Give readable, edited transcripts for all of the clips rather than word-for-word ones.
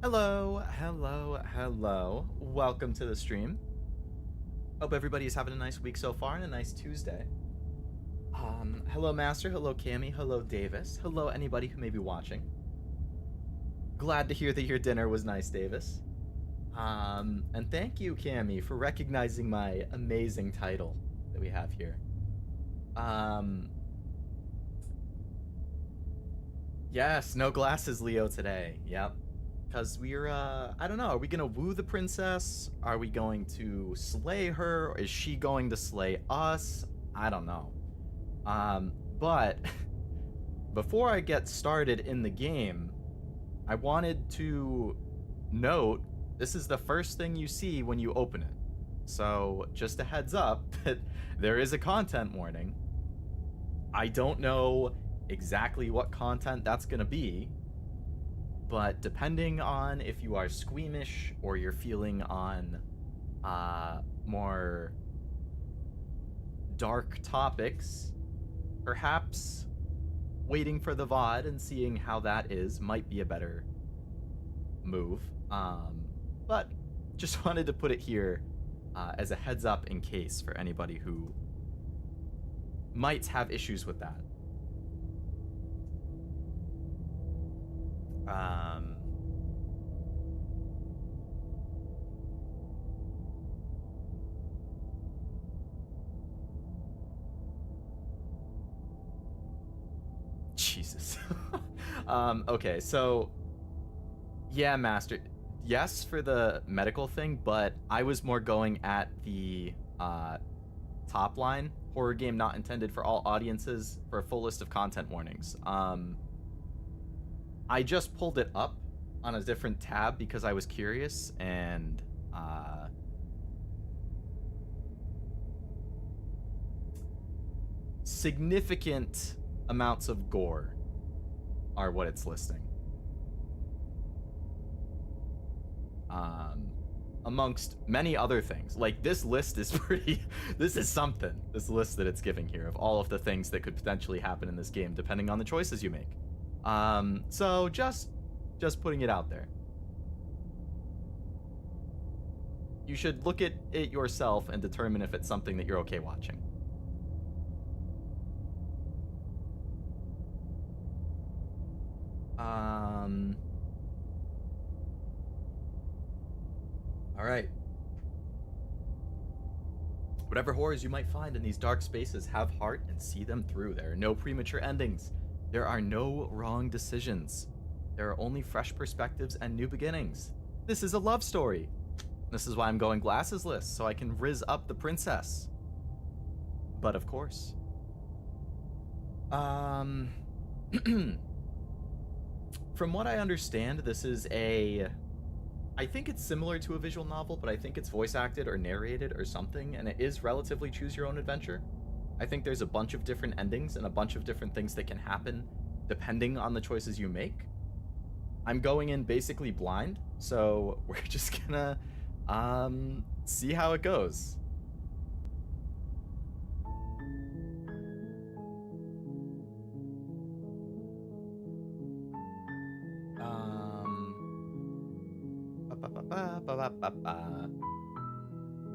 Hello, hello, hello. Welcome to the stream. Hope everybody's having a nice week so far and a nice Tuesday. Hello Master, hello Cammy, hello Davis, hello anybody who may be watching. Glad to hear that your dinner was nice, Davis. And thank you, Cammy, for recognizing my amazing title that we have here. Yes, no glasses, Leo, today. Yep. Because we're, I don't know, are we gonna woo the princess? Are we going to slay her? Or is she going to slay us? I don't know. But before I get started in the game, I wanted to note this is the first thing you see when you open it. So just a heads up that there is a content warning. I don't know exactly what content that's gonna be, but depending on if you are squeamish or you're feeling on more dark topics, perhaps waiting for the VOD and seeing how that is might be a better move. But just wanted to put it here as a heads up in case for anybody who might have issues with that. Jesus. Okay, so yeah, Master. Yes, for the medical thing, but I was more going at the top line. Horror game not intended for all audiences for a full list of content warnings. I just pulled it up on a different tab because I was curious, and significant amounts of gore are what it's listing. Amongst many other things. Like, this list is this is something. This list that it's giving here of all of the things that could potentially happen in this game depending on the choices you make. So just putting it out there. You should look at it yourself and determine if it's something that you're okay watching. All right. Whatever horrors you might find in these dark spaces, have heart and see them through. There are no premature endings. There are no wrong decisions. There are only fresh perspectives and new beginnings. This is a love story. This is why I'm going glassesless, so I can rizz up the princess. But of course. From what I understand, this is I think it's similar to a visual novel, but I think it's voice acted or narrated or something, and it is relatively choose your own adventure. I think there's a bunch of different endings and a bunch of different things that can happen depending on the choices you make. I'm going in basically blind, so we're just gonna see how it goes.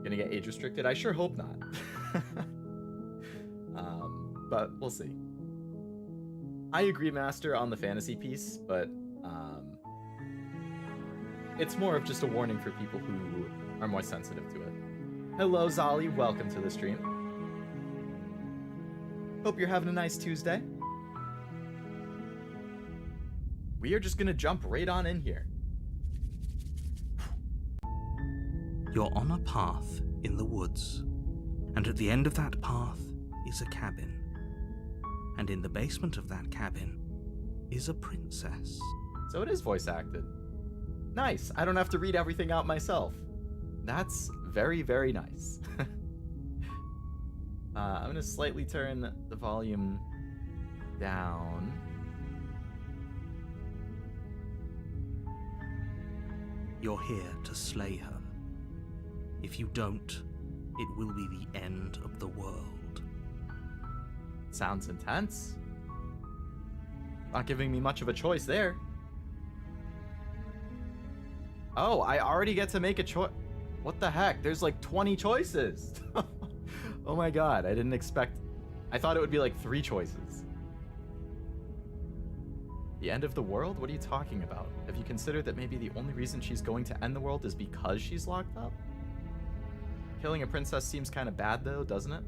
Gonna get age restricted? I sure hope not. But we'll see. I agree, Master, on the fantasy piece, but it's more of just a warning for people who are more sensitive to it. Hello, Zali. Welcome to the stream. Hope you're having a nice Tuesday. We are just gonna jump right on in here. You're on a path in the woods, and at the end of that path is a cabin. And in the basement of that cabin is a princess. So it is voice acted. Nice. I don't have to read everything out myself. That's very, very nice. I'm gonna slightly turn the volume down. You're here to slay her. If you don't, it will be the end of the world. Sounds intense. Not giving me much of a choice there. Oh, I already get to make a choice. What the heck? There's like 20 choices. Oh my god, I didn't expect... I thought it would be like 3 choices. The end of the world? What are you talking about? Have you considered that maybe the only reason she's going to end the world is because she's locked up? Killing a princess seems kind of bad though, doesn't it?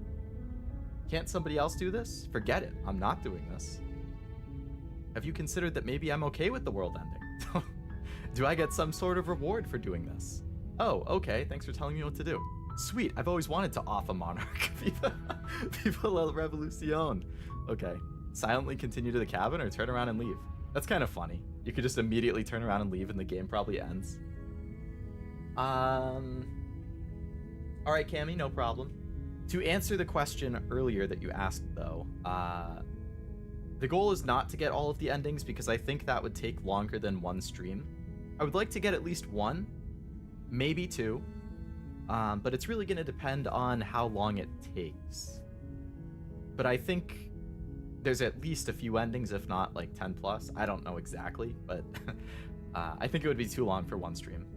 Can't somebody else do this? Forget it. I'm not doing this. Have you considered that maybe I'm okay with the world ending? Do I get some sort of reward for doing this? Oh, okay. Thanks for telling me what to do. Sweet. I've always wanted to off a monarch. Viva la revolucion. Okay. Silently continue to the cabin or turn around and leave. That's kind of funny. You could just immediately turn around and leave and the game probably ends. Alright, Cammy, no problem. To answer the question earlier that you asked, though, the goal is not to get all of the endings because I think that would take longer than 1 stream. I would like to get at least 1, maybe 2, but it's really going to depend on how long it takes. But I think there's at least a few endings, if not like 10 plus. I don't know exactly, but I think it would be too long for 1 stream.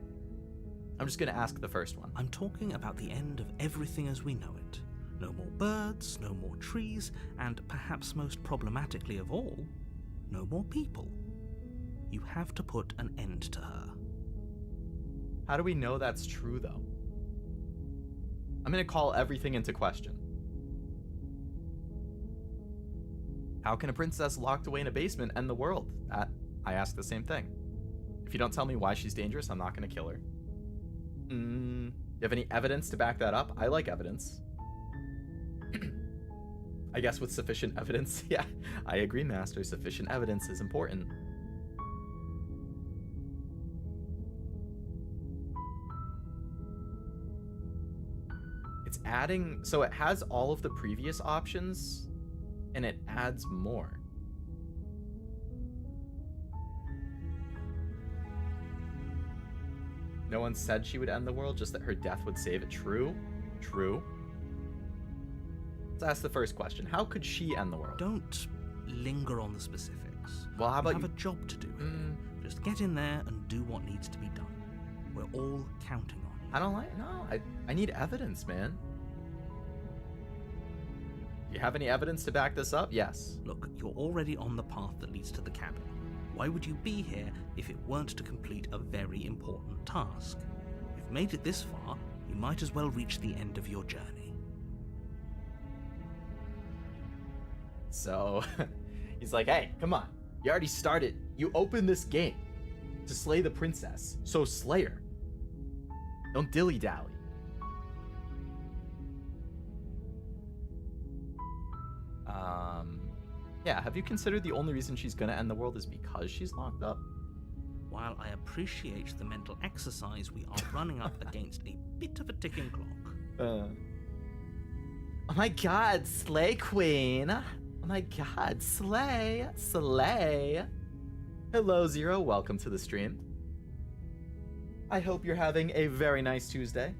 I'm just going to ask the first one. I'm talking about the end of everything as we know it. No more birds, no more trees, and perhaps most problematically of all, no more people. You have to put an end to her. How do we know that's true, though? I'm going to call everything into question. How can a princess locked away in a basement end the world? I ask the same thing. If you don't tell me why she's dangerous, I'm not going to kill her. You have any evidence to back that up? I like evidence. I guess with sufficient evidence. Yeah, I agree, Master. Sufficient evidence is important. It's adding... So it has all of the previous options, and it adds more. No one said she would end the world, just that her death would save it. True. True. Let's ask the first question. How could she end the world? Don't linger on the specifics. Well, how about you have a job to do here. Just get in there and do what needs to be done. We're all counting on you. I don't like... No, I need evidence, man. You have any evidence to back this up? Yes. Look, you're already on the path that leads to the cabin. Why would you be here if it weren't to complete a very important task? You've made it this far, you might as well reach the end of your journey. So, he's like, hey, come on. You already started. You opened this game to slay the princess, so slay her. Don't dilly-dally. Yeah, have you considered the only reason she's gonna end the world is because she's locked up? While I appreciate the mental exercise, we are running up against a bit of a ticking clock. Oh my god, slay queen. Oh my god, slay, slay. Hello, Zero, welcome to the stream. I hope you're having a very nice Tuesday.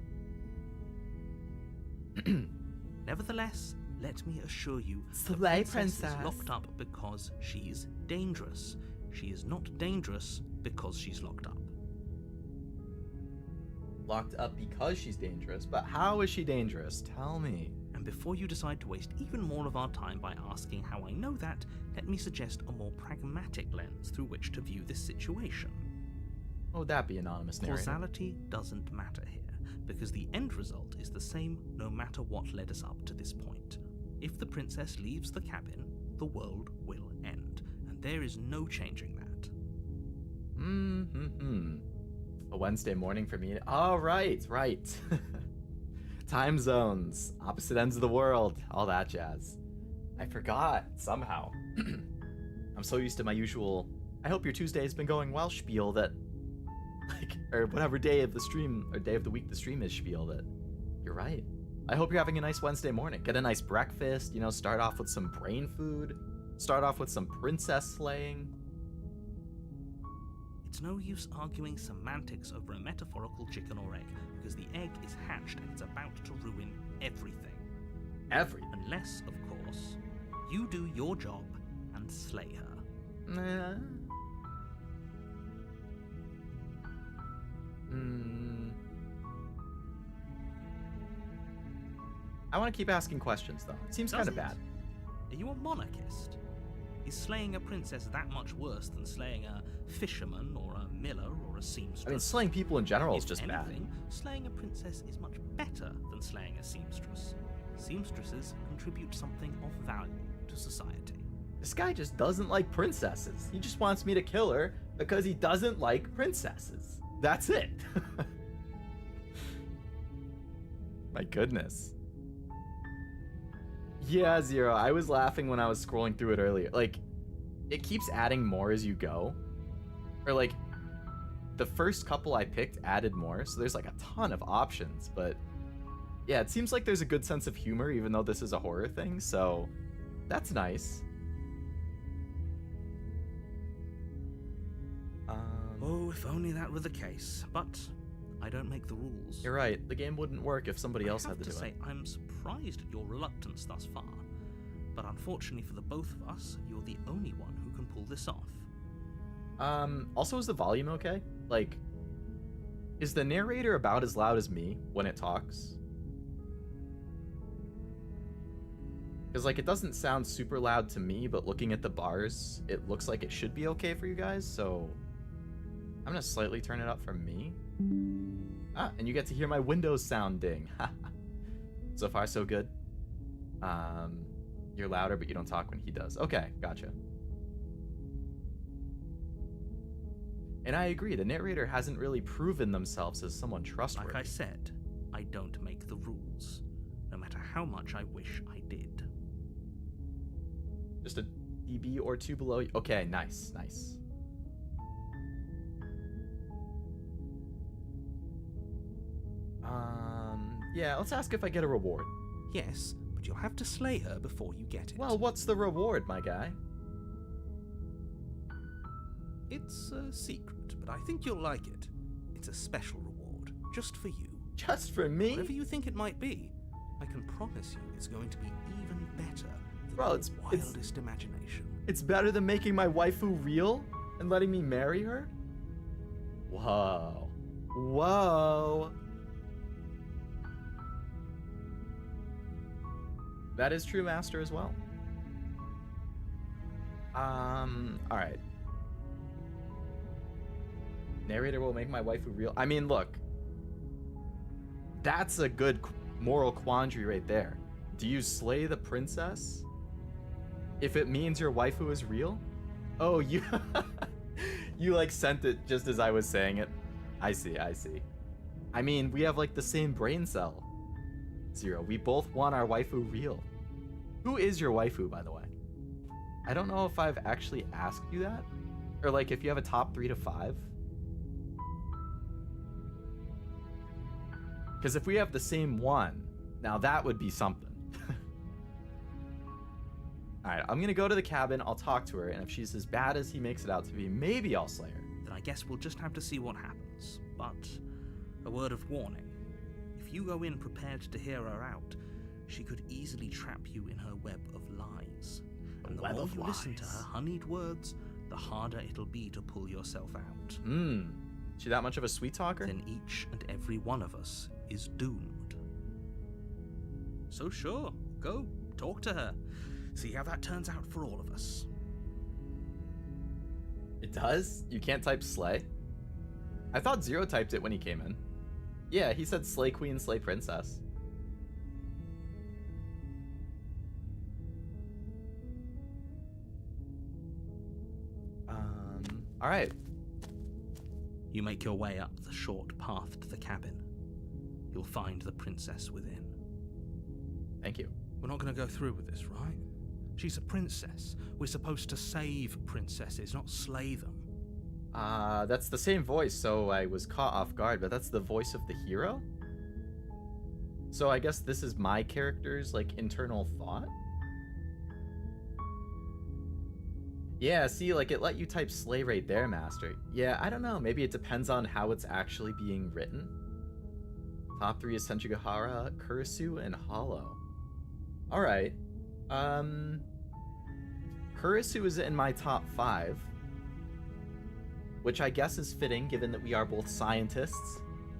Nevertheless, let me assure you, slay, the princess is locked up because she's dangerous. She is not dangerous because she's locked up. Locked up because she's dangerous? But how is she dangerous? Tell me. And before you decide to waste even more of our time by asking how I know that, let me suggest a more pragmatic lens through which to view this situation. Oh, that be anonymous narrator. Causality doesn't matter here, because the end result is the same no matter what led us up to this point. If the princess leaves the cabin, the world will end, and there is no changing that. A Wednesday morning for me. Oh, right. Time zones, opposite ends of the world, all that jazz. I forgot, somehow. I'm so used to my usual, I hope your Tuesday has been going well spiel that, like, or whatever day of the stream, or day of the week the stream is spiel that, you're right. I hope you're having a nice Wednesday morning. Get a nice breakfast, you know, start off with some brain food, start off with some princess slaying. It's no use arguing semantics over a metaphorical chicken or egg, because the egg is hatched and it's about to ruin everything. Everything? Unless, of course, you do your job and slay her. Mm, I want to keep asking questions, though. It seems kind of bad. Are you a monarchist? Is slaying a princess that much worse than slaying a fisherman or a miller or a seamstress? I mean, slaying people in general is If just anything, bad. slaying a princess is much better than slaying a seamstress. Seamstresses contribute something of value to society. This guy just doesn't like princesses. He just wants me to kill her because he doesn't like princesses. That's it. My goodness. Yeah, Zero. I was laughing when I was scrolling through it earlier. Like, it keeps adding more as you go. Or, like, the first couple I picked added more, so there's, like, a ton of options. But, yeah, it seems like there's a good sense of humor, even though this is a horror thing, so that's nice. Oh, if only that were the case. But I don't make the rules. You're right. The game wouldn't work if somebody else had to do say, it. I'm surprised at your reluctance thus far, but unfortunately for the both of us, you're the only one who can pull this off. Also, is the volume okay? Like, is the narrator about as loud as me when it talks? Because, like, it doesn't sound super loud to me, but looking at the bars, it looks like it should be okay for you guys, so I'm gonna slightly turn it up for me. Ah, and you get to hear my Windows sound ding. So far, so good. You're louder, but you don't talk when he does. Okay, gotcha. And I agree, the narrator hasn't really proven themselves as someone trustworthy. Like I said, I don't make the rules, no matter how much I wish I did. Just a dB or two below you. Okay, nice, nice. Yeah, let's ask if I get a reward. Yes, but you'll have to slay her before you get it. Well, what's the reward, my guy? It's a secret, but I think you'll like it. It's a special reward, just for you. Just for me? Whatever you think it might be, I can promise you it's going to be even better than Bro, your it's wildest imagination. It's better than making my waifu real and letting me marry her? Whoa. Whoa. That is true, Master, as well. Alright. Narrator will make my waifu real. I mean, look. That's a good moral quandary right there. Do you slay the princess if it means your waifu is real? Oh, you... you, like, sent it just as I was saying it. I see, I see. I mean, we have, like, the same brain cell. Zero. We both want our waifu real. Who is your waifu, by the way? I don't know if I've actually asked you that. Or, like, if you have a top 3 to 5. Because if we have the same one, now that would be something. Alright, I'm gonna go to the cabin, I'll talk to her, and if she's as bad as he makes it out to be, maybe I'll slay her. Then I guess we'll just have to see what happens. But a word of warning. If you go in prepared to hear her out, she could easily trap you in her web of lies. And the more you listen to her honeyed words, the harder it'll be to pull yourself out. She that much of a sweet talker? Then each and every one of us is doomed. So sure, go, talk to her. See how that turns out for all of us. It does? You can't type slay? I thought Zero typed it when he came in. Yeah, he said slay queen, slay princess. Alright. You make your way up the short path to the cabin. You'll find the princess within. Thank you. We're not going to go through with this, right? She's a princess. We're supposed to save princesses, not slay them. That's the same voice, so I was caught off guard, but that's the voice of the hero? So I guess this is my character's, like, internal thought? Yeah, see, like, it let you type slay right there, Master. Yeah, I don't know, maybe it depends on how it's actually being written. Top 3 is Senjugahara, Kurisu, and Hollow. Alright. Kurisu is in my top 5. which I guess is fitting given that we are both scientists.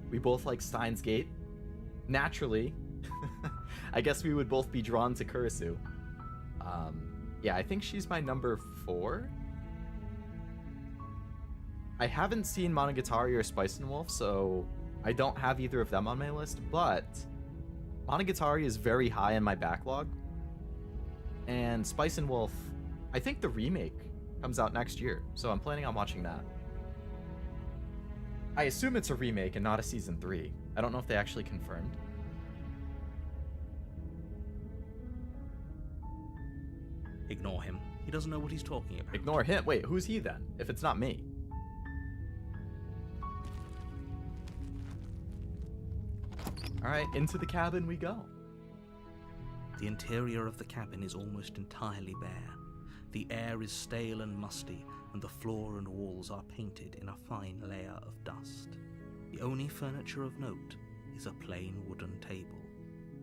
We both like Steins Gate. Naturally, I guess we would both be drawn to Kurisu. Yeah, I think she's my number 4. I haven't seen Monogatari or Spice and Wolf, so I don't have either of them on my list, but Monogatari is very high in my backlog. And Spice and Wolf, I think the remake comes out next year, so I'm planning on watching that. I assume it's a remake and not a season 3. I don't know if they actually confirmed. Ignore him. He doesn't know what he's talking about. Ignore him? Wait, who's he then? If it's not me. Alright, into the cabin we go. The interior of the cabin is almost entirely bare. The air is stale and musty, and the floor and walls are painted in a fine layer of dust. The only furniture of note is a plain wooden table.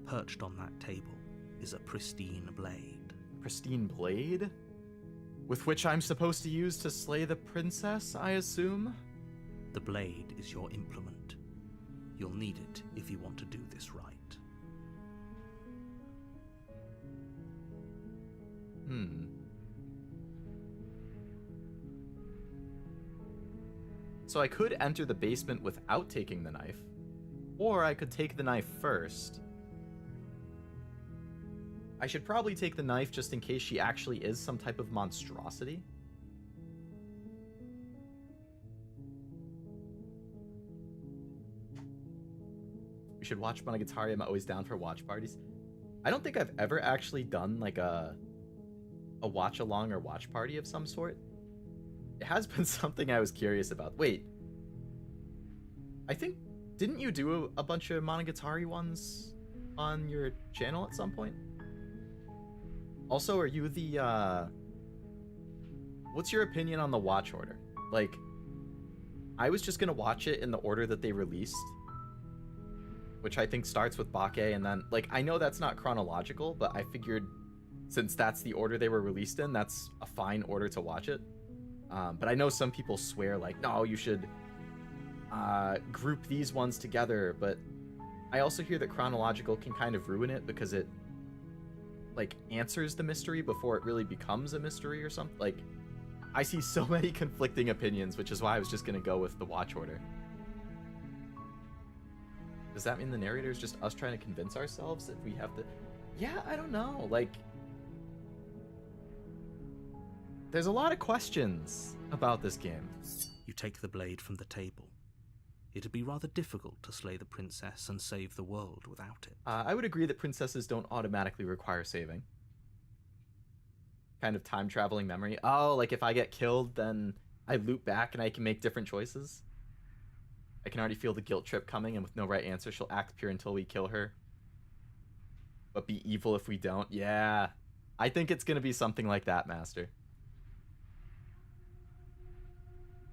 Perched on that table is a pristine blade. Pristine blade? With which I'm supposed to use to slay the princess, I assume? The blade is your implement. You'll need it if you want to do this right. So I could enter the basement without taking the knife, or I could take the knife first. I should probably take the knife just in case she actually is some type of monstrosity. We should watch Monogatari. I'm always down for watch parties. I don't think I've ever actually done like a watch along or watch party of some sort. It has been something I was curious about. Wait, I think, didn't you do a bunch of Monogatari ones on your channel at some point? Also, are you the, what's your opinion on the watch order? Like, I was just gonna watch it in the order that they released, which I think starts with Bake, and then, like, I know that's not chronological, but I figured since that's the order they were released in, that's a fine order to watch it. But I know some people swear, like, no, you should group these ones together, but I also hear that chronological can kind of ruin it because it, like, answers the mystery before it really becomes a mystery or something. Like, I see so many conflicting opinions, which is why I was just gonna go with the watch order. Does that mean the narrator is just us trying to convince ourselves that we have to... Yeah, I don't know, like... There's a lot of questions about this game. You take the blade from the table. It'd be rather difficult to slay the princess and save the world without it. I would agree that princesses don't automatically require saving. Kind of time-traveling memory. Oh, like if I get killed, then I loop back and I can make different choices. I can already feel the guilt trip coming, and with no right answer, she'll act pure until we kill her. But be evil if we don't. Yeah. I think it's going to be something like that, Master.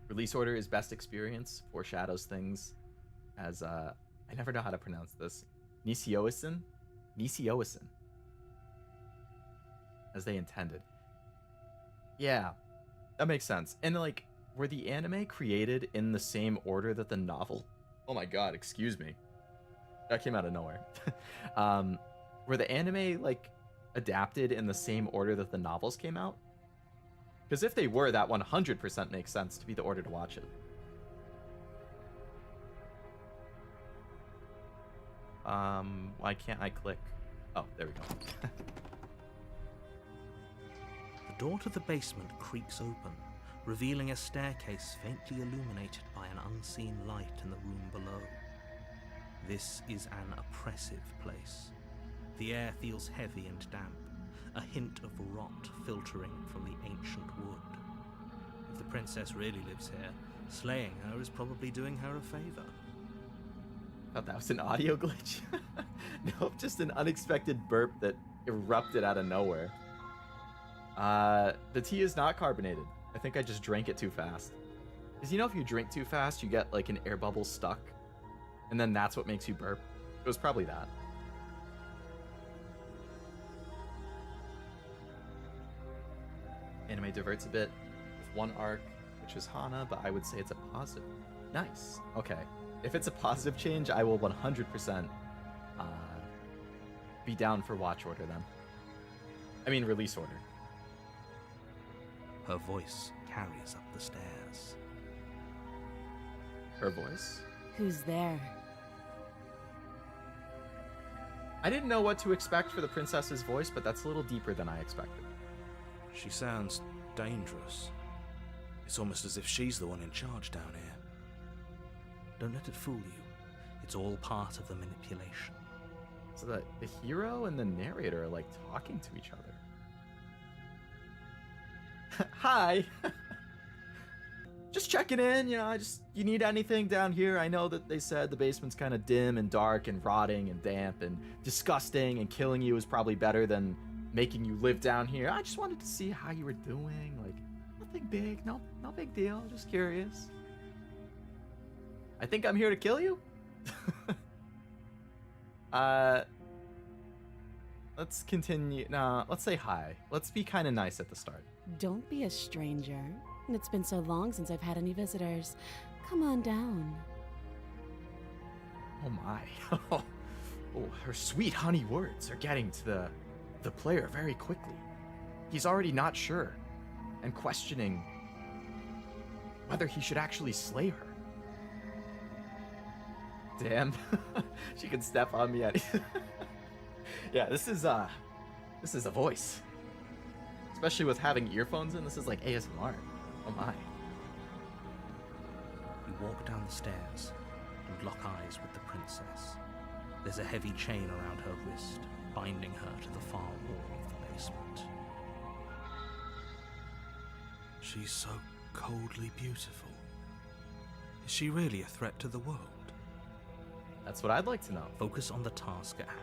Release order is best experience, foreshadows things as, I never know how to pronounce this. Nisioisen? Nisioisen. As they intended. Yeah, that makes sense. And, like, were the anime created in the same order that the novel? Oh my god, excuse me. That came out of nowhere. Were the anime, like, adapted in the same order that the novels came out? Because if they were, that 100% makes sense to be the order to watch it. Why can't I click? Oh, there we go. The door to the basement creaks open, revealing a staircase faintly illuminated by an unseen light in the room below. This is an oppressive place. The air feels heavy and damp, a hint of rot filtering from the ancient wood. If the princess really lives here, slaying her is probably doing her a favor. Thought that was an audio glitch. Nope, just an unexpected burp that erupted out of nowhere. The tea is not carbonated. I think I just drank it too fast. Because you know if you drink too fast, you get like an air bubble stuck. And then that's what makes you burp. It was probably that. Anime diverts a bit with one arc which is Hana, but I would say it's a positive. Nice. Okay. If it's a positive change, I will 100% be down for watch order then. I mean, release order. Her voice carries up the stairs. Her voice? Who's there? I didn't know what to expect for the princess's voice, but that's a little deeper than I expected. She sounds dangerous. It's almost as if she's the one in charge down here. Don't let it fool you. It's all part of the manipulation. So the hero and the narrator are like talking to each other. Hi! Just checking in, you need anything down here? I know that they said the basement's kind of dim and dark and rotting and damp and disgusting, and killing you is probably better than making you live down here. I just wanted to see how you were doing. Like, nothing big, no big deal, just curious. I think I'm here to kill you? Let's continue. Nah, let's say hi. Let's be kind of nice at the start. Don't be a stranger. It's been so long since I've had any visitors. Come on down. Oh my. Oh, her sweet honey words are getting to the player very quickly. He's already not sure and questioning whether he should actually slay her. Damn. She can step on me at Yeah, this is a voice. Especially with having earphones in, this is like ASMR. Oh my. You walk down the stairs and lock eyes with the princess. There's a heavy chain around her wrist, binding her to the far wall of the basement. She's so coldly beautiful. Is she really a threat to the world? That's what I'd like to know. Focus on the task at hand.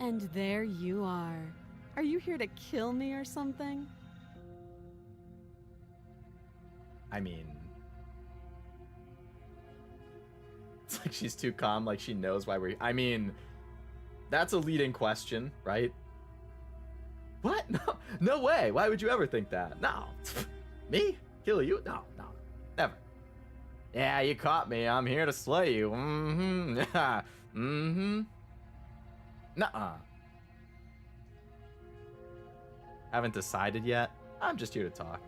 And there you are. Are you here to kill me or something? I mean, it's like she's too calm, like she knows why we're... I mean, that's a leading question, right? What? No way. Why would you ever think that? No. Me? Kill you? No, never. Yeah, you caught me. I'm here to slay you. Mm-hmm. Mm-hmm. Nuh-uh. Haven't decided yet. I'm just here to talk.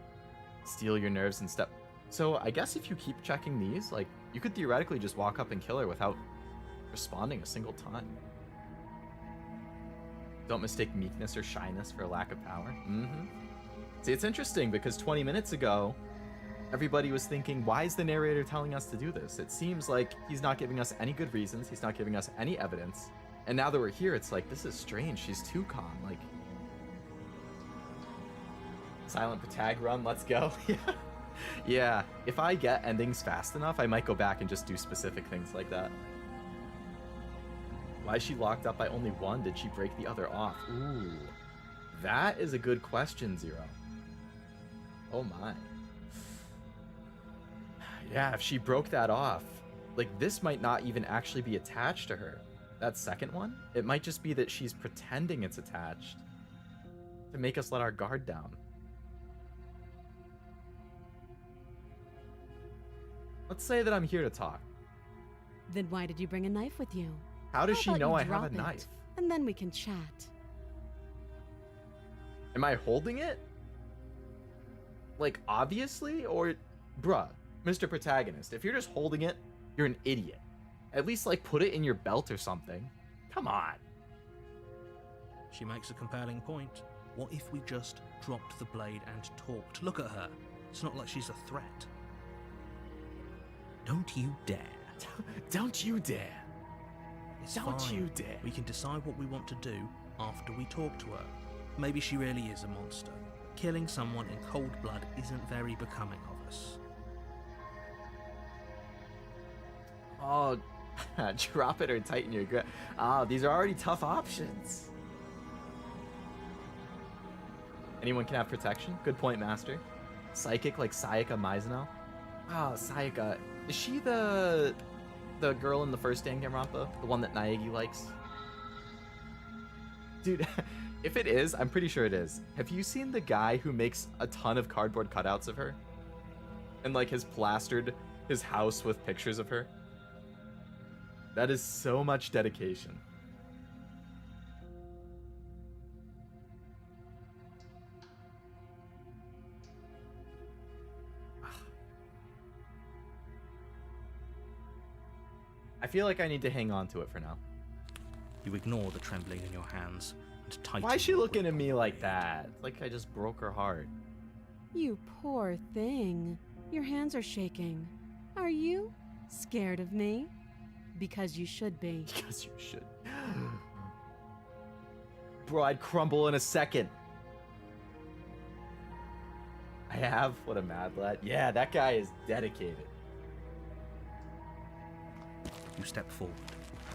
Steal your nerves and step. So I guess if you keep checking these, like, you could theoretically just walk up and kill her without responding a single time. Don't mistake meekness or shyness for a lack of power. Mm-hmm. See, it's interesting because 20 minutes ago, everybody was thinking, why is the narrator telling us to do this? It seems like he's not giving us any good reasons. He's not giving us any evidence. And now that we're here, it's like, this is strange. She's too calm. Like, silent protag run, let's go. Yeah, if I get endings fast enough, I might go back and just do specific things like that. Why is she locked up by only one? Did she break the other off? Ooh, that is a good question, Zero. Oh my. Yeah, if she broke that off, like, this might not even actually be attached to her. That second one, it might just be that she's pretending it's attached to make us let our guard down. Let's say that I'm here to talk. Then why did you bring a knife with you? How does she about know you I have a drop it, knife? And then we can chat. Am I holding it? Like, obviously? Or, bruh, Mr. Protagonist, if you're just holding it, you're an idiot. At least, like, put it in your belt or something. Come on. She makes a compelling point. What if we just dropped the blade and talked? Look at her. It's not like she's a threat. Don't you dare. Don't you dare. It's Don't fine. you dare. We can decide what we want to do after we talk to her. Maybe she really is a monster. Killing someone in cold blood isn't very becoming of us. Oh, drop it or tighten your grip. Ah, these are already tough options. Anyone can have protection? Good point, Master. Psychic like Sayaka Mizuno? Oh, Sayaka. Is she the girl in the first Danganronpa? The one that Naegi likes? Dude, if it is, I'm pretty sure it is. Have you seen the guy who makes a ton of cardboard cutouts of her? and like has plastered his house with pictures of her. That is so much dedication. I feel like I need to hang on to it for now. You ignore the trembling in your hands and tighten. Why is she your looking grip at me on the like blade. that? It's like I just broke her heart. You poor thing. Your hands are shaking. Are you scared of me? Because you should be. Because you should. Bro, I'd crumble in a second. I have? What a mad lad. Yeah, that guy is dedicated. You step forward,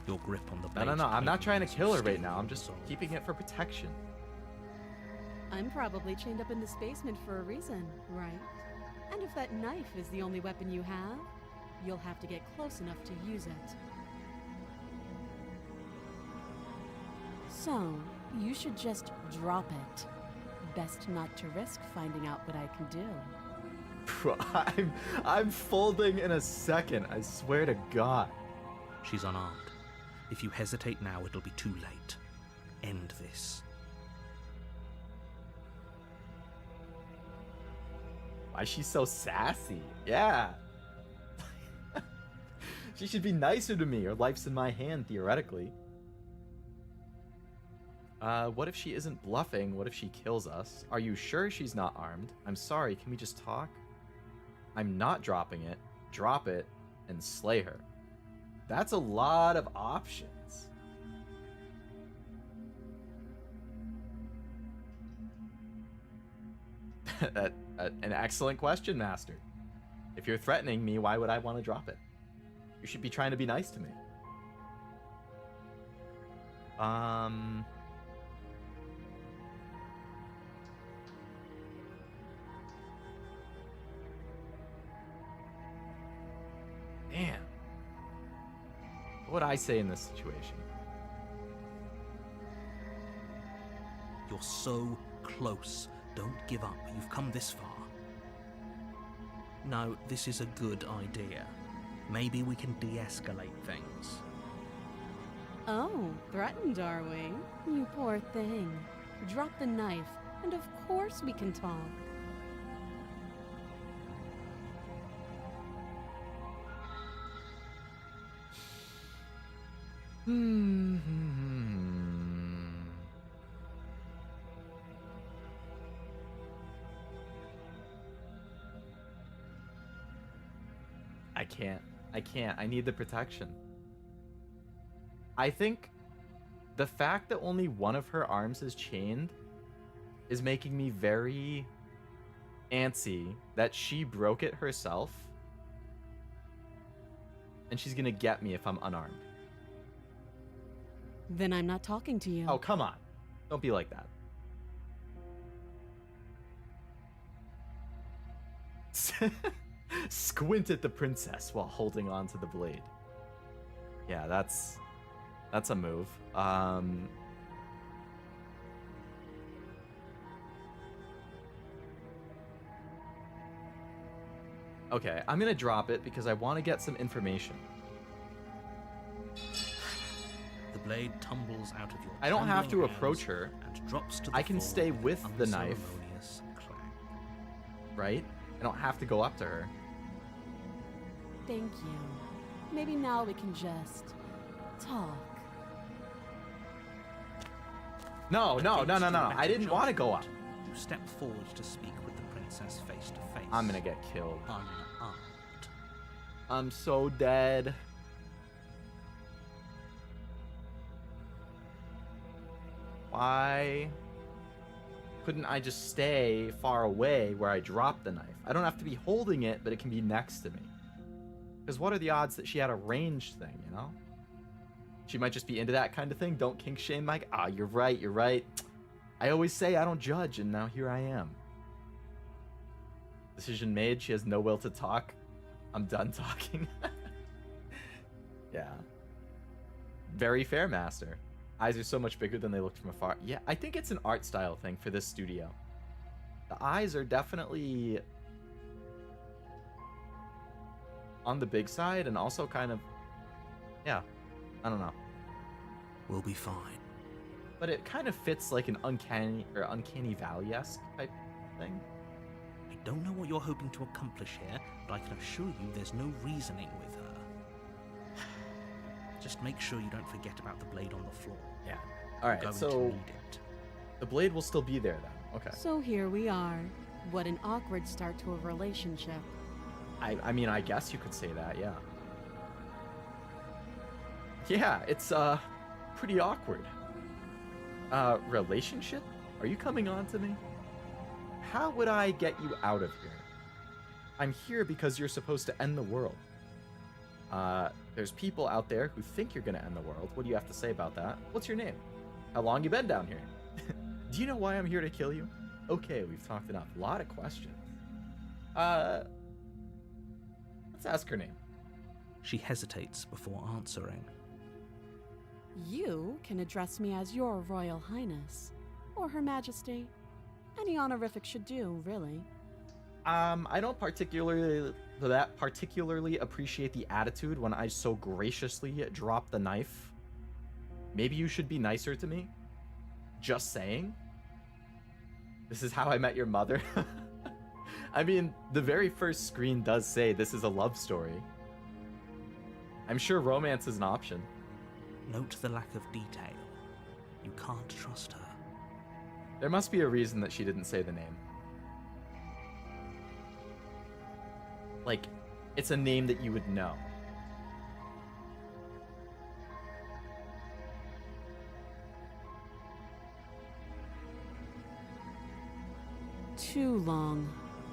your grip on the No, blade. no, no. I'm not trying to tightens as kill you her right stay now. I'm just resolved. keeping it for protection. I'm probably chained up in this basement for a reason, right? And if that knife is the only weapon you have, you'll have to get close enough to use it. So, you should just drop it. Best not to risk finding out what I can do. Bro, I'm folding in a second. I swear to God. She's unarmed. If you hesitate now, it'll be too late. End this. Why is she so sassy? Yeah. She should be nicer to me. Her life's in my hand, theoretically. What if she isn't bluffing? What if she kills us? Are you sure she's not armed? I'm sorry, can we just talk? I'm not dropping it. Drop it and slay her. That's a lot of options. An excellent question, Master. If you're threatening me, why would I want to drop it? You should be trying to be nice to me. Damn. What would I say in this situation? You're so close. Don't give up. You've come this far. No, this is a good idea. Maybe we can de-escalate things. Oh, threatened, are we? You poor thing. Drop the knife, and of course we can talk. I can't. I need the protection. I think the fact that only one of her arms is chained is making me very antsy that she broke it herself. And she's gonna get me if I'm unarmed. Then I'm not talking to you. Oh, come on. Don't be like that. Squint at the princess while holding on to the blade. Yeah, that's a move. Okay, I'm gonna drop it because I want to get some information. The blade tumbles out of your I don't have to trembling approach hands her. and drops to the I can floor stay with with an the knife. unceremonious clang. Right? I don't have to go up to her. Thank you. Maybe now we can just talk. No. Against your I better didn't want to go up. judgment, You step forward to speak with the princess face to face. I'm gonna get killed. Unarmed. I'm so dead. Why couldn't I just stay far away where I dropped the knife? I don't have to be holding it, but it can be next to me. Because what are the odds that she had a ranged thing, you know? She might just be into that kind of thing. Don't kink shame Mike. Ah, you're right. I always say I don't judge, and now here I am. Decision made. She has no will to talk. I'm done talking. Yeah. Very fair, Master. Eyes are so much bigger than they looked from afar. Yeah, I think it's an art style thing for this studio. The eyes are definitely on the big side and also kind of, yeah, I don't know. We'll be fine. But it kind of fits like an uncanny valley-esque type thing. I don't know what you're hoping to accomplish here, but I can assure you there's no reasoning with her. Just make sure you don't forget about the blade on the floor. Yeah. All right, Going to so need it. the blade will still be there then. Okay. So here we are. What an awkward start to a relationship. I mean, I guess you could say that, yeah. Yeah, it's pretty awkward. Relationship? Are you coming on to me? How would I get you out of here? I'm here because you're supposed to end the world. There's people out there who think you're gonna end the world. What do you have to say about that? What's your name? How long you been down here? Do you know why I'm here to kill you? Okay, we've talked enough. A lot of questions. Let's ask her name. She hesitates before answering. You can address me as your Royal Highness, or Her Majesty. Any honorific should do, really. I don't particularly appreciate the attitude when I so graciously drop the knife. Maybe you should be nicer to me. Just saying. This is how I met your mother. I mean, the very first screen does say this is a love story. I'm sure romance is an option. Note the lack of detail. You can't trust her. There must be a reason that she didn't say the name. Like, it's a name that you would know. Too long.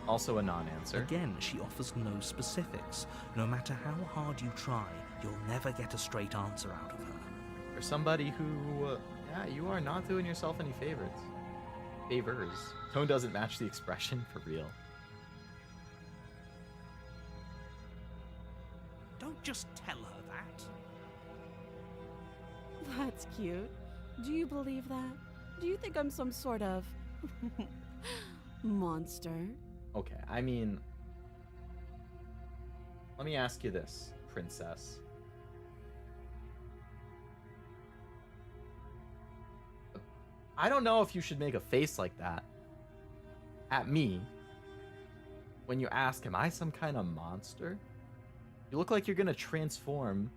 Also a non-answer. Again, she offers no specifics. No matter how hard you try, you'll never get a straight answer out of her. For somebody who, yeah, you are not doing yourself any favors. Tone doesn't match the expression for real. Don't just tell her that. That's cute. Do you believe that? Do you think I'm some sort of monster? Okay, I mean, let me ask you this, princess. I don't know if you should make a face like that at me when you ask, am I some kind of monster? You look like you're gonna transform.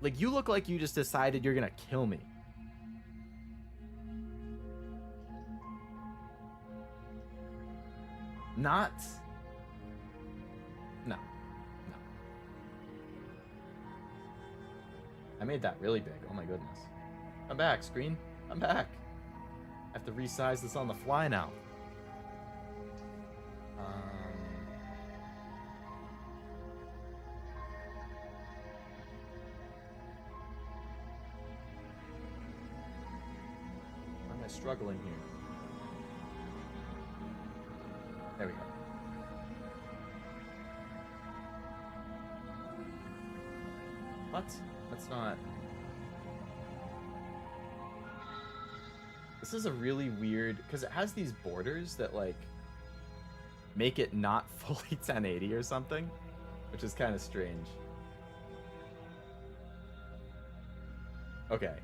Like, you look like you just decided you're gonna kill me. Not. No. I made that really big. Oh my goodness. I'm back, screen. I'm back. I have to resize this on the fly now. Why am I struggling here? There we go. What? That's not... This is a really weird... Because it has these borders that, like, make it not fully 1080 or something. Which is kind of strange. Okay.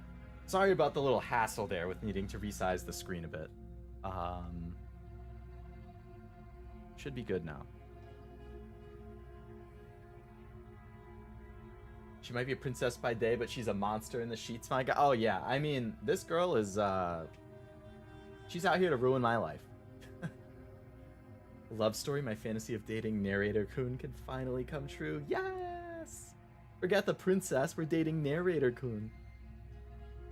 Sorry about the little hassle there with needing to resize the screen a bit. Should be good now. She might be a princess by day, but she's a monster in the sheets, my god. Oh yeah, I mean, this girl is, she's out here to ruin my life. Love story, my fantasy of dating narrator Kun can finally come true. Yes! Forget the princess, we're dating narrator Kun.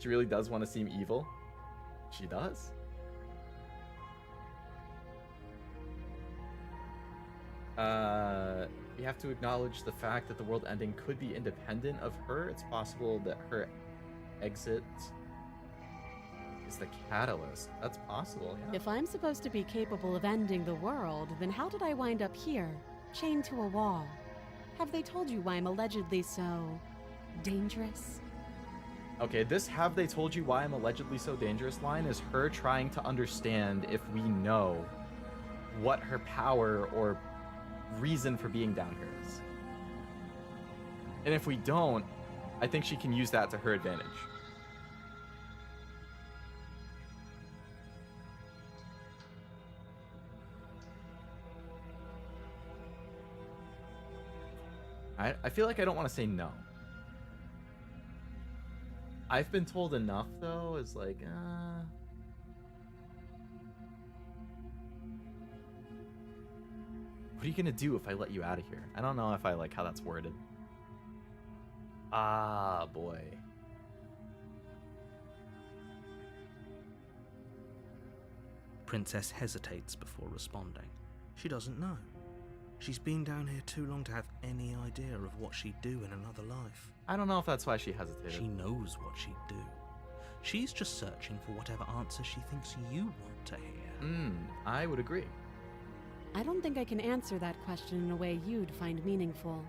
She really does want to seem evil. She does. We have to acknowledge the fact that the world ending could be independent of her. It's possible that her exit is the catalyst. That's possible, yeah. If I'm supposed to be capable of ending the world, then how did I wind up here, chained to a wall? Have they told you why I'm allegedly so dangerous? Okay, this "have they told you why I'm allegedly so dangerous" line is her trying to understand if we know what her power or reason for being down here is. And if we don't, I think she can use that to her advantage. I feel like I don't want to say no. I've been told enough, though, is like, what are you gonna do if I let you out of here? I don't know if I like how that's worded. Ah, boy. Princess hesitates before responding. She doesn't know. She's been down here too long to have any idea of what she'd do in another life. I don't know if that's why she hesitated. She knows what she'd do. She's just searching for whatever answer she thinks you want to hear. I would agree. I don't think I can answer that question in a way you'd find meaningful.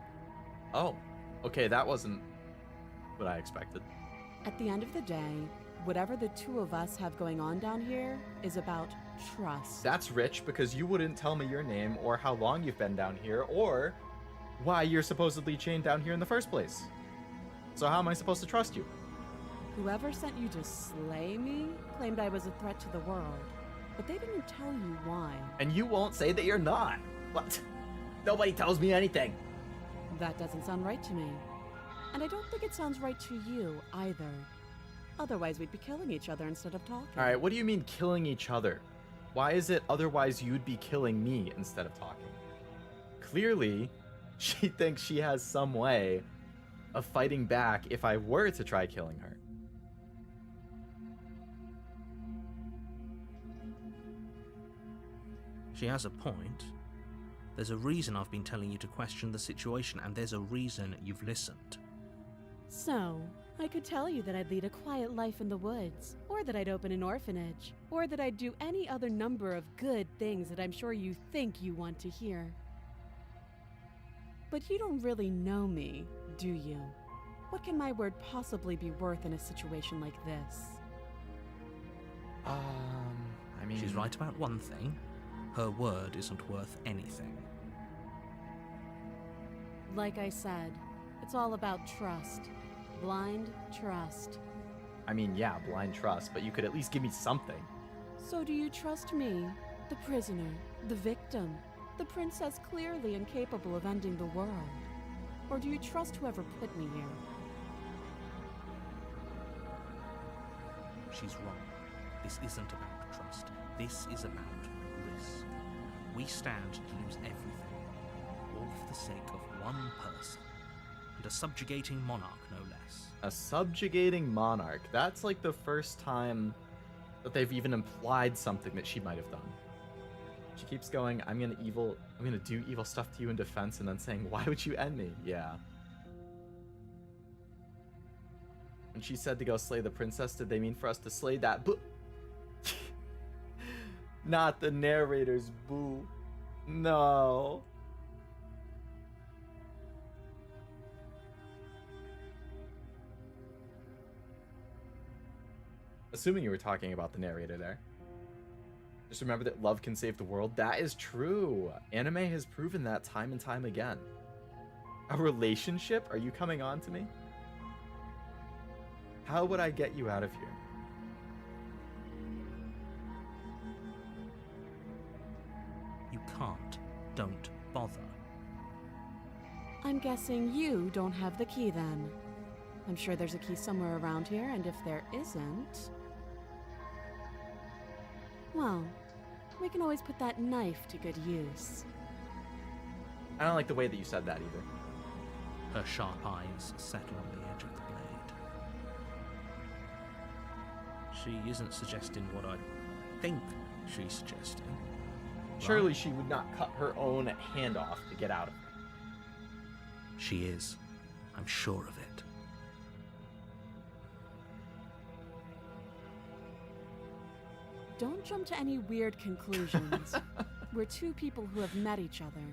Oh, okay, that wasn't what I expected. At the end of the day, whatever the two of us have going on down here is about trust. That's rich, because you wouldn't tell me your name or how long you've been down here or why you're supposedly chained down here in the first place. So how am I supposed to trust you? Whoever sent you to slay me claimed I was a threat to the world, but they didn't tell you why. And you won't say that you're not. What? Nobody tells me anything. That doesn't sound right to me. And I don't think it sounds right to you either. Otherwise, we'd be killing each other instead of talking. All right, what do you mean killing each other? Why is it otherwise you'd be killing me instead of talking? Clearly, she thinks she has some way of fighting back if I were to try killing her. She has a point. There's a reason I've been telling you to question the situation, and there's a reason you've listened. So, I could tell you that I'd lead a quiet life in the woods, or that I'd open an orphanage, or that I'd do any other number of good things that I'm sure you think you want to hear. But you don't really know me, do you? What can my word possibly be worth in a situation like this? I mean... She's right about one thing. Her word isn't worth anything. Like I said, it's all about trust. Blind trust. I mean, yeah, blind trust, but you could at least give me something. So do you trust me, the prisoner, the victim, the princess clearly incapable of ending the world? Or do you trust whoever put me here? She's wrong. This isn't about trust. This is about risk. We stand to lose everything, all for the sake of one person. And a subjugating monarch, no less. A subjugating monarch. That's like the first time that they've even implied something that she might have done. She keeps going, I'm gonna do evil stuff to you in defense, and then saying, why would you end me? Yeah. When she said to go slay the princess, did they mean for us to slay that boo? Not the narrator's boo. No. Assuming you were talking about the narrator there. Just remember that love can save the world. That is true. Anime has proven that time and time again. A relationship? Are you coming on to me? How would I get you out of here? You can't. Don't bother. I'm guessing you don't have the key then. I'm sure there's a key somewhere around here, and if there isn't... well, we can always put that knife to good use. I don't like the way that you said that either. Her sharp eyes settle on the edge of the blade. She isn't suggesting what I think she's suggesting. Surely she would not cut her own hand off to get out of it. She is. I'm sure of it. Don't jump to any weird conclusions. We're two people who have met each other.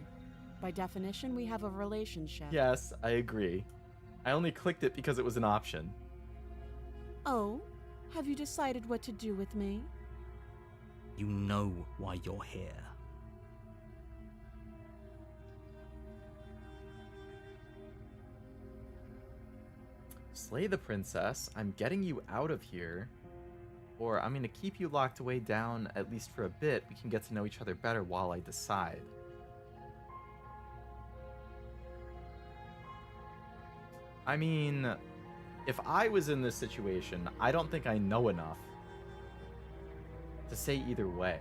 By definition, we have a relationship. Yes, I agree. I only clicked it because it was an option. Oh? Have you decided what to do with me? You know why you're here. slay the princess, I'm getting you out of here, or I'm gonna keep you locked away down at least for a bit. We can get to know each other better while I decide. I mean, if I was in this situation, I don't think I know enough to say either way.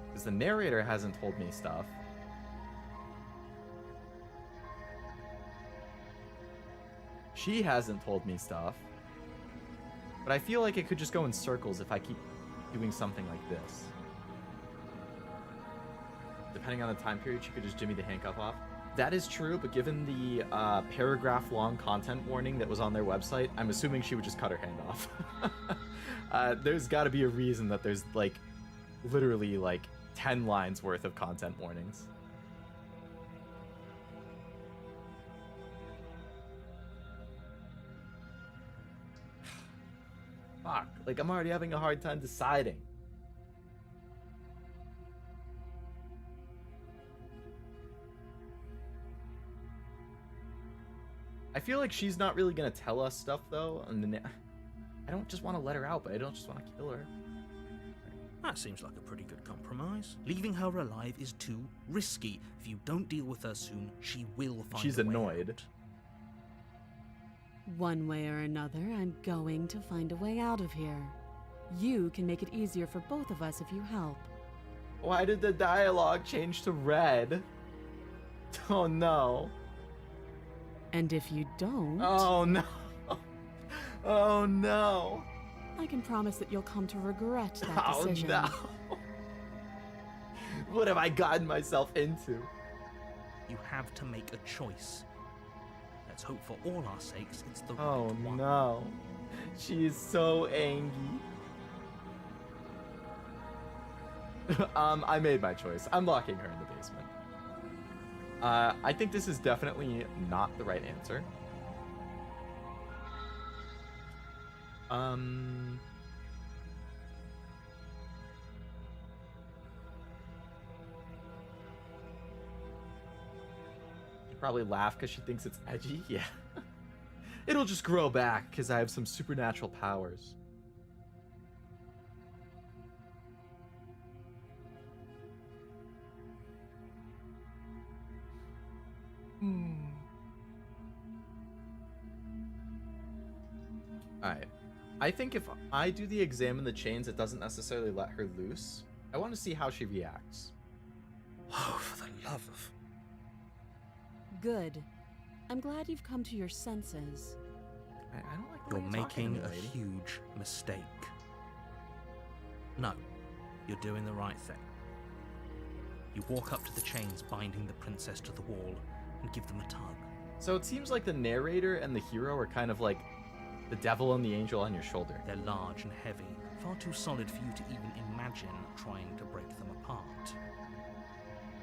Because the narrator hasn't told me stuff. She hasn't told me stuff. But I feel like it could just go in circles if I keep doing something like this. Depending on the time period, she could just jimmy the handcuff off. That is true, but given the paragraph-long content warning that was on their website, I'm assuming she would just cut her hand off. There's got to be a reason that there's, like, literally, like, 10 lines worth of content warnings. Fuck, like, I'm already having a hard time deciding. I feel like she's not really gonna tell us stuff, though, and I don't just want to let her out, but I don't just want to kill her. That seems like a pretty good compromise. Leaving her alive is too risky. If you don't deal with her soon, she will find She's a way annoyed. out. One way or another, I'm going to find a way out of here. You can make it easier for both of us if you help. Why did the dialogue change to red? Oh no. And if you don't, Oh no. Oh no. I can promise that you'll come to regret that Oh decision. no. What have I gotten myself into? You have to make a choice. Let's hope for all our sakes it's the Oh right one. no. She is so angry. I made my choice. I'm locking her in the basement. I think this is definitely not the right answer. She'd probably laugh because she thinks it's edgy. Yeah. It'll just grow back because I have some supernatural powers. Alright. I think if I do the examine the chains, it doesn't necessarily let her loose. I want to see how she reacts. Oh, for the love of... Good. I'm glad you've come to your senses. I don't like the You're way you're talking making to a me, lady. huge mistake. No, you're doing the right thing. You walk up to the chains binding the princess to the wall and give them a tug. So it seems like the narrator and the hero are kind of like the devil and the angel on your shoulder. They're large and heavy, far too solid for you to even imagine trying to break them apart.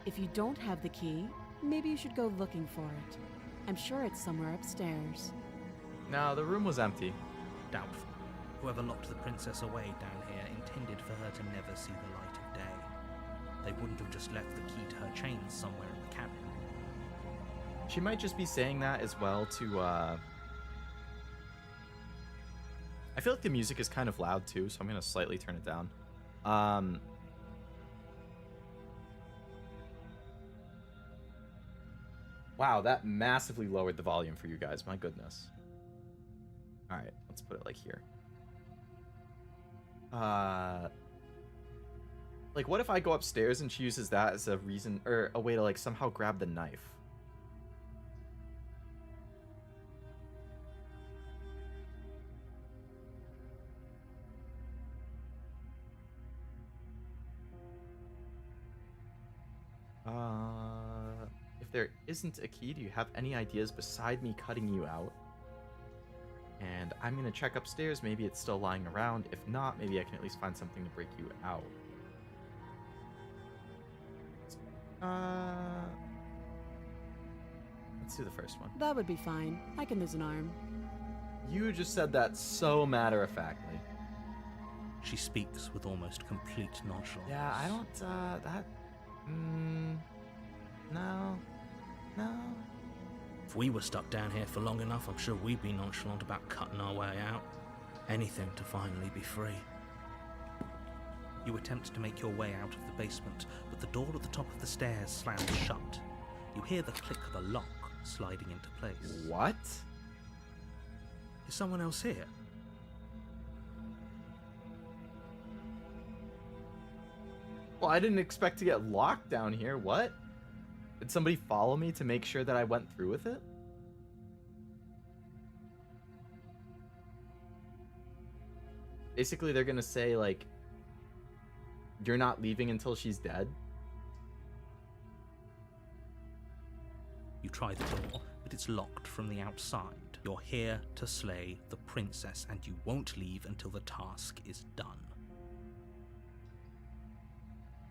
If you don't have the key, maybe you should go looking for it. I'm sure it's somewhere upstairs. No, the room was empty. Doubtful. Whoever locked the princess away down here intended for her to never see the light of day. They wouldn't have just left the key to her chains somewhere in the cabin. She might just be saying that as well to, I feel like the music is kind of loud too, so I'm going to slightly turn it down. Wow, that massively lowered the volume for you guys. My goodness. All right, let's put it like here. Like, what if I go upstairs and she uses that as a reason or a way to like somehow grab the knife? If there isn't a key, do you have any ideas beside me cutting you out? And I'm gonna check upstairs, maybe it's still lying around. If not, maybe I can at least find something to break you out. Let's do the first one. That would be fine. I can lose an arm. You just said that so matter-of-factly. She speaks with almost complete nonchalance. Yeah, I don't, No. No. If we were stuck down here for long enough, I'm sure we'd be nonchalant about cutting our way out. Anything to finally be free. You attempt to make your way out of the basement, but the door at the top of the stairs slams shut. You hear the click of a lock sliding into place. What? Is someone else here? Well, I didn't expect to get locked down here. What? Did somebody follow me to make sure that I went through with it? Basically, they're gonna say, like, you're not leaving until she's dead. You try the door, but it's locked from the outside. You're here to slay the princess, and you won't leave until the task is done.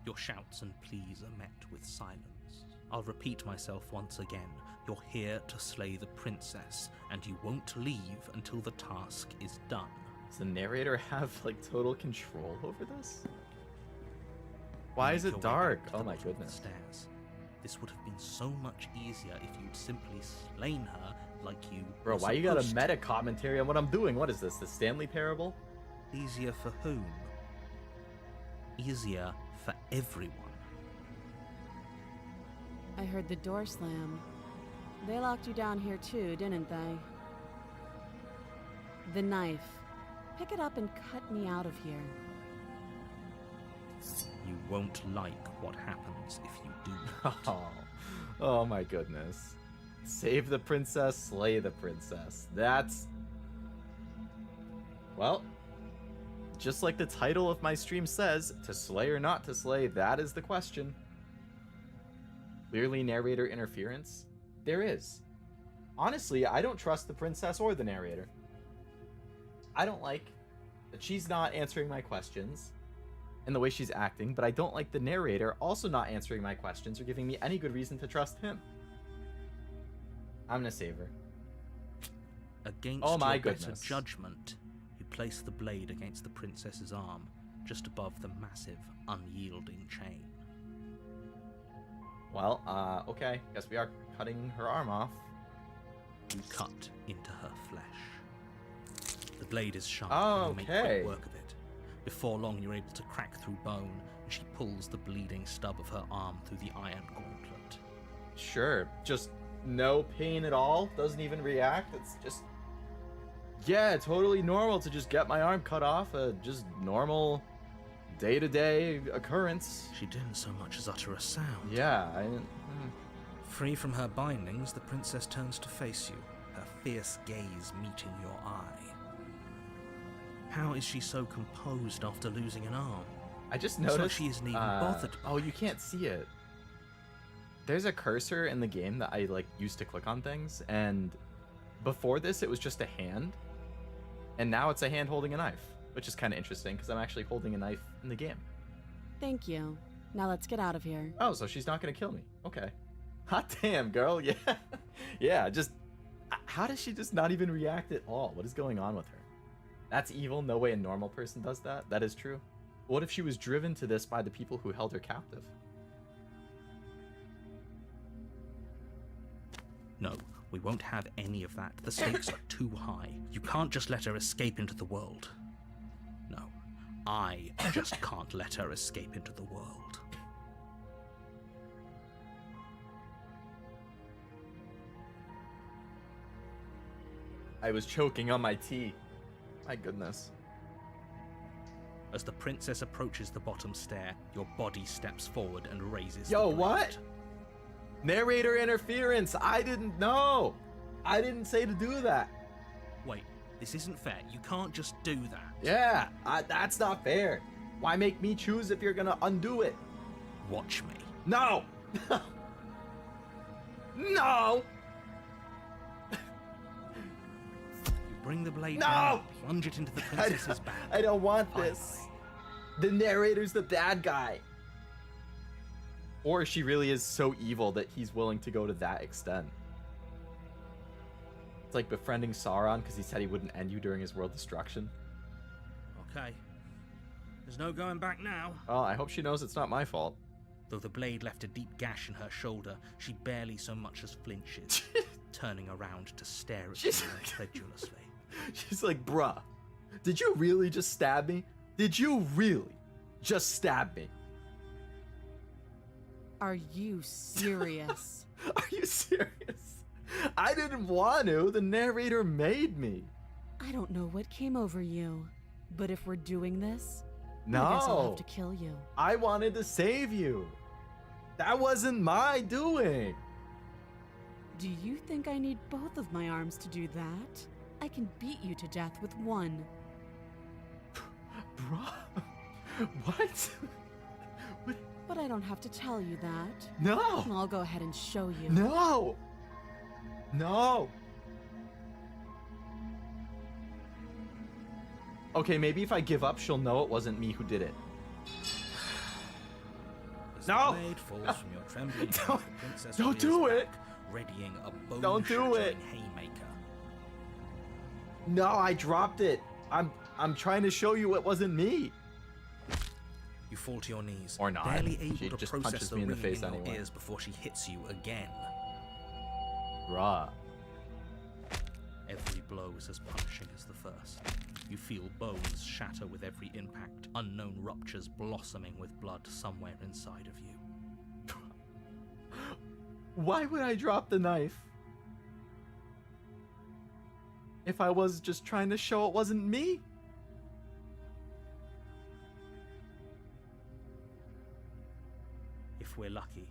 Your shouts and pleas are met with silence. I'll repeat myself once again. You're here to slay the princess, and you won't leave until the task is done. Does the narrator have, like, total control over this? Why is it dark? Oh my goodness. Stairs. This would have been so much easier if you'd simply slain her like you Bro, were why you got a supposed meta commentary on what I'm doing? What is this, the Stanley Parable? to. Easier for whom? Easier for everyone. I heard the door slam. They locked you down here too, didn't they? The knife. Pick it up and cut me out of here. You won't like what happens if you do. Oh my goodness. Save the princess, slay the princess. That's... Well, just like the title of my stream says, to slay or not to slay, that is the question. Clearly narrator interference? There is. Honestly, I don't trust the princess or the narrator. I don't like that she's not answering my questions and the way she's acting, but I don't like the narrator also not answering my questions or giving me any good reason to trust him. I'm gonna save her. Against Oh my your better goodness. judgment, you place the blade against the princess's arm, just above the massive, unyielding chain. Well, okay. Guess we are cutting her arm off. You cut into her flesh. The blade is sharp, Oh, and you make okay. quick work of it. Before long, you're able to crack through bone, and she pulls the bleeding stub of her arm through the iron gauntlet. Sure. Just no pain at all. Doesn't even react. It's just... Yeah, totally normal to just get my arm cut off. Just normal day-to-day occurrence. She didn't so much as utter a sound. Yeah, Free from her bindings, the princess turns to face you, her fierce gaze meeting your eye. How is she so composed after losing an arm? I just It's like noticed... she isn't even bothered by Oh, you can't see it. There's a cursor in the game that I, like, used to click on things, and before this, it was just a hand, and now it's a hand holding a knife, which is kind of interesting, because I'm actually holding a knife in the game. Thank you. Now let's get out of here. Oh, so she's not going to kill me. Okay. Hot damn, girl. Yeah. Yeah, just... How does she just not even react at all? What is going on with her? That's evil. No way a normal person does that. That is true. What if she was driven to this by the people who held her captive? No, we won't have any of that. The stakes are too high. You can't just let her escape into the world. No, I just can't let her escape into the world. I was choking on my tea. My goodness. As the princess approaches the bottom stair, your body steps forward and raises Yo, the blade. what? Narrator interference. I didn't know. I didn't say to do that. Wait, this isn't fair. You can't just do that. Yeah, that's not fair. Why make me choose if you're gonna undo it? Watch me. No! No! You bring the blade No! down, plunge it into the princess's back. I don't want this. The narrator's the bad guy. Or she really is so evil that he's willing to go to that extent. It's like befriending Sauron because he said he wouldn't end you during his world destruction. Okay. There's no going back now. Well, I hope she knows it's not my fault. Though the blade left a deep gash in her shoulder, she barely so much as flinches, turning around to stare at you incredulously. She's like, bruh, did you really just stab me? Did you really just stab me? Are you serious? Are you serious? I didn't want to. The narrator made me. I don't know what came over you, but if we're doing this, No. I guess I'll have to kill you. I wanted to save you. That wasn't my doing. Do you think I need both of my arms to do that? I can beat you to death with one. Bruh. What? But I don't have to tell you that. No. I'll go ahead and show you. No. No. Okay, maybe if I give up, she'll know it wasn't me who did it. As No! the blade falls from your trembling hand, Don't- the princess don't rears do it! back, readying a Don't do it! bone-shattering haymaker. No, I dropped it. I'm trying to show you it wasn't me. You fall to your knees, Or not. barely She able to just process punches the me in the ringing face in your anyway. ears before she hits you again. Bruh. Every blow is as punishing as the first. You feel bones shatter with every impact, unknown ruptures blossoming with blood somewhere inside of you. Why would I drop the knife? If I was just trying to show it wasn't me? If we're lucky,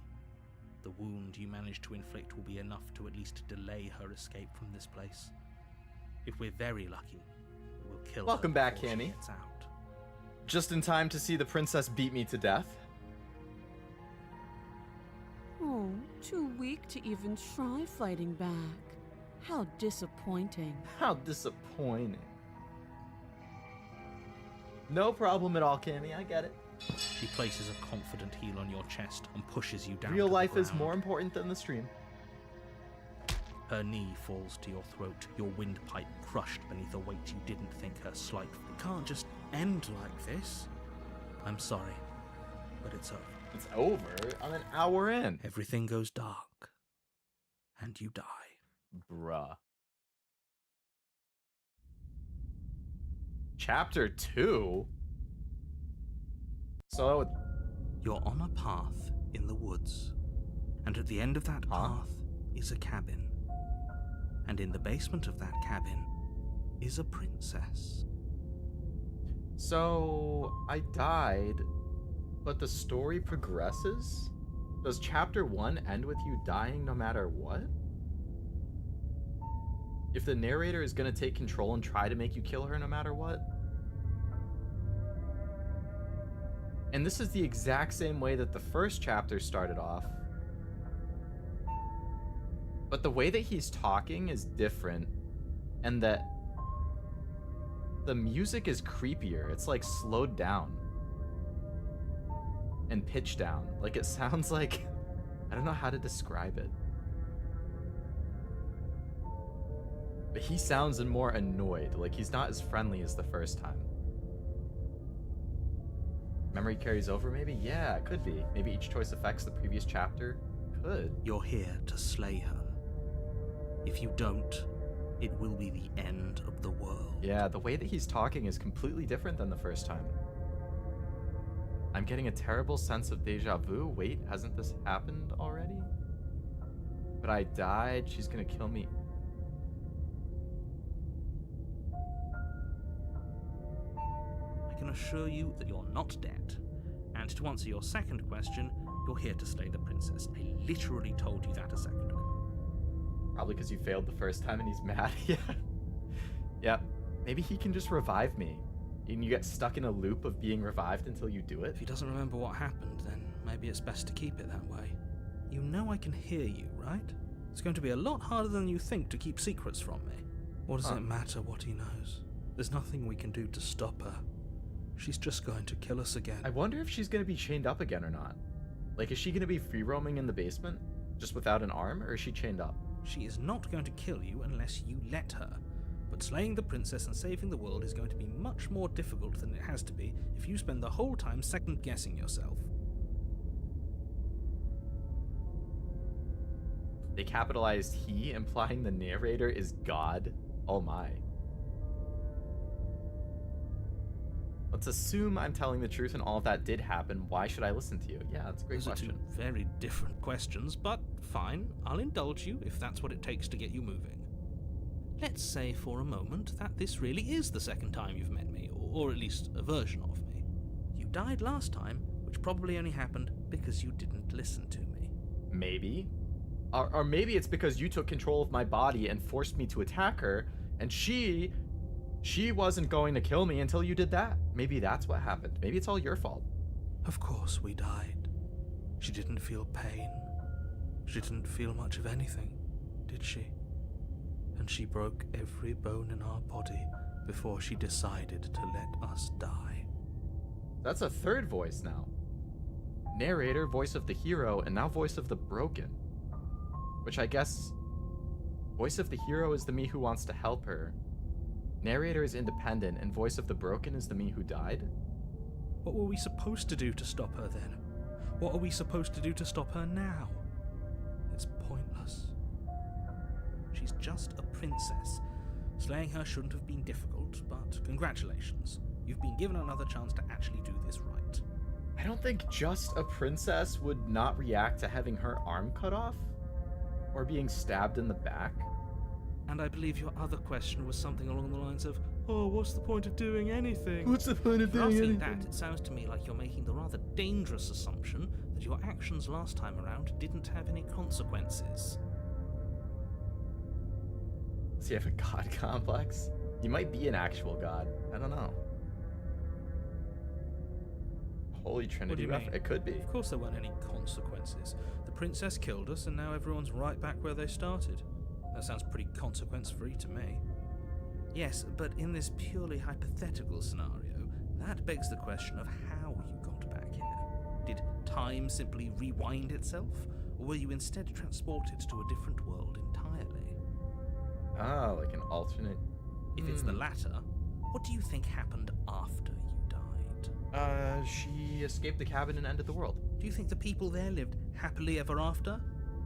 the wound you manage to inflict will be enough to at least delay her escape from this place. If we're very lucky, we'll kill her Welcome back, before she Cammy. gets out. Just in time to see the princess beat me to death. Oh, too weak to even try fighting back. How disappointing. How disappointing. No problem at all, Cammy. I get it. She places a confident heel on your chest and pushes you down. Real to the life is ground. more important than the stream. Her knee falls to your throat, your windpipe crushed beneath a weight you didn't think her slight. It can't just end like this. I'm sorry, but it's over. It's over. I'm an hour in. Everything goes dark, and you die. Bruh. Chapter 2? So, You're on a path in the woods, and at the end of that Huh? path is a cabin. And in the basement of that cabin is a princess. so I died, but the story progresses? Does chapter 1 end with you dying no matter what? If the narrator is gonna take control and try to make you kill her no matter what? And this is the exact same way that the first chapter started off. But the way that he's talking is different, and that the music is creepier. It's like slowed down and pitched down. Like it sounds like, I don't know how to describe it. But he sounds more annoyed, like he's not as friendly as the first time. Memory carries over, maybe? Yeah, it could be. Maybe each choice affects the previous chapter? Could. You're here to slay her. If you don't, it will be the end of the world. Yeah, the way that he's talking is completely different than the first time. I'm getting a terrible sense of deja vu. Wait, hasn't this happened already? But I died. She's gonna kill me. I can assure you that you're not dead. And to answer your second question, you're here to slay the princess. I literally told you that a second ago. Probably because you failed the first time and he's mad. Yeah. Yep. Maybe he can just revive me. And you get stuck in a loop of being revived until you do it. If he doesn't remember what happened, then maybe it's best to keep it that way. You know I can hear you, right? It's going to be a lot harder than you think to keep secrets from me. What does it matter what he knows? There's nothing we can do to stop her. She's just going to kill us again. I wonder if she's going to be chained up again or not. Like, is she going to be free roaming in the basement? Just without an arm? Or is she chained up? She is not going to kill you unless you let her. But slaying the princess and saving the world is going to be much more difficult than it has to be if you spend the whole time second-guessing yourself. They capitalized he, implying the narrator is God. Oh my. Let's assume I'm telling the truth and all of that did happen. Why should I listen to you? Yeah, that's a great Those question. are two very different questions, but fine, I'll indulge you if that's what it takes to get you moving. Let's say for a moment that this really is the second time you've met me, or at least a version of me. You died last time, which probably only happened because you didn't listen to me. Maybe. Or maybe it's because you took control of my body and forced me to attack her, and she wasn't going to kill me until you did that. Maybe that's what happened. Maybe it's all your fault. Of course we died. She didn't feel pain. She didn't feel much of anything, did she? And she broke every bone in our body before she decided to let us die. That's a third voice now. Narrator, voice of the hero, and now voice of the broken. Which I guess... voice of the hero is the me who wants to help her. Narrator is independent, and voice of the broken is the me who died? What were we supposed to do to stop her then? What are we supposed to do to stop her now? It's pointless. She's just a princess. Slaying her shouldn't have been difficult, but congratulations. You've been given another chance to actually do this right. I don't think just a princess would not react to having her arm cut off? Or being stabbed in the back? And I believe your other question was something along the lines of, oh, what's the point of doing anything? What's the point of For doing asking anything? that, it sounds to me like you're making the rather dangerous assumption that your actions last time around didn't have any consequences. Does he have a god complex? He might be an actual god. I don't know. Holy Trinity What do you ref? mean? It could be. Of course there weren't any consequences. The princess killed us and now everyone's right back where they started. That sounds pretty consequence-free to me. Yes, but in this purely hypothetical scenario, that begs the question of how you got back here. Did time simply rewind itself, or were you instead transported to a different world entirely? Ah, like an alternate. If it's the latter, what do you think happened after you died? She escaped the cabin and ended the world. Do you think the people there lived happily ever after?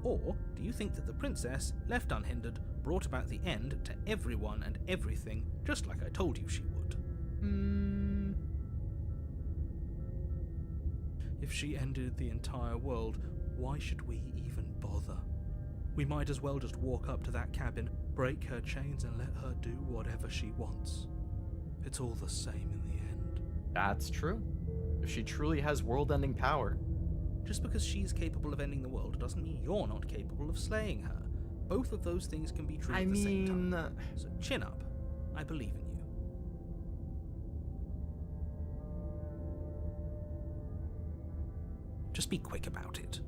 Or do you think that the princess, left unhindered, brought about the end to everyone and everything, just like I told you she would? If she ended the entire world, why should we even bother? We might as well just walk up to that cabin, break her chains and let her do whatever she wants. It's all the same in the end. That's true. If she truly has world-ending power. Just because she's capable of ending the world doesn't mean you're not capable of slaying her. Both of those things can be true at the same time. So chin up. I believe in you. Just be quick about it.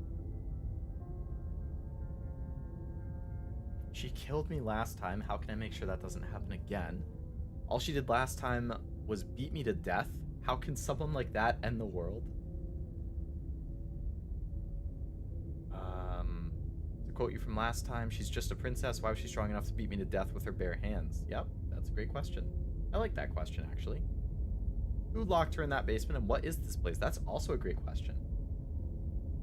She killed me last time. How can I make sure that doesn't happen again? All she did last time was beat me to death. How can someone like that end the world? To quote you from last time, she's just a princess. Why was she strong enough to beat me to death with her bare hands? Yep, that's a great question. I like that question, actually. Who locked her in that basement, and what is this place? That's also a great question.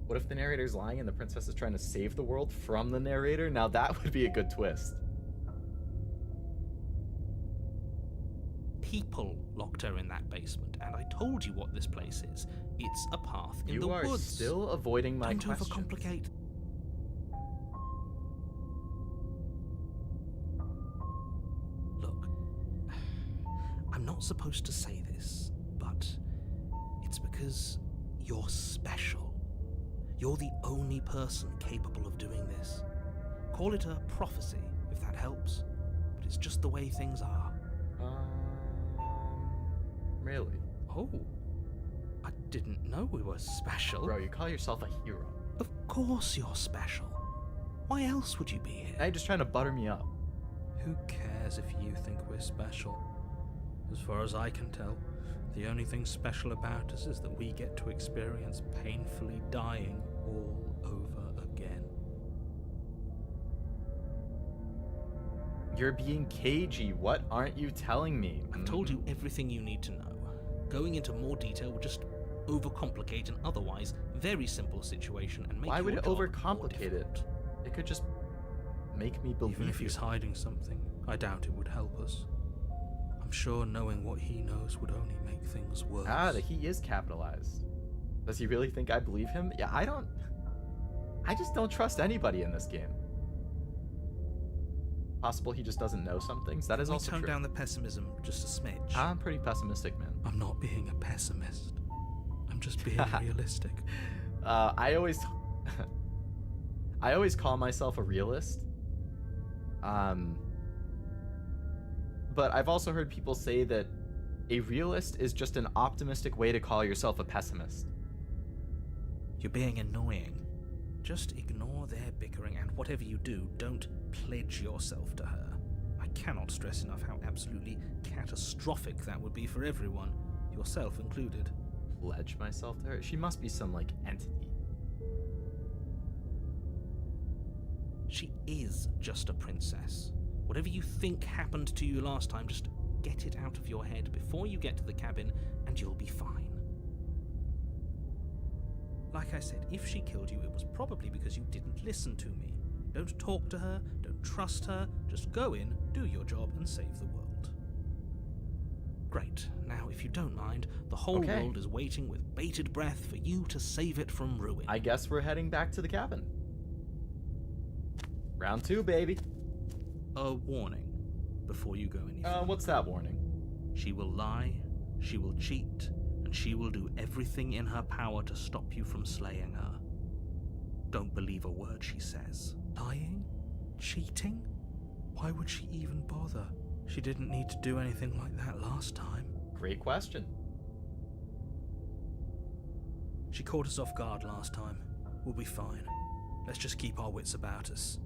What if the narrator's lying and the princess is trying to save the world from the narrator? Now that would be a good twist. People locked her in that basement, and I told you what this place is. It's a path in the You are woods. still avoiding my Don't question. overcomplicate. Look, I'm not supposed to say this, but it's because you're special. You're the only person capable of doing this. Call it a prophecy, if that helps, but it's just the way things are. Really? Oh, I didn't know we were special. Bro, you call yourself a hero. Of course you're special. Why else would you be here? Now you're just trying to butter me up. Who cares if you think we're special? As far as I can tell, the only thing special about us is that we get to experience painfully dying all over again. You're being cagey. What aren't you telling me? I've told you everything you need to know. Going into more detail would just overcomplicate an otherwise very simple situation and make Why would your it job more overcomplicate it? difficult. It could just make me believe Even if you. he's hiding something, I doubt it would help us. I'm sure knowing what he knows would only make things worse. Ah, that he is capitalized. Does he really think I believe him? Yeah, I just don't trust anybody in this game. Possible he just doesn't know some things. That is Can we also tone true. down the pessimism just a smidge? I'm pretty pessimistic, man. I'm not being a pessimist. I'm just being realistic. I always call myself a realist. But I've also heard people say that a realist is just an optimistic way to call yourself a pessimist. You're being annoying. Just ignore their bickering, and whatever you do, don't pledge yourself to her. I cannot stress enough how absolutely catastrophic that would be for everyone, yourself included. Pledge myself to her? She must be some, like, entity. She is just a princess. Whatever you think happened to you last time, just get it out of your head before you get to the cabin, and you'll be fine. Like I said, if she killed you, it was probably because you didn't listen to me. Don't talk to her, don't trust her, just go in, do your job, and save the world. Great. Now, if you don't mind, the whole Okay. world is waiting with bated breath for you to save it from ruin. I guess we're heading back to the cabin. Round 2, baby. A warning before you go any further. What's that warning? She will lie, she will cheat, and she will do everything in her power to stop you from slaying her. Don't believe a word she says. Lying? Cheating? Why would she even bother? She didn't need to do anything like that last time. Great question. She caught us off guard last time. We'll be fine. Let's just keep our wits about us.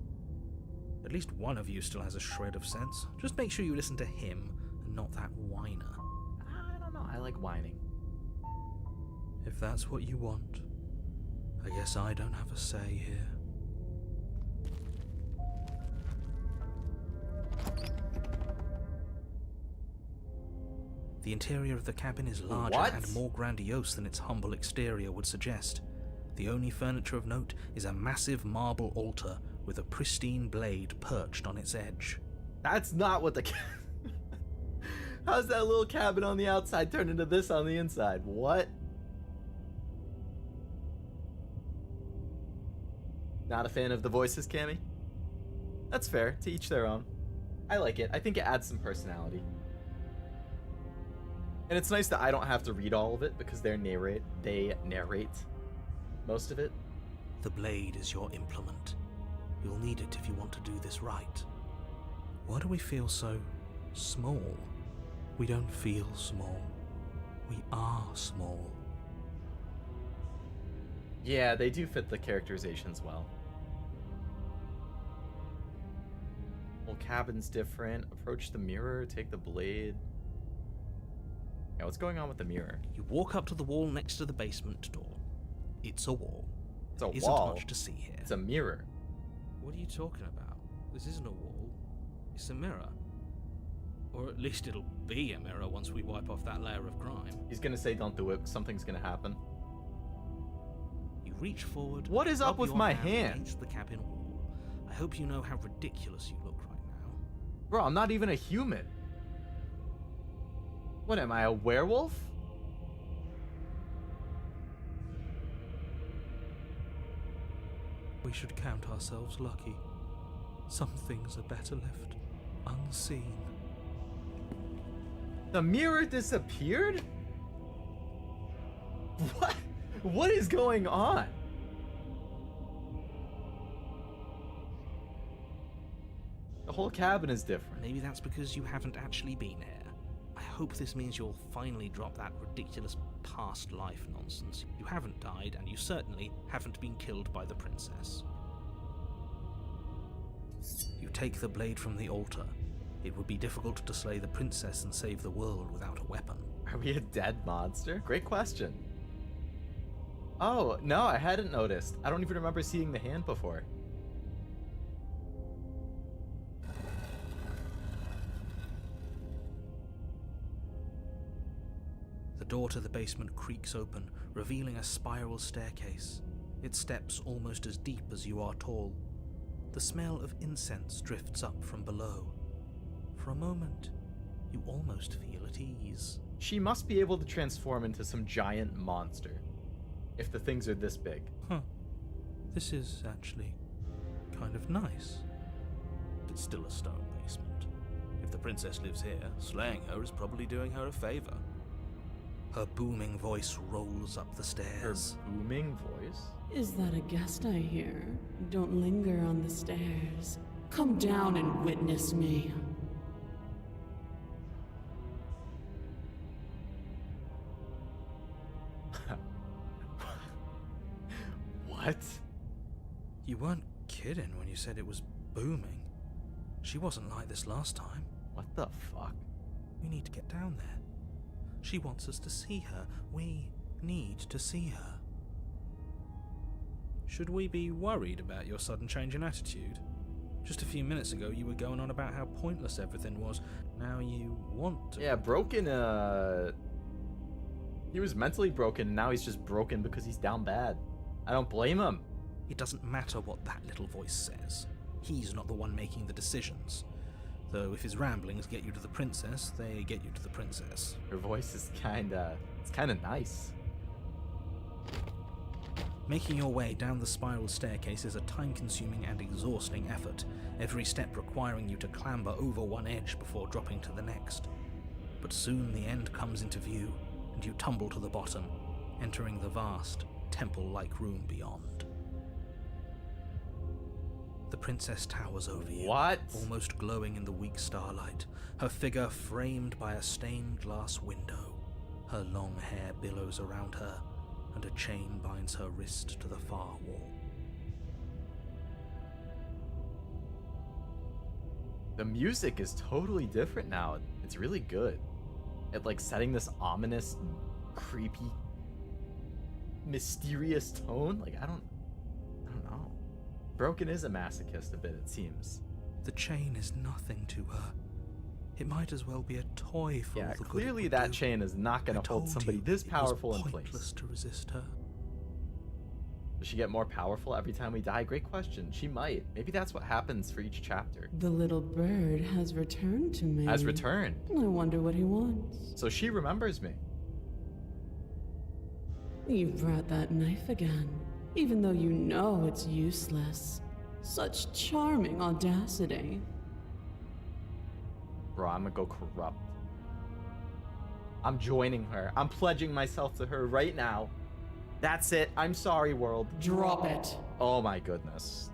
At least one of you still has a shred of sense. Just make sure you listen to him and not that whiner. I don't know. I like whining. If that's what you want, I guess I don't have a say here. The interior of the cabin is larger What? and more grandiose than its humble exterior would suggest. The only furniture of note is a massive marble altar with a pristine blade perched on its edge. That's not what the How's that little cabin on the outside turn into this on the inside? What? Not a fan of the voices, Cammy? That's fair. To each their own. I like it. I think it adds some personality. And it's nice that I don't have to read all of it because they narrate most of it. The blade is your implement. You'll need it if you want to do this right. Why do we feel so small? We don't feel small. We are small. Yeah, they do fit the characterizations well. Well, cabin's different. Approach the mirror, take the blade. Yeah, what's going on with the mirror? You walk up to the wall next to the basement door. It's a wall. It's a There isn't wall. much to see here. It's a mirror. What are you talking about? This isn't a wall. It's a mirror. Or at least it'll be a mirror once we wipe off that layer of grime. He's gonna say don't do it. Something's gonna happen. You reach forward. What is up rub with your my hand hand? against the cabin wall. I hope you know how ridiculous you look right now. Bro, I'm not even a human. What am I, a werewolf? We should count ourselves lucky. Some things are better left unseen. The mirror disappeared? What? What is going on? The whole cabin is different. Maybe that's because you haven't actually been here. I hope this means you'll finally drop that ridiculous past life nonsense. You haven't died, and you certainly haven't been killed by the princess. You take the blade from the altar. It would be difficult to slay the princess and save the world without a weapon. Are we a dead monster? Great question. Oh, no, I hadn't noticed. I don't even remember seeing the hand before. The door to the basement creaks open, revealing a spiral staircase. Its steps almost as deep as you are tall. The smell of incense drifts up from below. For a moment, you almost feel at ease. She must be able to transform into some giant monster. If the things are this big. Huh. This is actually kind of nice. It's still a stone basement. If the princess lives here, slaying her is probably doing her a favor. Her booming voice rolls up the Her stairs. booming voice? Is that a guest I hear? Don't linger on the stairs. Come down and witness me. What? You weren't kidding when you said it was booming. She wasn't like this last time. What the fuck? We need to get down there. She wants us to see her. We need to see her. Should we be worried about your sudden change in attitude? Just a few minutes ago you were going on about how pointless everything was. Now you want to... Yeah, broken, he was mentally broken, and now he's just broken because he's down bad. I don't blame him. It doesn't matter what that little voice says. He's not the one making the decisions. Though if his ramblings get you to the princess, they get you to the princess. Her voice is it's kinda nice. Making your way down the spiral staircase is a time-consuming and exhausting effort, every step requiring you to clamber over one edge before dropping to the next. But soon the end comes into view, and you tumble to the bottom, entering the vast, temple-like room beyond. The princess towers over you, What? almost glowing in the weak starlight, her figure framed by a stained glass window. Her long hair billows around her, and a chain binds her wrist to the far wall. The music is totally different now. It's really good. It like setting this ominous, creepy, mysterious tone. Like I don't know. Broken is a masochist a bit, it seems. The chain is nothing to her. It might as well be a toy for all Yeah, the good it clearly would that do. chain is not I gonna hold told somebody you this it was powerful in pointless place. to resist her. Does she get more powerful every time we die? Great question. She might. Maybe that's what happens for each chapter. The little bird has returned to me. Has returned. I wonder what he wants. So she remembers me. You brought that knife again, even though you know it's useless. Such charming audacity. Bro, I'm gonna go corrupt. I'm joining her. I'm pledging myself to her right now. That's it. I'm sorry, world. Drop it. Oh my goodness.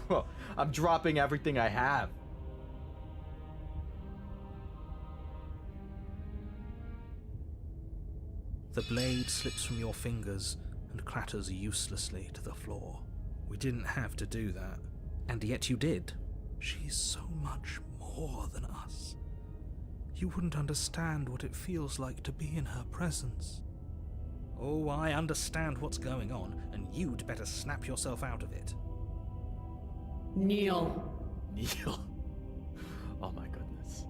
Bro, I'm dropping everything I have. The blade slips from your fingers and clatters uselessly to the floor. We didn't have to do that, and yet you did. She's so much more than us. You wouldn't understand what it feels like to be in her presence. Oh, I understand what's going on, and you'd better snap yourself out of it. Kneel. Kneel. Oh my goodness.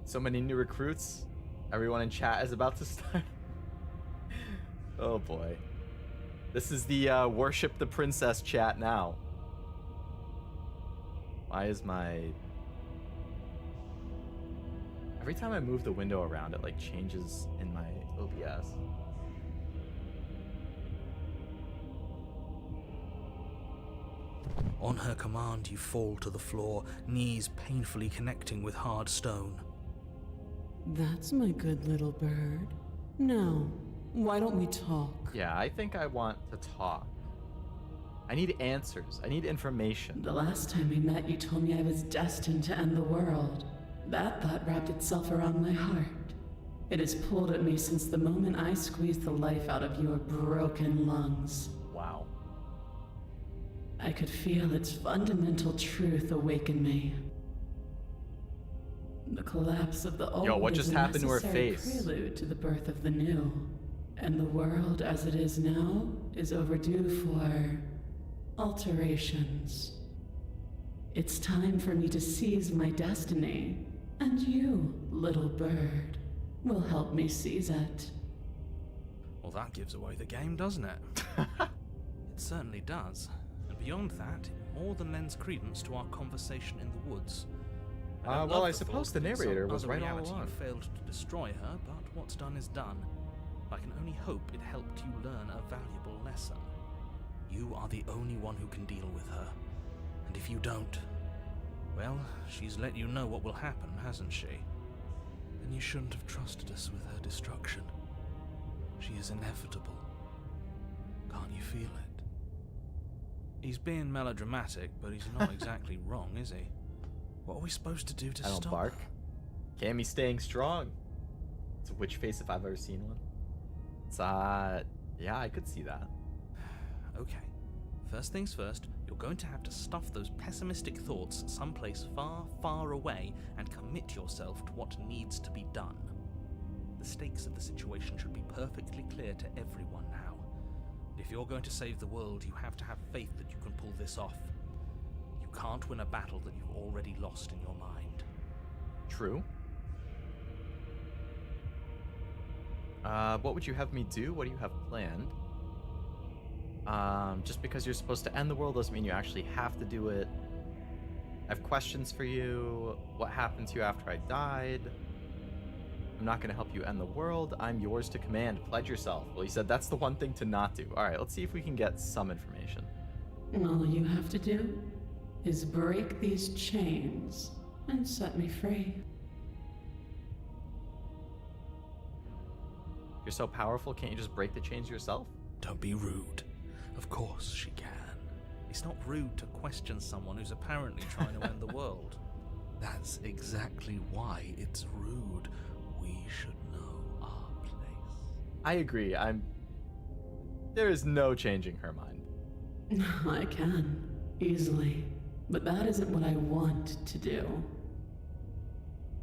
So many new recruits. Everyone in chat is about to start. Oh boy. This is the worship the princess chat now. Why is my... Every time I move the window around, it like changes in my OBS. On her command, you fall to the floor, knees painfully connecting with hard stone. That's my good little bird. Now, why don't we talk? Yeah, I think I want to talk. I need answers. I need information. The last time we met, you told me I was destined to end the world. That thought wrapped itself around my heart. It has pulled at me since the moment I squeezed the life out of your broken lungs. Wow. I could feel its fundamental truth awaken me. The collapse of the old Yo, what is just a happened to her necessary face? prelude to the birth of the new. And the world as it is now is overdue for alterations. It's time for me to seize my destiny, and you, little bird, will help me seize it. Well, that gives away the game, doesn't it? It certainly does. And beyond that, it more than lends credence to our conversation in the woods. Well, I suppose the narrator was right all along. You failed to destroy her, but what's done is done. I can only hope it helped you learn a valuable lesson. You are the only one who can deal with her. And if you don't, well, she's let you know what will happen, hasn't she? Then you shouldn't have trusted us with her destruction. She is inevitable. Can't you feel it? He's being melodramatic, but he's not exactly wrong, is he? What are we supposed to do to I don't stop bark. her? Cammy's staying strong. It's a witch face if I've ever seen one. It's, yeah, I could see that. Okay. First things first, you're going to have to stuff those pessimistic thoughts someplace far, far away and commit yourself to what needs to be done. The stakes of the situation should be perfectly clear to everyone now. If you're going to save the world, you have to have faith that you can pull this off. You can't win a battle that you've already lost in your mind. True. What would you have me do? What do you have planned? Just because you're supposed to end the world doesn't mean you actually have to do it. I have questions for you. What happened to you after I died? I'm not going to help you end the world. I'm yours to command. Pledge yourself. Well, you said that's the one thing to not do. All right, let's see if we can get some information. All you have to do is break these chains and set me free. You're so powerful, can't you just break the chains yourself? Don't be rude. Of course she can. It's not rude to question someone who's apparently trying to end the world. That's exactly why it's rude. We should know our place. I agree. There is no changing her mind. I can, easily. But that isn't what I want to do.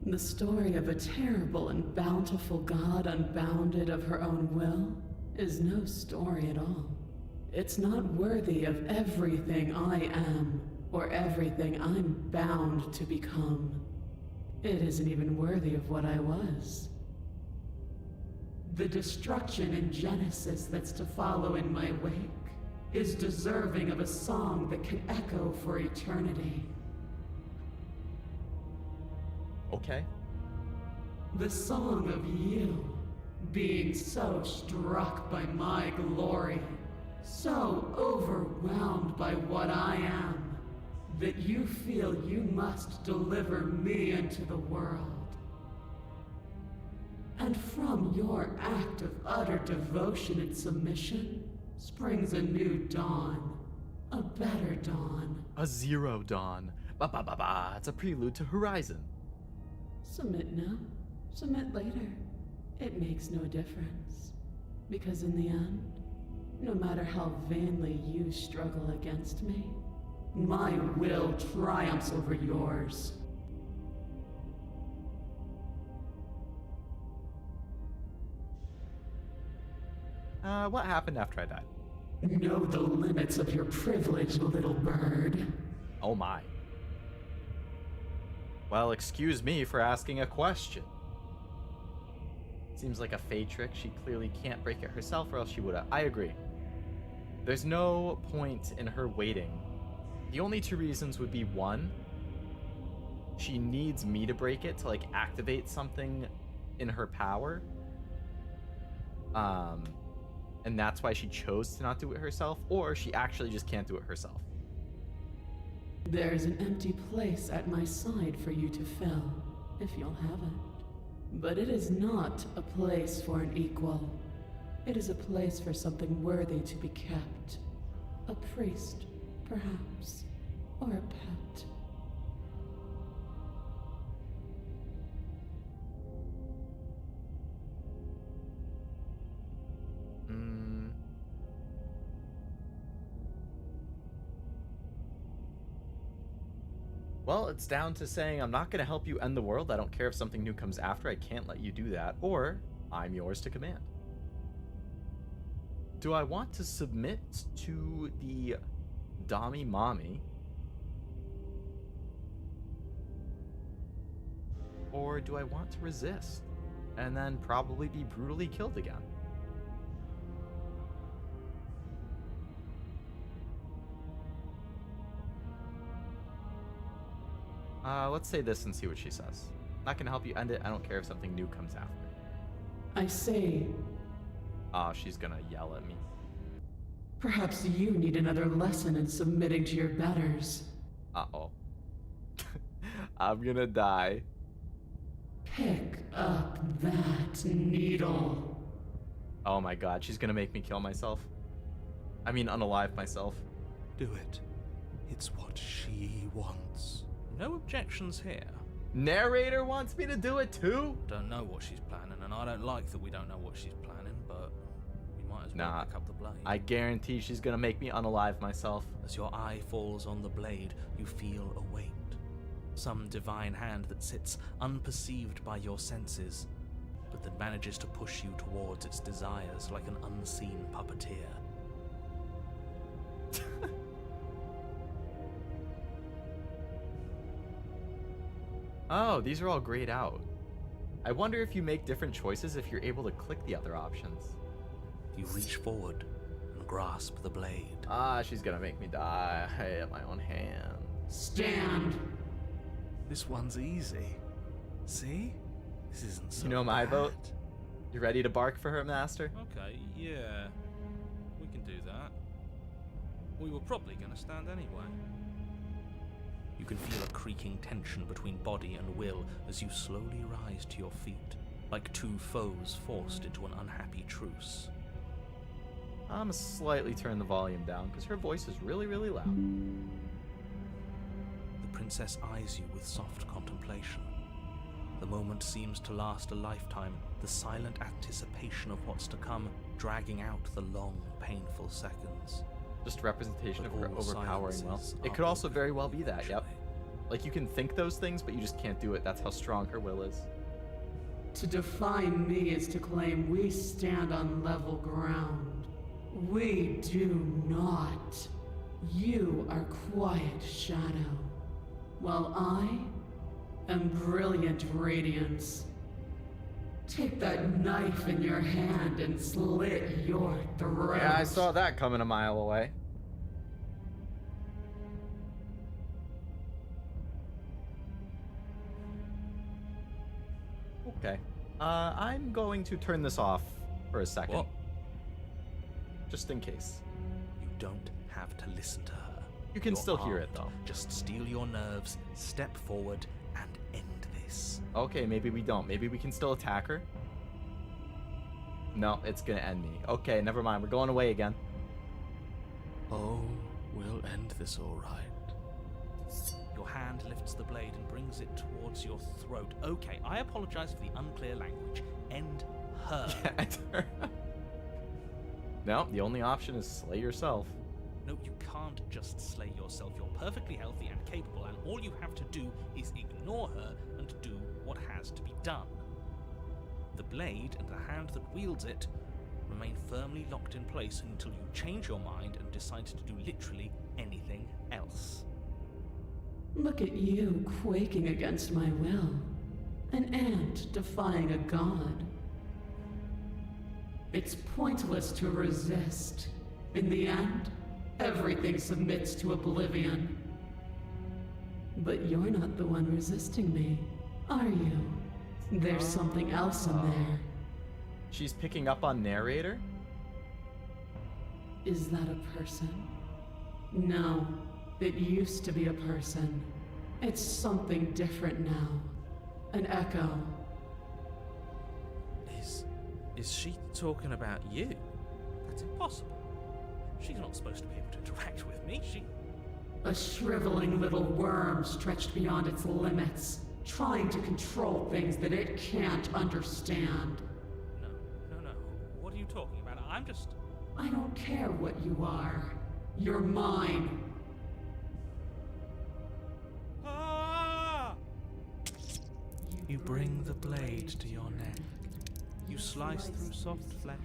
The story of a terrible and bountiful god unbounded of her own will is no story at all. It's not worthy of everything I am, or everything I'm bound to become. It isn't even worthy of what I was. The destruction in Genesis that's to follow in my wake is deserving of a song that can echo for eternity. Okay. The song of you, being so struck by my glory, so overwhelmed by what I am, that you feel you must deliver me into the world. And from your act of utter devotion and submission springs a new dawn, a better dawn. A zero dawn. Ba ba ba ba. It's a prelude to Horizon. Submit now, submit later. It makes no difference. Because in the end, no matter how vainly you struggle against me, my will triumphs over yours. What happened after I died? Know the limits of your privilege, little bird. Oh my. Well, excuse me for asking a question. Seems like a fey trick. She clearly can't break it herself, or else she would've. I agree. There's no point in her waiting. The only two reasons would be, one, she needs me to break it to, like, activate something in her power. And that's why she chose to not do it herself, or she actually just can't do it herself. There's an empty place at my side for you to fill, if you'll have it. But it is not a place for an equal. It is a place for something worthy to be kept. A priest, perhaps, or a pet. Well, it's down to saying, I'm not going to help you end the world. I don't care if something new comes after. I can't let you do that. Or, I'm yours to command. Do I want to submit to the Dami Mommy? Or do I want to resist? And then probably be brutally killed again? Let's say this and see what she says. Not gonna help you end it. I don't care if something new comes after. I say, Oh, she's gonna yell at me. perhaps you need another lesson in submitting to your betters. Uh-oh. I'm gonna die. Pick up that needle. Oh my god, she's gonna make me kill myself. I mean, unalive myself. Do it. It's what she wants. No objections here. Narrator wants me to do it too? Don't know what she's planning, and I don't like that we don't know what she's planning, but we might as well Nah, pick up the blade. I guarantee she's gonna make me unalive myself. As your eye falls on the blade, you feel a weight. Some divine hand that sits unperceived by your senses, but that manages to push you towards its desires like an unseen puppeteer. Oh, these are all grayed out. I wonder if you make different choices if you're able to click the other options. You reach forward and grasp the blade. Ah, she's gonna make me die at my own hand. Stand. This one's easy. See? This isn't so You know my bad. vote? You ready to bark for her, Master? Okay, yeah. We can do that. We were probably going to stand anyway. You can feel a creaking tension between body and will as you slowly rise to your feet, like two foes forced into an unhappy truce. I'm gonna slightly turn the volume down because her voice is really, really loud. The princess eyes you with soft contemplation. The moment seems to last a lifetime, the silent anticipation of what's to come dragging out the long, painful seconds. Just representation But of her all overpowering will. silences It are could also very well broken be that, yep. eventually. Like, you can think those things, but you just can't do it. That's how strong her will is. To define me is to claim we stand on level ground. We do not. You are quiet shadow, while I am brilliant radiance. Take that knife in your hand and slit your throat. Yeah, I saw that coming a mile away. Okay. I'm going to turn this off for a second. What? Just in case. You don't have to listen to her. You can You're still hear it, armed. though. Just steel your nerves, step forward, and end this. Okay, maybe we don't. Maybe we can still attack her. No, it's gonna end me. Okay, never mind. We're going away again. Oh, we'll end this all right. Your hand lifts the blade and brings it towards your throat. Okay, I apologize for the unclear language. End her. No, the only option is slay yourself. No, you can't just slay yourself. You're perfectly healthy and capable, and all you have to do is ignore her and do what has to be done. The blade and the hand that wields it remain firmly locked in place until you change your mind and decide to do literally anything else. Look at you quaking against my will. An ant defying a god. It's pointless to resist. In the end, everything submits to oblivion. But you're not the one resisting me, are you? There's something else in there. She's picking up on narrator? Is that a person? No, it used to be a person. It's something different now. An echo. Is she talking about you? That's impossible. She's not supposed to be able to interact with me. A shriveling little worm stretched beyond its limits, trying to control things that it can't understand. No. What are you talking about? I don't care what you are. You're mine. Ah! You bring the blade to your neck. You slice through soft flesh,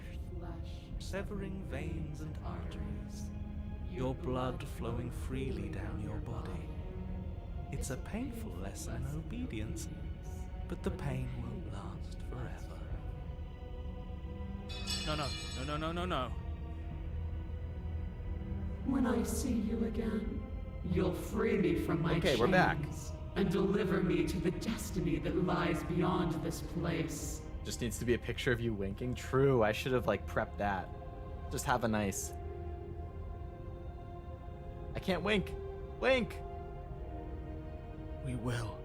severing veins and arteries, your blood flowing freely down your body. It's a painful lesson in obedience, but the pain won't last forever. No. When I see you again, you'll free me from my chains. Okay, we're back. and deliver me to the destiny that lies beyond this place. Just needs to be a picture of you winking. True, I should have like prepped that. Just have a nice. I can't wink. Wink. We will.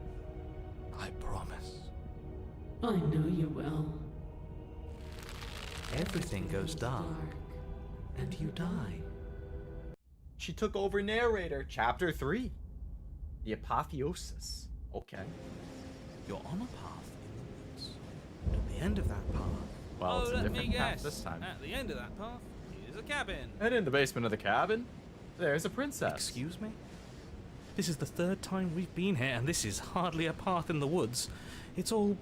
I promise. I know you will. Everything goes dark, and you die. She took over narrator. Chapter 3. The apotheosis. Okay. You're on a path in the woods. And at the end of that path, Well, it's a let me different path guess. this time. At the end of that path is a cabin. And in the basement of the cabin, there's a princess. excuse me? This is the third time we've been here, and this is hardly a path in the woods. It's all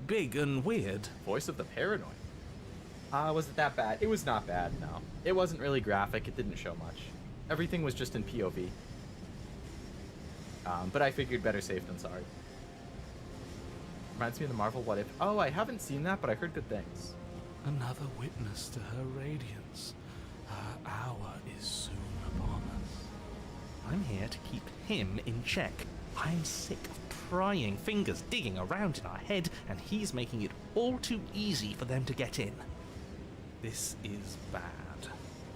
big and weird. Voice of the paranoid. Was it that bad? It was not bad, no. It wasn't really graphic. It didn't show much. Everything was just in POV. But I figured better safe than sorry. Reminds me of the Marvel What If. Oh, I haven't seen that, but I heard good things. Another witness to her radiance. Her hour is soon upon us. I'm here to keep him in check. I'm sick of prying fingers digging around in our head, and he's making it all too easy for them to get in. This is bad.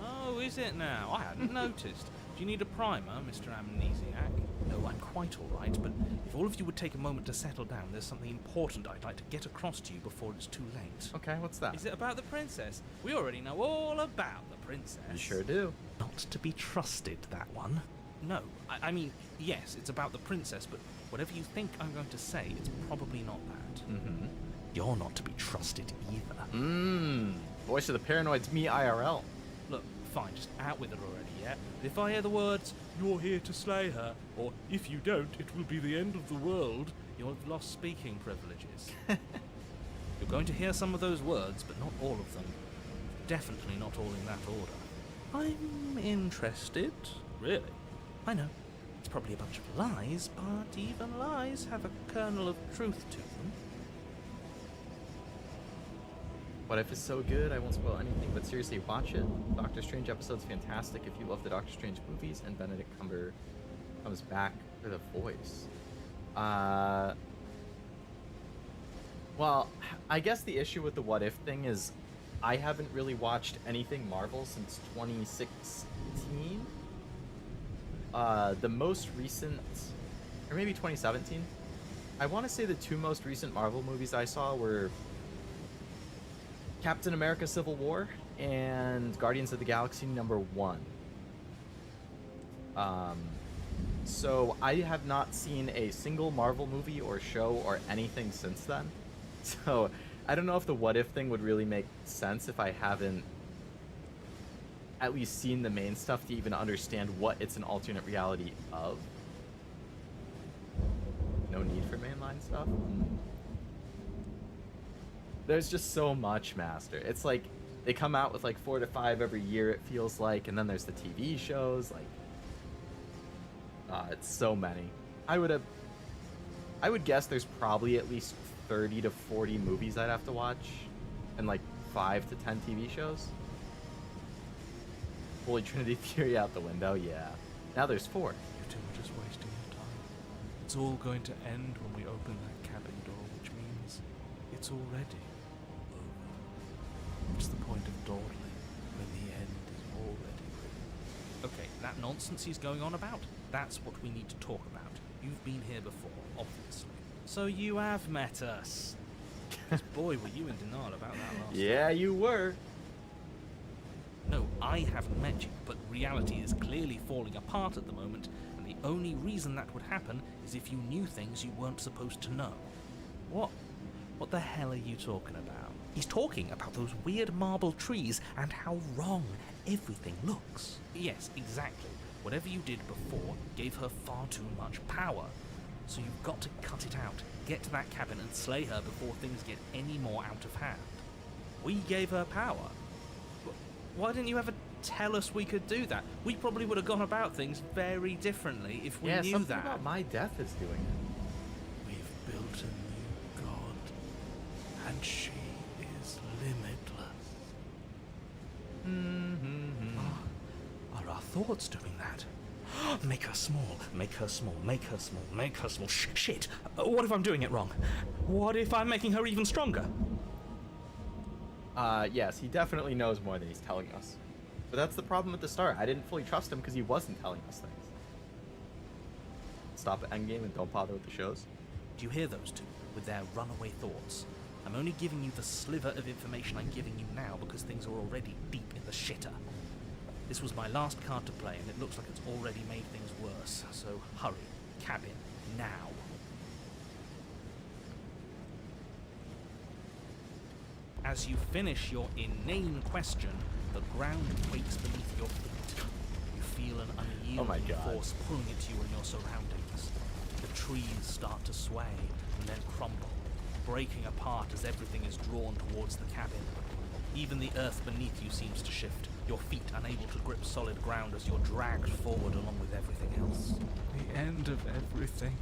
Oh, is it now? I hadn't noticed. Do you need a primer, Mr. Amnesiac? No, I'm quite all right, but if all of you would take a moment to settle down, there's something important I'd like to get across to you before it's too late. Okay, what's that? Is it about the princess? We already know all about the princess. You sure do. Not to be trusted, that one. No, I mean, yes, it's about the princess, but whatever you think I'm going to say, it's probably not that. Mm-hmm. You're not to be trusted either. Voice of the paranoid's me IRL. Look, fine, just out with it already, yeah? If I hear the words, "You're here to slay her," or "If you don't, it will be the end of the world," you'll have lost speaking privileges. You're going to hear some of those words, but not all of them. Definitely not all in that order. I'm interested. Really? I know. It's probably a bunch of lies, but even lies have a kernel of truth to them. What If is so good, I won't spoil anything, but seriously, watch it. Doctor Strange episode's fantastic if you love the Doctor Strange movies, and Benedict Cumber comes back for the voice. Well, I guess the issue with the What If thing is I haven't really watched anything Marvel since 2016. The most recent, or maybe 2017. I want to say the two most recent Marvel movies I saw were Captain America Civil War and Guardians of the Galaxy #1. So I have not seen a single Marvel movie or show or anything since then. So I don't know if the What If thing would really make sense if I haven't at least seen the main stuff to even understand what it's an alternate reality of. No need for mainline stuff. There's just so much, Master. It's like they come out with like 4 to 5 every year, it feels like, and then there's the TV shows. Like, it's so many. I would guess there's probably at least 30 to 40 movies I'd have to watch, and like 5 to 10 TV shows. Holy Trinity Theory out the window, yeah. Now there's 4. You two are just wasting your time. It's all going to end when we open that cabin door, which means it's already over. What's the point of dawdling when the end is already written? Okay, that nonsense he's going on about, that's what we need to talk about. You've been here before, obviously. So you have met us. 'Cause boy, were you in denial about that last Yeah, you were. No, I haven't met you, but reality is clearly falling apart at the moment, and the only reason that would happen is if you knew things you weren't supposed to know. What the hell are you talking about? He's talking about those weird marble trees and how wrong everything looks. Yes, exactly. Whatever you did before gave her far too much power. So you've got to cut it out, get to that cabin and slay her before things get any more out of hand. We gave her power. Why didn't you ever tell us we could do that? We probably would have gone about things very differently if we Yeah, knew something that. about my death is doing it. We've built a new god, and she is limitless. Are our thoughts doing that? Make her small, make her small, make her small, make her small. Shit! What if I'm doing it wrong? What if I'm making her even stronger? Yes, he definitely knows more than he's telling us. But that's the problem at the start. I didn't fully trust him because he wasn't telling us things. Stop at endgame and don't bother with the shows. Do you hear those two with their runaway thoughts? I'm only giving you the sliver of information I'm giving you now because things are already deep in the shitter. This was my last card to play, and it looks like it's already made things worse. So hurry, cabin, now. As you finish your inane question, the ground quakes beneath your feet. You feel an unyielding force pulling at you and your surroundings. The trees start to sway and then crumble, breaking apart as everything is drawn towards the cabin. Even the earth beneath you seems to shift, your feet unable to grip solid ground as you're dragged forward along with everything else. The end of everything.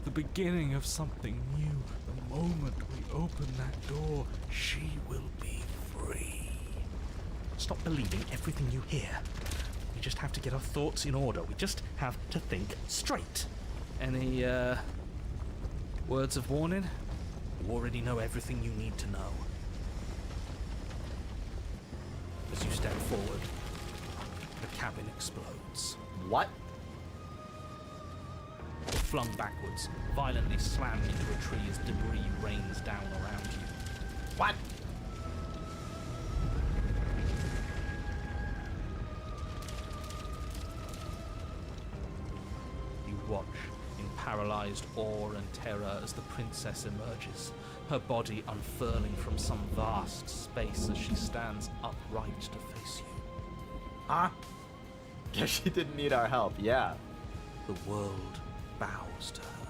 The beginning of something new. The moment we open that door, she will be free. Stop believing everything you hear. We just have to get our thoughts in order. We just have to think straight. Any, words of warning? You already know everything you need to know. As you step forward, the cabin explodes. What? Flung backwards, violently slammed into a tree as debris rains down around you. What? You watch in paralyzed awe and terror as the princess emerges, her body unfurling from some vast space as she stands upright to face you. Huh? Guess she didn't need our help, yeah. The world bows to her.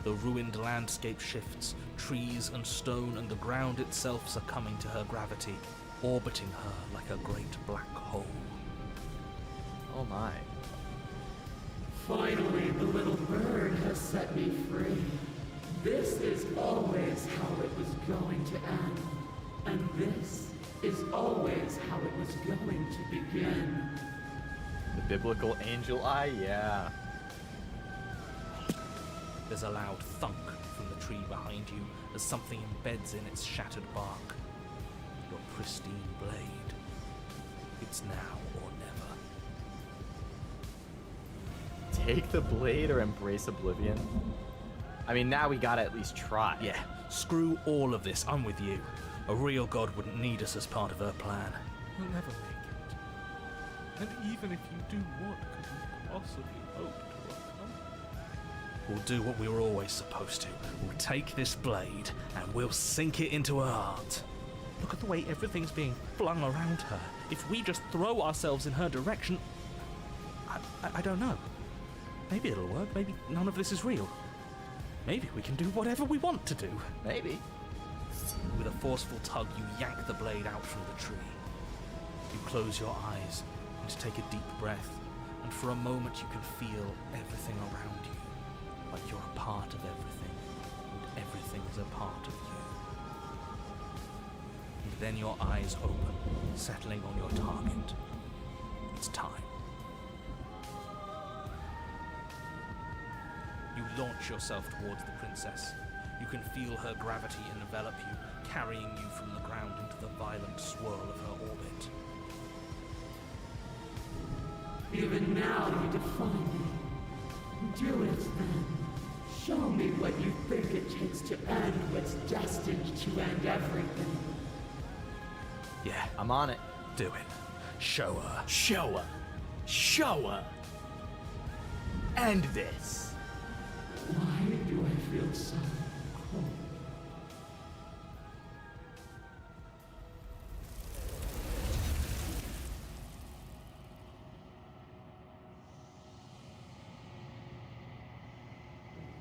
The ruined landscape shifts, trees and stone and the ground itself succumbing to her gravity, orbiting her like a great black hole. Oh my. Finally, the little bird has set me free. This is always how it was going to end. And this is always how it was going to begin. The biblical angel eye, yeah. There's a loud thunk from the tree behind you as something embeds in its shattered bark. Your pristine blade. It's now or never. Take the blade or embrace oblivion? I mean, now we gotta at least try. Yeah, screw all of this, I'm with you. A real god wouldn't need us as part of her plan. You'll never make it. And even if you do, what could you possibly hope to accomplish? We'll do what we were always supposed to. We'll take this blade and we'll sink it into her heart. Look at the way everything's being flung around her. If we just throw ourselves in her direction... I don't know. Maybe it'll work. Maybe none of this is real. Maybe we can do whatever we want to do. Maybe. With a forceful tug, you yank the blade out from the tree. You close your eyes and take a deep breath, and for a moment you can feel everything around you, like you're a part of everything, and everything is a part of you. And then your eyes open, settling on your target. It's time. You launch yourself towards the princess. You can feel her gravity envelop you, carrying you from the ground into the violent swirl of her orbit. Even now you defy me. Do it then. Show me what you think it takes to end what's destined to end everything. Yeah, I'm on it. do it. Show her. Show her. Show her. End this. Why do I feel so cold?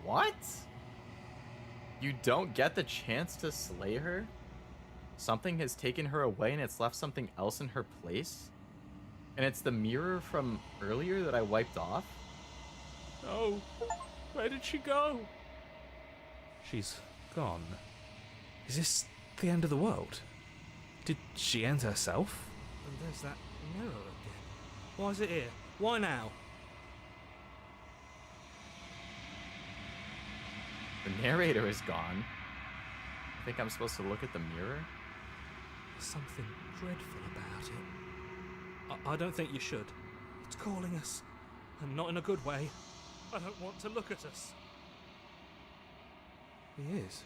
What? You don't get the chance to slay her? Something has taken her away and it's left something else in her place? And it's the mirror from earlier that I wiped off? No. Where did she go? She's gone. Is this the end of the world? Did she end herself? And there's that mirror again. Why is it here? Why now? narrator is gone. I think I'm supposed to look at the mirror? There's something dreadful about it. I don't think you should. It's calling us. And not in a good way. I don't want to look at us. He is.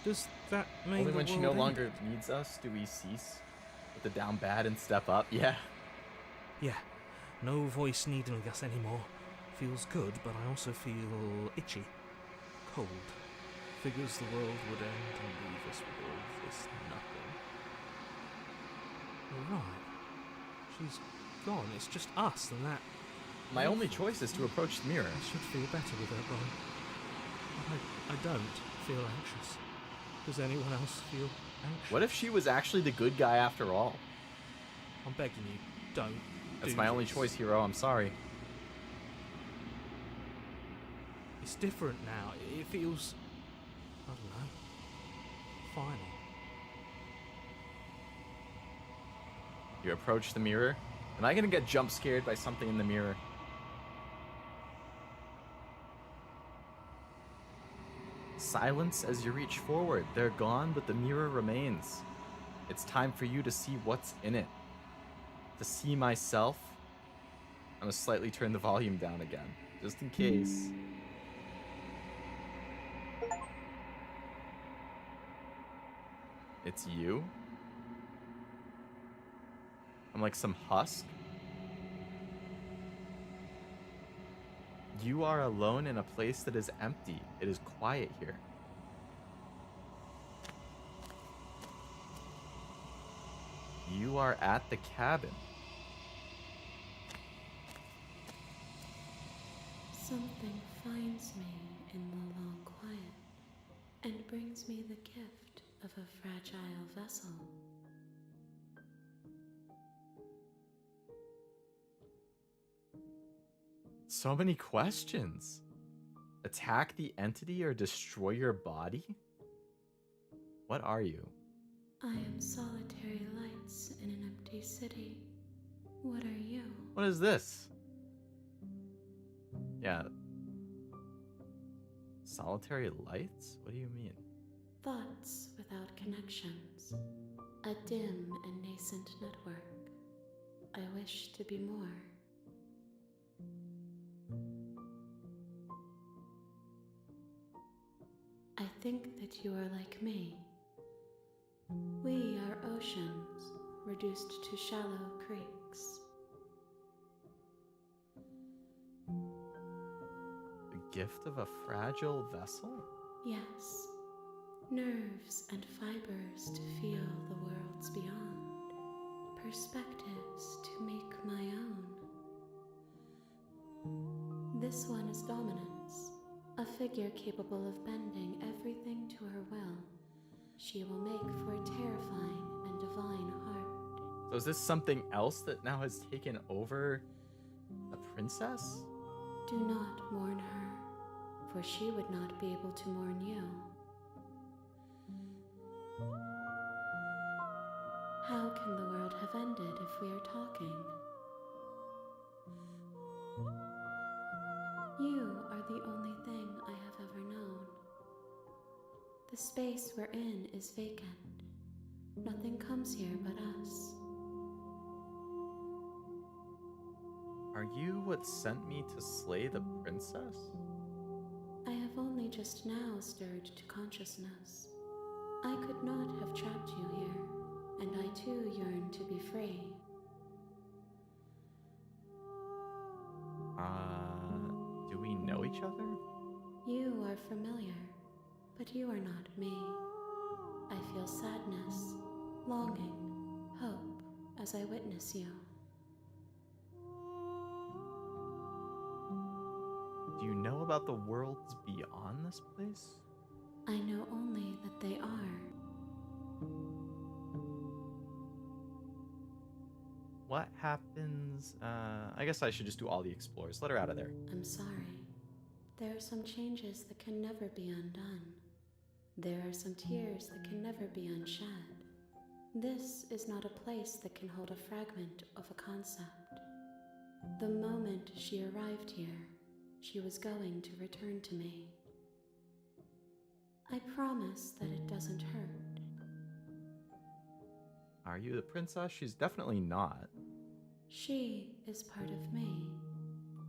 Does that mean Only the when she world no ended? longer needs us do we cease with the down bad and step up. Yeah. Yeah. No voice needing us anymore. Feels good, but I also feel itchy. Cold. Figures the world would end and leave us with all this nothing. You're right. She's gone. It's just us and that. My only choice is to approach the mirror. I should feel better with her gone. I don't feel anxious. Does anyone else feel anxious? What if she was actually the good guy after all? I'm begging you, don't. That's do my only this. choice, hero. I'm sorry. It's different now. It feels, I don't know, final. You approach the mirror. Am I gonna get jump scared by something in the mirror? Silence as you reach forward. They're gone, but the mirror remains. It's time for you to see what's in it. To see myself. I'm gonna slightly turn the volume down again, just in case. It's you? I'm like some husk? You are alone in a place that is empty. It is quiet here. You are at the cabin. Something finds me in the long quiet and brings me the gift of a fragile vessel. So many questions. Attack the entity or destroy your body? What are you? I am solitary lights in an empty city. What are you? What is this? Yeah. Solitary lights? What do you mean? Thoughts without connections. A dim and nascent network. I wish to be more. I think that you are like me. We are oceans, reduced to shallow creeks. The gift of a fragile vessel? Yes, nerves and fibers to feel the worlds beyond, perspectives to make my own. This one is dominance, a figure capable of bending everything to her will. She will make for a terrifying and divine heart. So is this something else that now has taken over the princess? Do not mourn her, for she would not be able to mourn you. How can the world have ended if we are talking? You are the only thing I have ever known. The space we're in is vacant. Nothing comes here but us. Are you what sent me to slay the princess? I have only just now stirred to consciousness. I could not have trapped you here, and I too yearn to be free. Do we know each other? You are familiar, but you are not me. I feel sadness, longing, hope as I witness you. Do you know about the worlds beyond this place? I know only that they are. What happens? I guess I should just do all the explorers. Let her out of there. I'm sorry. There are some changes that can never be undone. There are some tears that can never be unshed. This is not a place that can hold a fragment of a concept. The moment she arrived here, she was going to return to me. I promise that it doesn't hurt. Are you the princess? She's definitely not. She is part of me,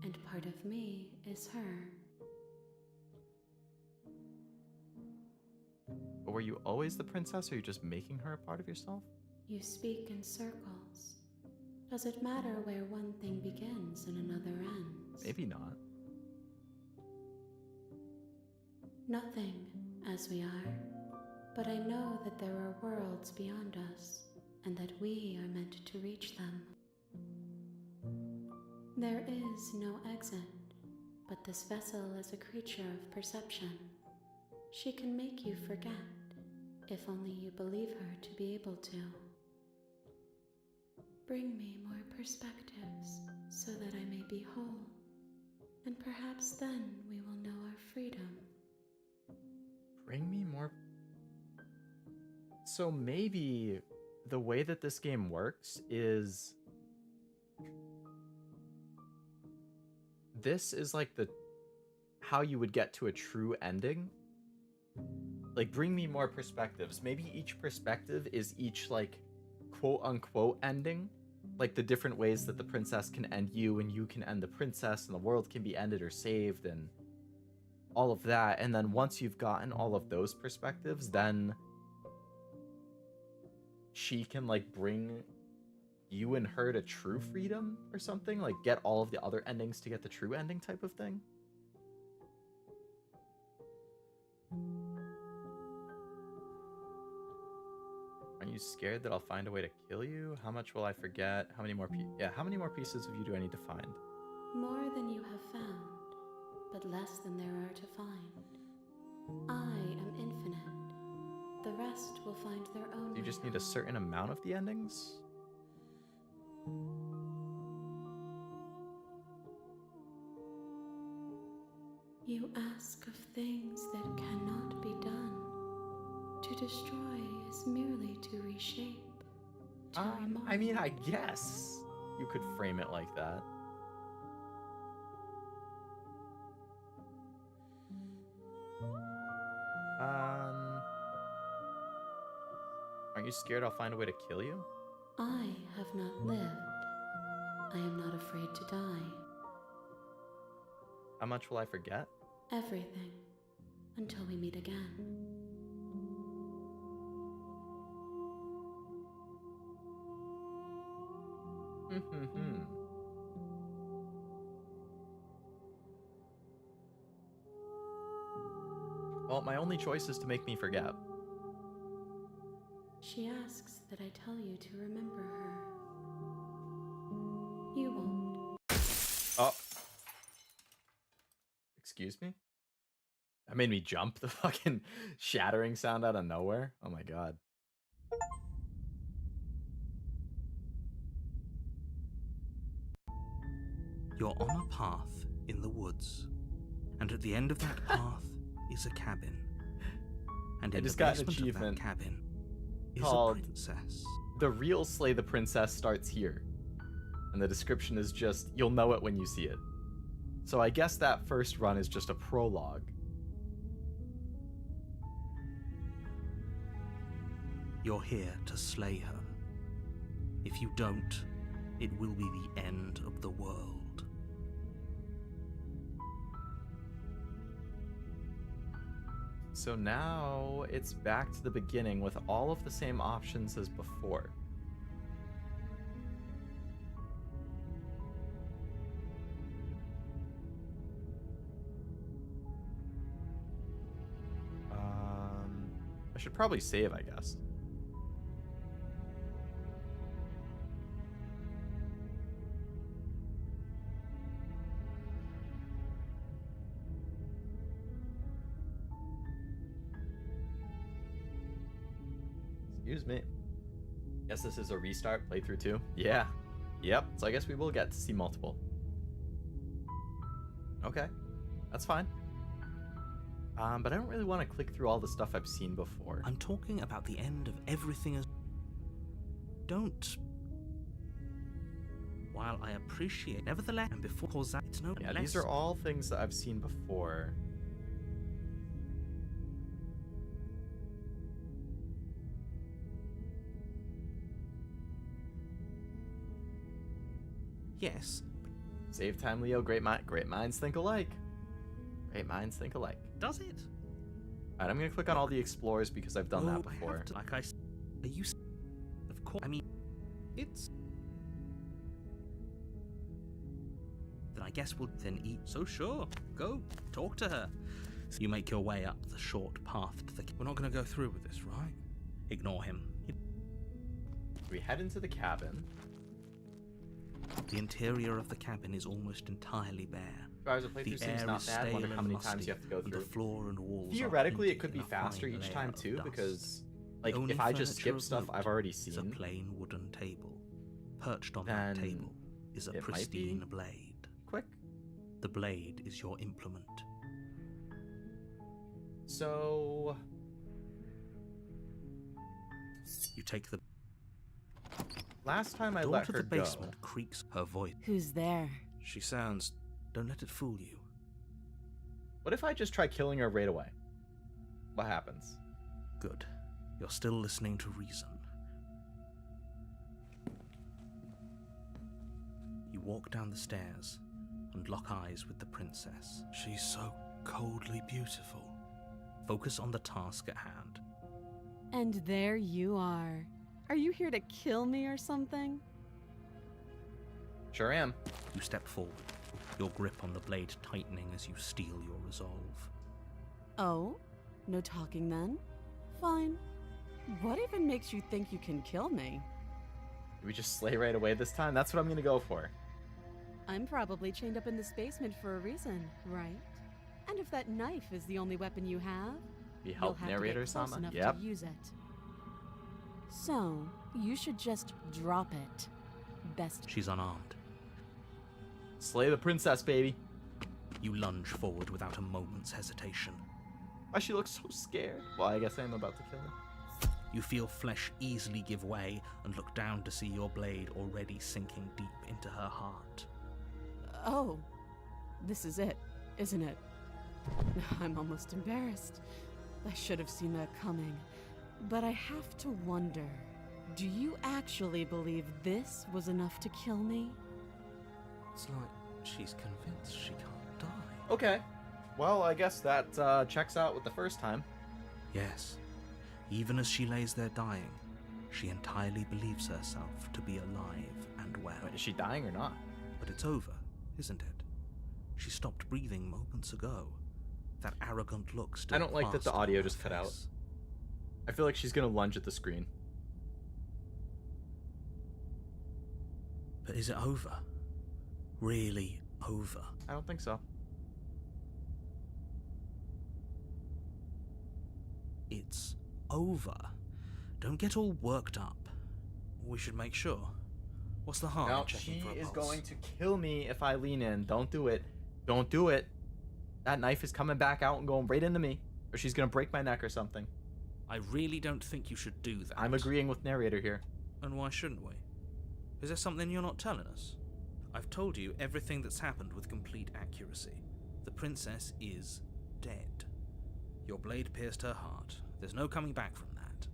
and part of me is her. But were you always the princess, or are you just making her a part of yourself? You speak in circles. Does it matter where one thing begins and another ends? Maybe not. Nothing, as we are. But I know that there are worlds beyond us, and that we are meant to reach them. There is no exit, but this vessel is a creature of perception. She can make you forget, if only you believe her to be able to. Bring me more perspectives, so that I may be whole, and perhaps then we will know our freedom. Bring me more... So maybe the way that this game works is... This is like the... how you would get to a true ending. Like, bring me more perspectives. Maybe each perspective is each, like, quote-unquote ending. Like, the different ways that the princess can end you, and you can end the princess, and the world can be ended or saved, and all of that. And then once you've gotten all of those perspectives, then she can, like, bring you and her to true freedom or something. Like, get all of the other endings to get the true ending type of thing. Are you scared that I'll find a way to kill you? How much will I forget? How many more how many more pieces of you do I need to find? More than you have found, but less than there are to find. I am infinite. The rest will find their own. Do you just need a certain amount of the endings? You ask of things that cannot be done. To destroy is merely to reshape. To I mean, I guess you could frame it like that. Aren't you scared I'll find a way to kill you? I have not lived. I am not afraid to die. How much will I forget? Everything. Until we meet again. Well, my only choice is to make me forget. She asks that I tell you to remember her. You won't. Oh. Excuse me? That made me jump, the fucking shattering sound out of nowhere. Oh my god. You're on a path in the woods, and at the end of that path is a cabin. And in the just got an basement of that achievement cabin is a called princess. The real Slay the Princess starts here. And the description is just, you'll know it when you see it. So I guess that first run is just a prologue. You're here to slay her. If you don't, it will be the end of the world. So now it's back to the beginning with all of the same options as before. I should probably save, I guess. Excuse me. Guess this is a restart playthrough too? Yeah. Yep. So I guess we will get to see multiple. Okay. That's fine. But I don't really want to click through all the stuff I've seen before. I'm talking about the end of everything as... Don't... While I appreciate... Nevertheless, and before cause that, it's no Yeah, less... these are all things that I've seen before. Yes, Save time, Leo. Great minds think alike. Great minds think alike. Does it? Alright, I'm gonna click on all the explorers because I've done that before. Like I said, are you? Of course. I mean, it's. Then I guess we'll then eat. So sure, go talk to her. so you make your way up the short path to the. We're not going to go through with this, right? Ignore him. We head into the cabin. The interior of the cabin is almost entirely bare. 2 hours of The playthrough seems air not is bad. I stale wonder how and many times musty, you have to go and through. the floor and walls. Theoretically, are it could be hinted in a faster fine each layer time of too, dust. because The like only if I just furniture skip of stuff note I've already is a seen, plain wooden table. Perched on then that table is a it might pristine be blade. quick. The blade is your implement. So You take the last time I door let to her the basement creaks. Her voice. Who's there? She sounds... Don't let it fool you. go. What if I just try killing her right away? What happens? Good. You're still listening to reason. You walk down the stairs and lock eyes with the princess. She's so coldly beautiful. Focus on the task at hand. And there you are. Are you here to kill me or something? Sure am. You step forward, your grip on the blade tightening as you steel your resolve. Oh? No talking then? Fine. What even makes you think you can kill me? Do we just slay right away this time? That's what I'm gonna go for. I'm probably chained up in this basement for a reason, right? And if that knife is the only weapon you have, We you'll help have narrator to get close Sama. enough Yep. to use it. So, you should just drop it. Best. She's unarmed. Slay the princess, baby. You lunge forward without a moment's hesitation. Why she looks so scared? Well, I guess I'm about to kill her. You feel flesh easily give way and look down to see your blade already sinking deep into her heart. Oh, this is it, isn't it? I'm almost embarrassed. I should have seen that coming. But I have to wonder, do you actually believe this was enough to kill me? It's like she's convinced she can't die. Okay. Well, I guess that checks out with the first time. Yes, even as she lays there dying, she entirely believes herself to be alive and well. Wait, is she dying or not? But it's over, isn't it? She stopped breathing moments ago. That arrogant look still I don't like that the plastered on audio her just cut out. face. I feel like she's gonna lunge at the screen. But is it over? Really over? I don't think so. It's over. Don't get all worked up. We should make sure. What's the harm No, in checking she for a is pulse? going to kill me if I lean in. Don't do it. Don't do it. That knife is coming back out and going right into me. Or she's gonna break my neck or something. I really don't think you should do that. I'm agreeing with narrator here. And why shouldn't we? Is there something you're not telling us? I've told you everything that's happened with complete accuracy. The princess is dead. Your blade pierced her heart. There's no coming back from that.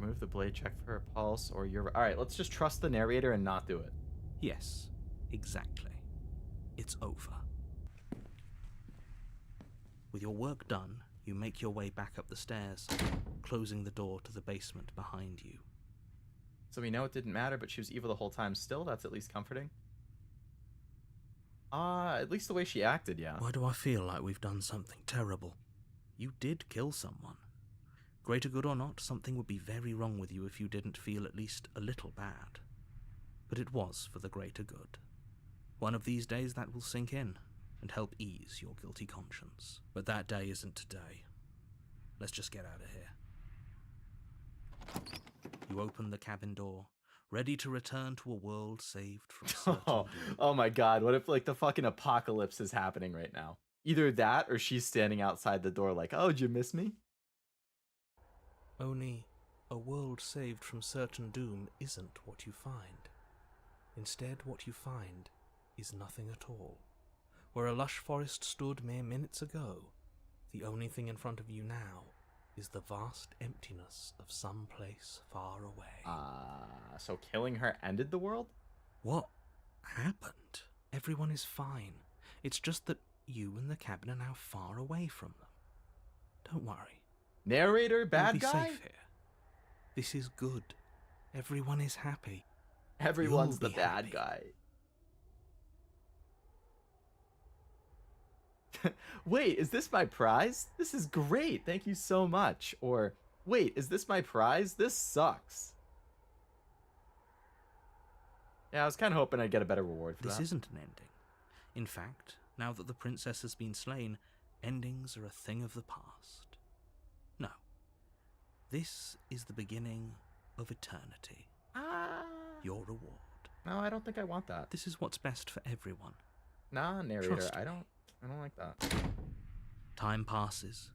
Remove the blade, check for her pulse, or you're... Alright, let's just trust the narrator and not do it. Yes, exactly. It's over. With your work done, you make your way back up the stairs, closing the door to the basement behind you. So we know it didn't matter, but she was evil the whole time still. That's at least comforting. At least the way she acted, yeah. Why do I feel like we've done something terrible? You did kill someone. Greater good or not, something would be very wrong with you if you didn't feel at least a little bad. But it was for the greater good. One of these days that will sink in and help ease your guilty conscience. But that day isn't today. Let's just get out of here. You open the cabin door, ready to return to a world saved from certain doom. Oh my god, what if like the fucking apocalypse is happening right now? Either that or she's standing outside the door like, oh, did you miss me? Only a world saved from certain doom isn't what you find. Instead, what you find is nothing at all. Where a lush forest stood mere minutes ago, the only thing in front of you now is the vast emptiness of some place far away. So killing her ended the world? What happened? Everyone is fine. It's just that you and the cabin are now far away from them. Don't worry. Narrator, You'll bad be guy? safe here. This is good. Everyone is happy. Everyone's the You'll be bad happy. guy. Wait, is this my prize? This is great. Thank you so much. Or, wait, is this my prize? This sucks. Yeah, I was kind of hoping I'd get a better reward for This that. isn't an ending. In fact, now that the princess has been slain, endings are a thing of the past. No. This is the beginning of eternity. Your reward. No, I don't think I want that. This is what's best for everyone. Nah, narrator, Trust I me. don't like that. Time passes.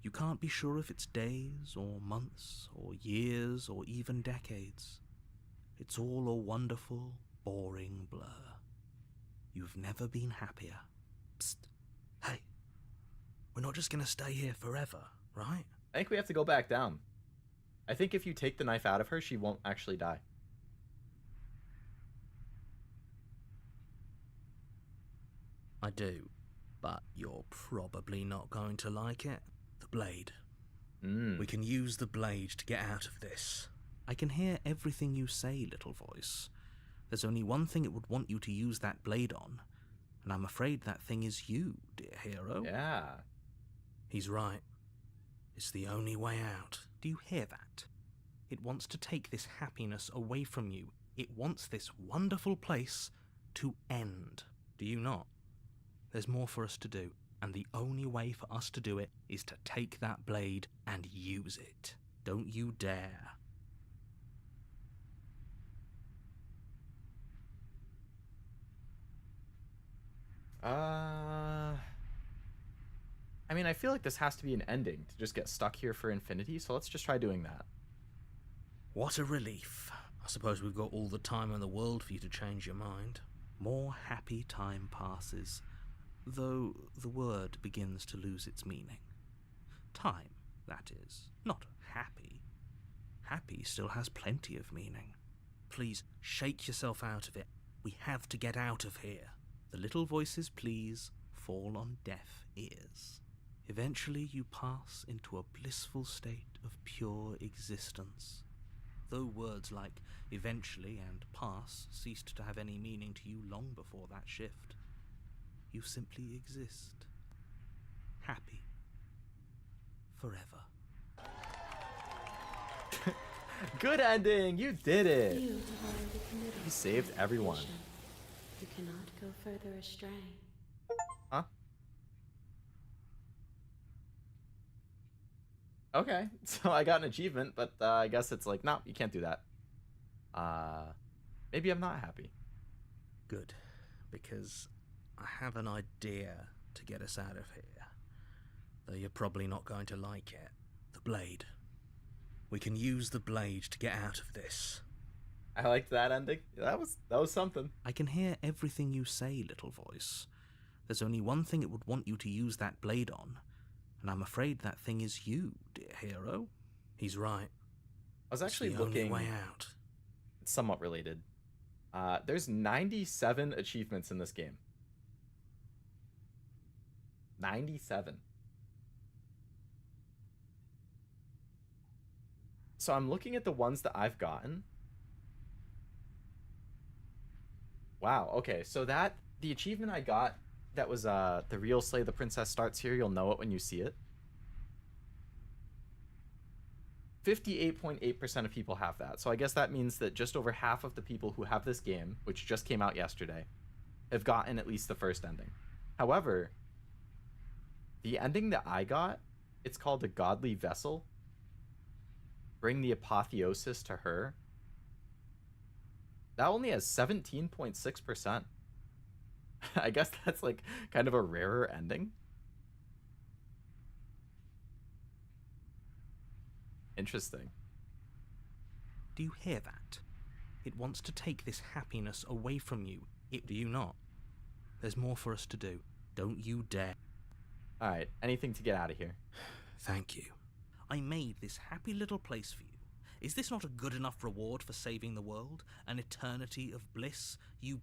You can't be sure if it's days, or months, or years, or even decades. It's all a wonderful, boring blur. You've never been happier. Psst. Hey, we're not just gonna stay here forever, right? I think we have to go back down. I think if you take the knife out of her, she won't actually die. I do, but you're probably not going to like it. The blade. We can use the blade to get out of this. I can hear everything you say, little voice. There's only one thing it would want you to use that blade on, and I'm afraid that thing is you, dear hero. Yeah. He's right. It's the only way out. Do you hear that? It wants to take this happiness away from you. It wants this wonderful place to end. Do you not? There's more for us to do, and the only way for us to do it is to take that blade and use it. Don't you dare. I mean, I feel like this has to be an ending to just get stuck here for infinity, so let's just try doing that. What a relief. I suppose we've got all the time in the world for you to change your mind. More happy time passes, though the word begins to lose its meaning. Time, that is, not happy. Happy still has plenty of meaning. Please, shake yourself out of it. We have to get out of here. The little voices, please, fall on deaf ears. Eventually you pass into a blissful state of pure existence. Though words like eventually and pass ceased to have any meaning to you long before that shift, you simply exist. Happy. Forever. Good ending! You did it! You have already committed You saved everyone. mission. You cannot go further astray. Huh? Okay, so I got an achievement, but I guess it's like, no, you can't do that. Maybe I'm not happy. Good, because I have an idea to get us out of here. Though you're probably not going to like it. The blade. We can use the blade to get out of this. I liked that ending. That was something. I can hear everything you say, little voice. There's only one thing it would want you to use that blade on, and I'm afraid that thing is you, dear hero. He's right. I was actually It's the looking. only way out. It's somewhat related. There's 97 achievements in this game. 97. So I'm looking at the ones that I've gotten. Wow, okay, so the achievement I got, that was the real Slay the Princess starts here, you'll know it when you see it. 58.8% of people have that. So I guess that means that just over half of the people who have this game, which just came out yesterday, have gotten at least the first ending. However, the ending that I got, it's called a Godly Vessel. Bring the apotheosis to her. That only has 17.6%. I guess that's like kind of a rarer ending. Interesting. Do you hear that? It wants to take this happiness away from you. Do you not? There's more for us to do. Don't you dare. All right, anything to get out of here. Thank you. I made this happy little place for you. Is this not a good enough reward for saving the world? An eternity of bliss? You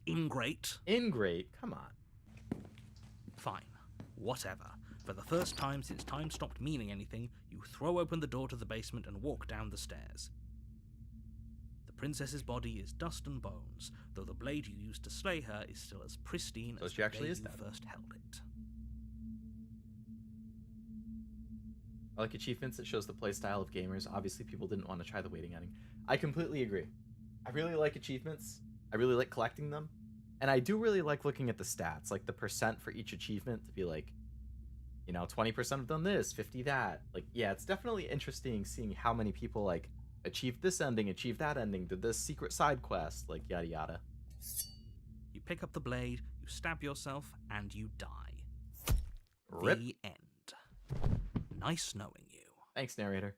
ingrate? Ingrate? Come on. Fine. Whatever. For the first time since time stopped meaning anything, you throw open the door to the basement and walk down the stairs. The princess's body is dust and bones, though the blade you used to slay her is still as pristine So as she the actually day is you dead. first held it. I like achievements that shows the playstyle of gamers. Obviously, people didn't want to try the waiting ending. I completely agree. I really like achievements. I really like collecting them. And I do really like looking at the stats, like the percent for each achievement to be like, 20% have done this, 50 that. Like, yeah, it's definitely interesting seeing how many people, like, achieved this ending, achieved that ending, did this secret side quest, like, yada yada. You pick up the blade, you stab yourself, and you die. Rip. The end. Nice knowing you. Thanks, narrator.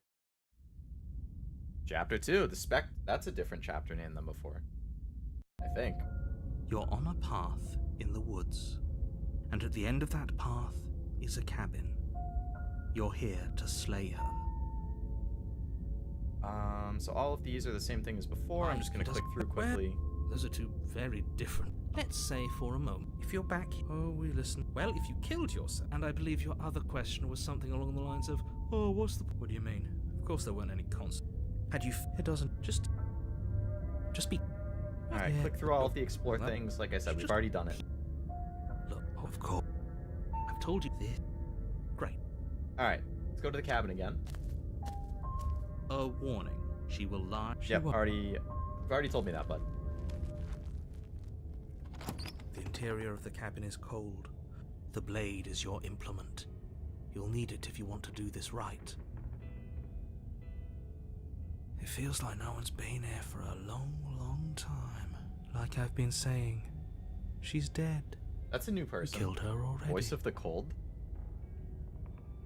Chapter 2, the Spec. That's a different chapter name than before, I think. You're on a path in the woods, and at the end of that path is a cabin. You're here to slay her. So all of these are the same thing as before. I'm just gonna click through quickly. Those are two very different. Let's say for a moment, if you're back, oh, we listen. Well, if you killed yourself, and I believe your other question was something along the lines of, oh, what do you mean? Of course there weren't any cons. Had you, it doesn't, just be. Alright, Yeah. click through all of the explore Well, things. Like I said, we've just- already done it. Look, of course. I've told you this. Great. Alright, let's go to the cabin again. A warning. She will lie. Yep, you've already told me that, bud. The interior of the cabin is cold. The blade is your implement. You'll need it if you want to do this right. It feels like no one's been here for a long, long time. Like I've been saying, she's dead. That's a new We person. killed her already. Voice of the Cold.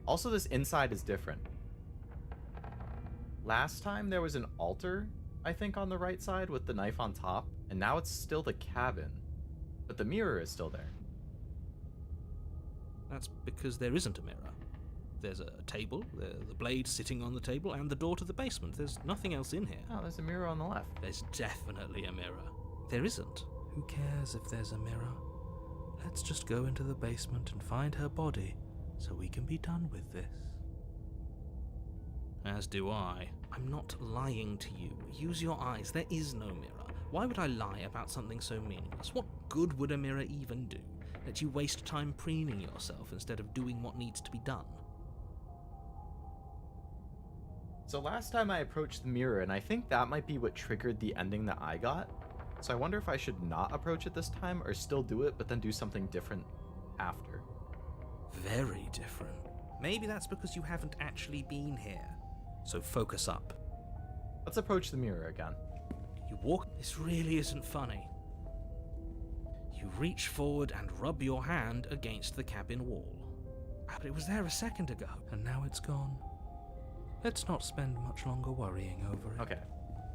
Also, this inside is different. Last time there was an altar, I think, on the right side with the knife on top, and now it's still the cabin, but the mirror is still there. That's because there isn't a mirror. There's a table, the blade sitting on the table, and the door to the basement. There's nothing else in here. Oh, there's a mirror on the left. There's definitely a mirror. There isn't. Who cares if there's a mirror? Let's just go into the basement and find her body so we can be done with this. As do I. I'm not lying to you. Use your eyes. There is no mirror. Why would I lie about something so meaningless? What good would a mirror even do? Let you waste time preening yourself instead of doing what needs to be done. So last time I approached the mirror, and I think that might be what triggered the ending that I got. So I wonder if I should not approach it this time, or still do it, but then do something different after. Very different. Maybe that's because you haven't actually been here. So focus up. Let's approach the mirror again. You walk. This really isn't funny. You reach forward and rub your hand against the cabin wall. But it was there a second ago, and now it's gone. Let's not spend much longer worrying over it. Okay,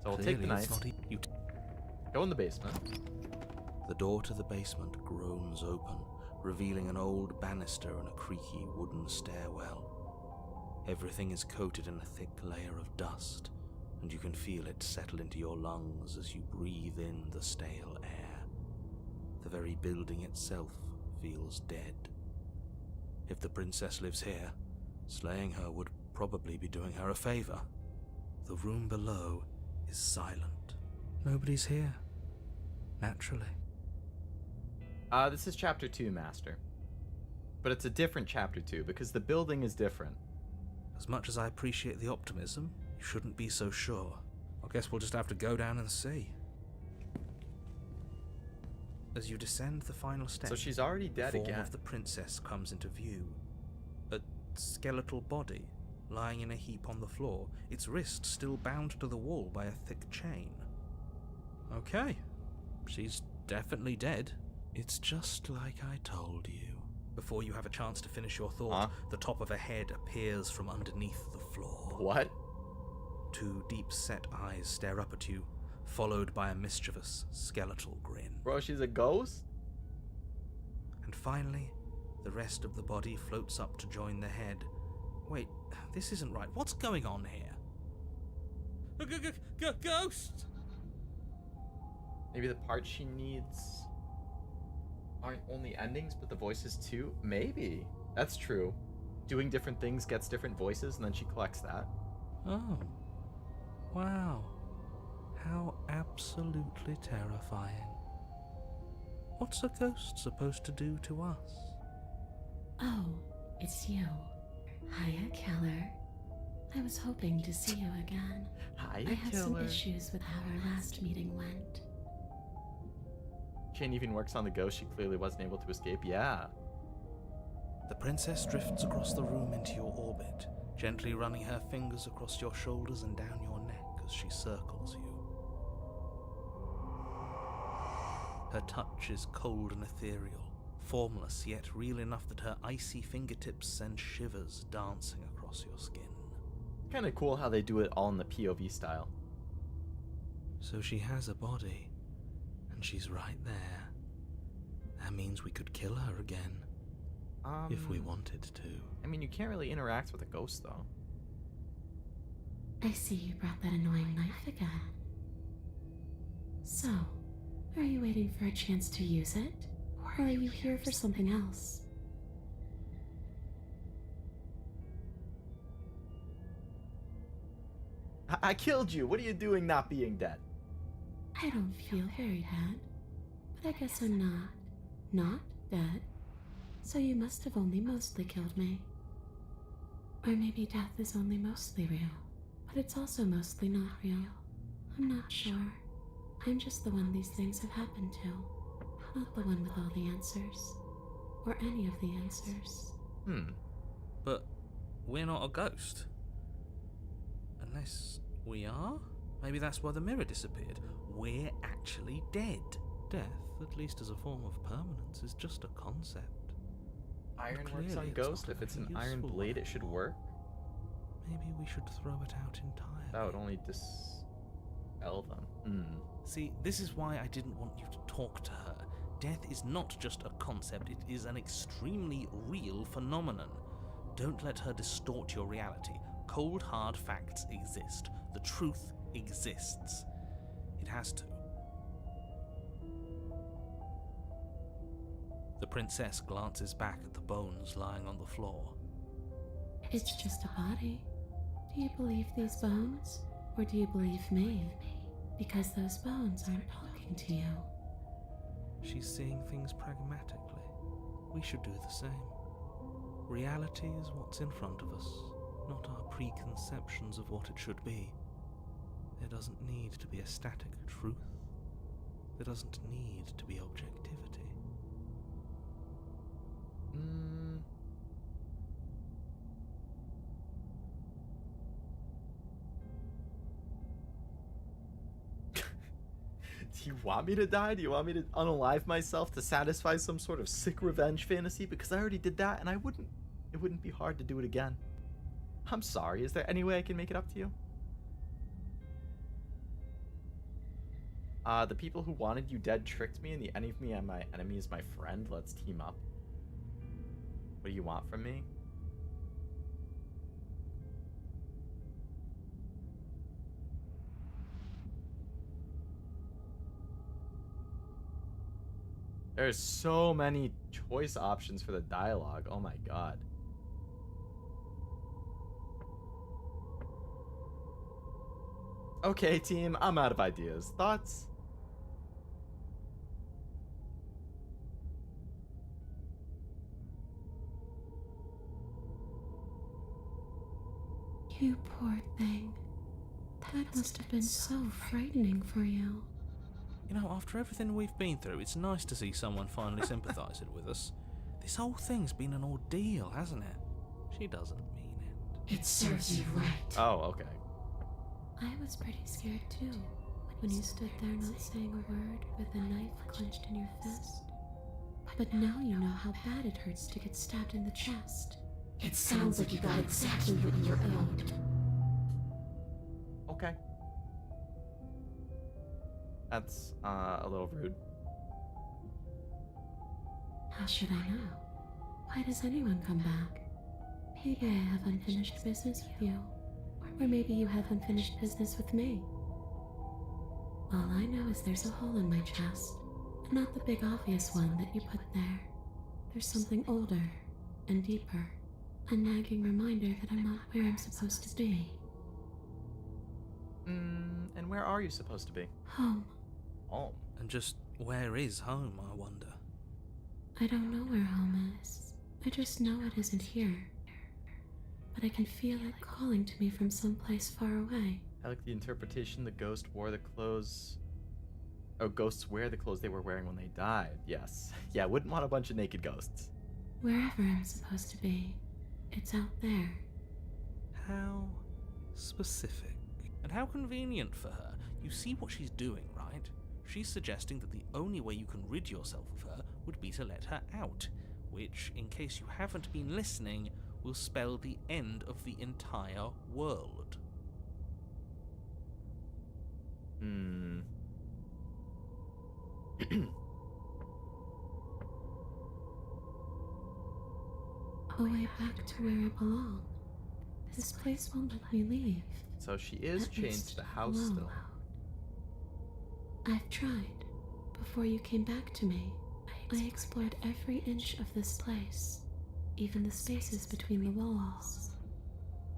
so we'll take the Clearly it's knife, not you go in the basement. The door to the basement groans open, revealing an old banister and a creaky wooden stairwell. Everything is coated in a thick layer of dust, and you can feel it settle into your lungs as you breathe in the stale air. The very building itself feels dead. If the princess lives here, slaying her would probably be doing her a favor. The room below is silent. Nobody's here. Naturally. This is chapter 2, Master. But it's a different chapter 2, because the building is different. As much as I appreciate the optimism, you shouldn't be so sure. I guess we'll just have to go down and see. As you descend the final step, So she's already dead the form again. of the princess comes into view. A skeletal body, lying in a heap on the floor, its wrist still bound to the wall by a thick chain. Okay, she's definitely dead. It's just like I told you. Before you have a chance to finish your thought, the top of a head appears from underneath the floor. What? Two deep-set eyes stare up at you, followed by a mischievous, skeletal grin. Bro, she's a ghost? And finally, the rest of the body floats up to join the head, Wait, this isn't right. What's going on here? Ghost! Maybe the parts she needs aren't only endings, but the voices too? Maybe. That's true. Doing different things gets different voices, and then she collects that. Oh. Wow. How absolutely terrifying. What's a ghost supposed to do to us? Oh, it's you. Hiya, Killer. I was hoping to see you again. Hi, I have some killer. issues with how our last meeting went. Jane even works on the ghost she clearly wasn't able to escape. Yeah. The princess drifts across the room into your orbit, gently running her fingers across your shoulders and down your neck as she circles you. Her touch is cold and ethereal, formless yet real enough that her icy fingertips send shivers dancing across your skin. Kind of cool how they do it all in the POV style. So she has a body, and she's right there. That means we could kill her again, if we wanted to. I mean, you can't really interact with a ghost, though. I see you brought that annoying knife again. So, are you waiting for a chance to use it? Or are you here for something else? I killed you! What are you doing not being dead? I don't feel very dead. But I guess I'm not dead. So you must have only mostly killed me. Or maybe death is only mostly real, but it's also mostly not real. I'm not sure. I'm just the one these things have happened to. Not the one with all the answers. Or any of the answers. But we're not a ghost. Unless we are? Maybe that's why the mirror disappeared. We're actually dead. Death, at least as a form of permanence, is just a concept. Iron works Clearly on it's ghost. not a If it's an very iron useful blade, one. it should work. Maybe we should throw it out entirely. That would only dispel them. See, this is why I didn't want you to talk to her. Death is not just a concept, it is an extremely real phenomenon. Don't let her distort your reality. Cold, hard facts exist. The truth exists. It has to. The princess glances back at the bones lying on the floor. It's just a body. Do you believe these bones? Or do you believe me? Because those bones aren't talking to you. She's seeing things pragmatically. We should do the same. Reality is what's in front of us, not our preconceptions of what it should be. There doesn't need to be a static truth. There doesn't need to be objectivity. Do you want me to die? Do you want me to unalive myself to satisfy some sort of sick revenge fantasy? Because I already did that, and it wouldn't be hard to do it again. I'm sorry. Is there any way I can make it up to you? The people who wanted you dead tricked me, and the enemy and my enemy is my friend. Let's team up. What do you want from me? There's so many choice options for the dialogue. Oh my god. Okay, team, I'm out of ideas. Thoughts? You poor thing. That must have been so frightening for you. You know, after everything we've been through, it's nice to see someone finally sympathising with us. This whole thing's been an ordeal, hasn't it? She doesn't mean it. It serves you right. Oh, okay. I was pretty scared too, when you stood there not saying a word with a knife clenched in your fist. But now you know how bad it hurts to get stabbed in the chest. It sounds like you got exactly what you were owed. Okay. That's a little rude. How should I know? Why does anyone come back? Maybe I have unfinished business with you. Or maybe you have unfinished business with me. All I know is there's a hole in my chest. Not the big obvious one that you put there. There's something older and deeper. A nagging reminder that I'm not where I'm supposed to be. And where are you supposed to be? Home. Home. And just where is home, I wonder? I don't know where home is. I just know it isn't here. But I can feel it calling to me from someplace far away. I like the interpretation the ghost wore the clothes... Oh, ghosts wear the clothes they were wearing when they died. Yes. Yeah, wouldn't want a bunch of naked ghosts. Wherever I'm supposed to be, it's out there. How specific. And how convenient for her. You see what she's doing, right? She's suggesting that the only way you can rid yourself of her would be to let her out, which, in case you haven't been listening, will spell the end of the entire world. A way back to where I belong. This place won't let me leave. So she is At chained least to the house alone. still. I've tried. Before you came back to me, I explored every inch of this place, even the spaces between the walls.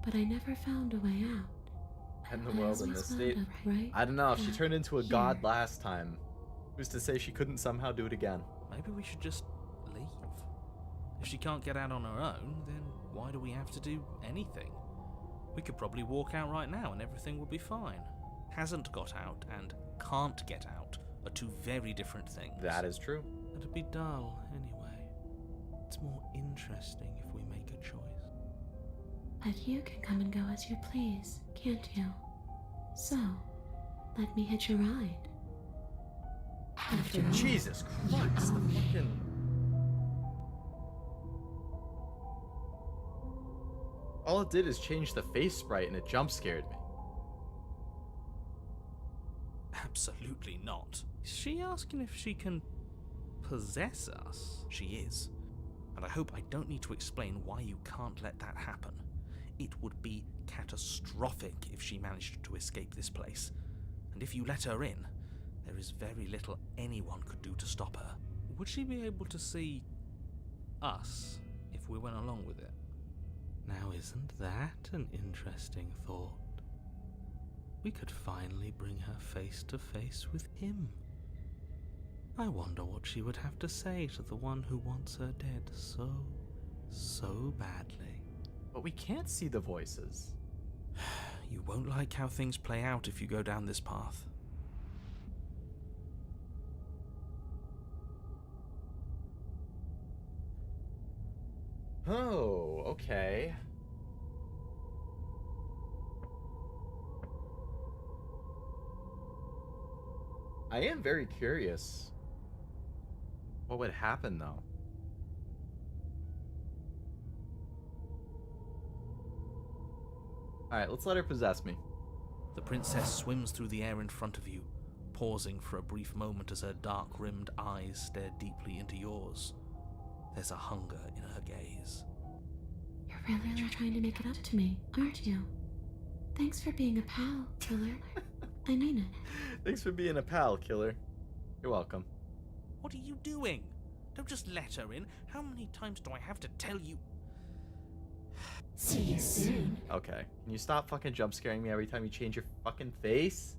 But I never found a way out. And the I world in always this state. wound up right I don't know, she back turned into a here. god last time. Who's to say she couldn't somehow do it again? Maybe we should just leave. If she can't get out on her own, then why do we have to do anything? We could probably walk out right now and everything would be fine. Hasn't got out and can't get out are two very different things. That is true. It'd be dull, anyway. It's more interesting if we make a choice. But you can come and go as you please, can't you? So, let me hitch a ride. After all, Jesus Christ, the fucking... All it did is change the face sprite and it jump scared me. Absolutely not. Is she asking if she can possess us? She is. And I hope I don't need to explain why you can't let that happen. It would be catastrophic if she managed to escape this place. And if you let her in, there is very little anyone could do to stop her. Would she be able to see us if we went along with it? Now, isn't that an interesting thought? We could finally bring her face to face with him. I wonder what she would have to say to the one who wants her dead so badly. But we can't see the voices. You won't like how things play out if you go down this path. Oh, okay. I am very curious. What would happen, though? Alright, let's let her possess me. The princess swims through the air in front of you, pausing for a brief moment as her dark-rimmed eyes stare deeply into yours. There's a hunger in her gaze. you're really trying to make it up to me, aren't you? Thanks for being a pal, killer. I mean it. Thanks for being a pal, killer. You're welcome. What are you doing? Don't just let her in. How many times do I have to tell you? See you soon. Okay. Can you stop fucking jump scaring me every time you change your fucking face?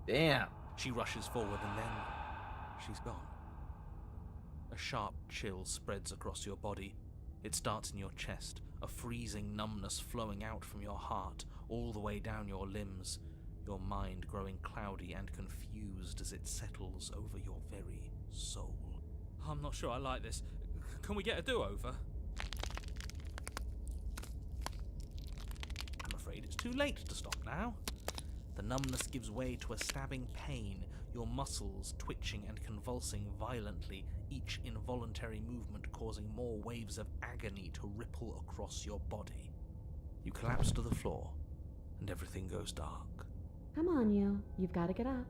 Damn. She rushes forward and then she's gone. A sharp chill spreads across your body. It starts in your chest, a freezing numbness flowing out from your heart, all the way down your limbs, your mind growing cloudy and confused as it settles over your very soul. I'm not sure I like this. Can we get a do-over? I'm afraid it's too late to stop now. The numbness gives way to a stabbing pain, your muscles twitching and convulsing violently, each involuntary movement causing more waves of agony to ripple across your body. You collapse to the floor, and everything goes dark. Come on, you. You've got to get up.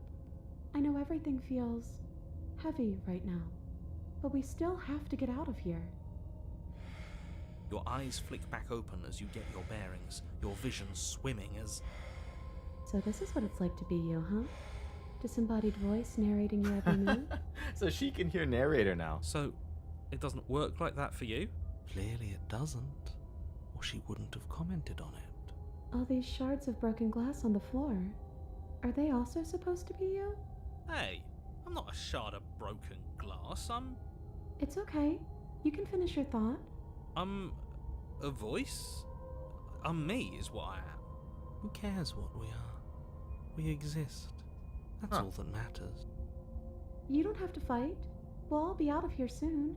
I know everything feels heavy right now, but we still have to get out of here. Your eyes flick back open as you get your bearings, your vision swimming as... So this is what it's like to be you, huh? Disembodied voice narrating your every move? So she can hear narrator now. So, it doesn't work like that for you? Clearly it doesn't, or she wouldn't have commented on it. All these shards of broken glass on the floor. Are they also supposed to be you? Hey, I'm not a shard of broken glass, It's okay. You can finish your thought. I'm a voice? I'm me is what I am. Who cares what we are? We exist. That's all that matters. You don't have to fight. We'll all be out of here soon.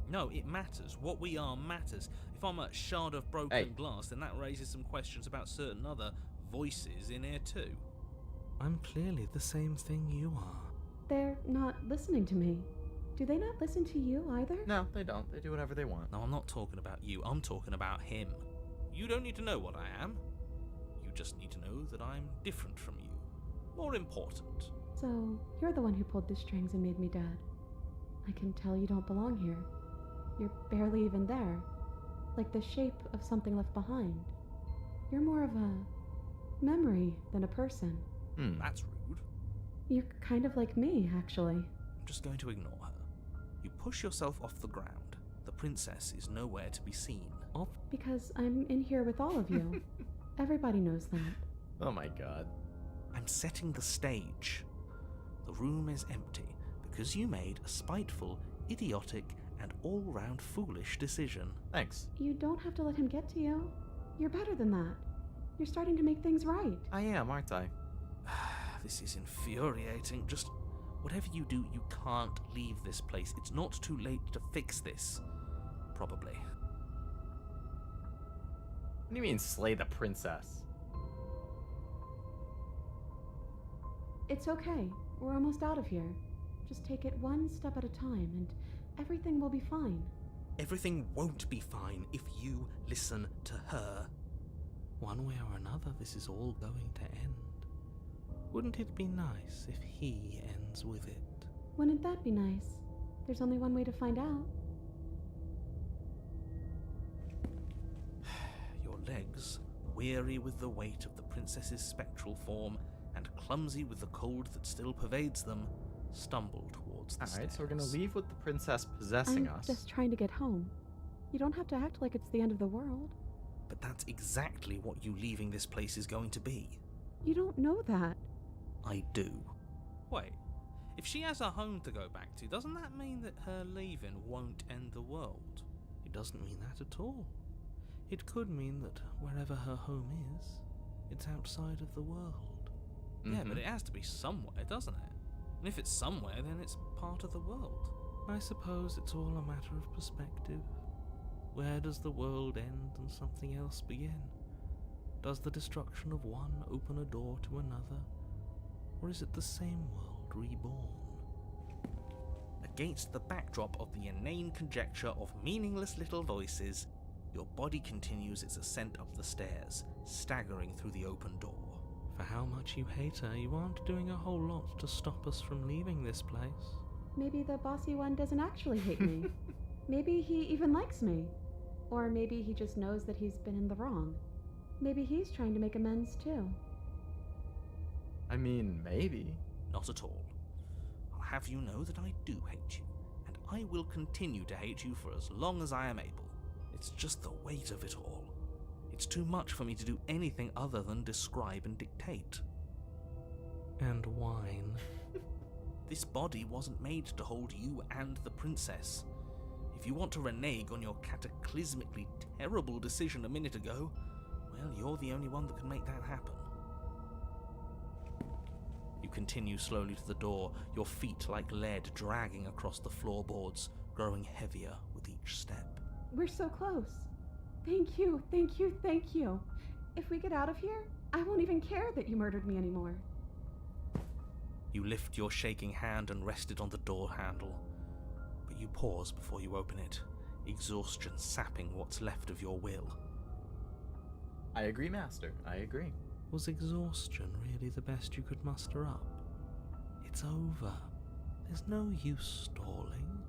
No, it matters. What we are matters. If I'm a shard of broken glass, then that raises some questions about certain other voices in here too. I'm clearly the same thing you are. They're not listening to me. Do they not listen to you either? No, they don't. They do whatever they want. No, I'm not talking about you. I'm talking about him. You don't need to know what I am. You just need to know that I'm different from you. More important. So, you're the one who pulled the strings and made me dead. I can tell you don't belong here. You're barely even there. Like the shape of something left behind. You're more of a memory than a person. That's rude. You're kind of like me, actually. I'm just going to ignore her. You push yourself off the ground. The princess is nowhere to be seen. Because I'm in here with all of you. Everybody knows that. Oh my god. I'm setting the stage. The room is empty because you made a spiteful, idiotic, and all-round foolish decision. Thanks. You don't have to let him get to you. You're better than that. You're starting to make things right. I am, aren't I? This is infuriating. Just whatever you do, you can't leave this place. It's not too late to fix this. Probably. What do you mean, slay the princess? It's okay. We're almost out of here. Just take it one step at a time, and everything will be fine. Everything won't be fine if you listen to her. One way or another, this is all going to end. Wouldn't it be nice if he ends with it? Wouldn't that be nice? There's only one way to find out. Your legs, weary with the weight of the princess's spectral form and clumsy with the cold that still pervades them, stumble towards the stairs. Alright, so we're gonna leave with the princess possessing I'm us. just trying to get home. You don't have to act like it's the end of the world. But that's exactly what you leaving this place is going to be. You don't know that. I do. Wait, if she has a home to go back to, doesn't that mean that her leaving won't end the world? It doesn't mean that at all. It could mean that wherever her home is, it's outside of the world. Yeah, but it has to be somewhere, doesn't it? And if it's somewhere, then it's part of the world. I suppose it's all a matter of perspective. Where does the world end and something else begin? Does the destruction of one open a door to another? Or is it the same world reborn? Against the backdrop of the inane conjecture of meaningless little voices, your body continues its ascent up the stairs, staggering through the open door. For how much you hate her, you aren't doing a whole lot to stop us from leaving this place. Maybe the bossy one doesn't actually hate me. Maybe he even likes me. Or maybe he just knows that he's been in the wrong. Maybe he's trying to make amends too. I mean, maybe. Not at all. I'll have you know that I do hate you, and I will continue to hate you for as long as I am able. It's just the weight of it all. It's too much for me to do anything other than describe and dictate. And whine. This body wasn't made to hold you and the princess. If you want to renege on your cataclysmically terrible decision a minute ago, well, you're the only one that can make that happen. You continue slowly to the door, your feet like lead dragging across the floorboards, growing heavier with each step. We're so close. Thank you, thank you, thank you. If we get out of here, I won't even care that you murdered me anymore. You lift your shaking hand and rest it on the door handle, but you pause before you open it, exhaustion sapping what's left of your will. I agree, Master. I agree. Was exhaustion really the best you could muster up? It's over. There's no use stalling.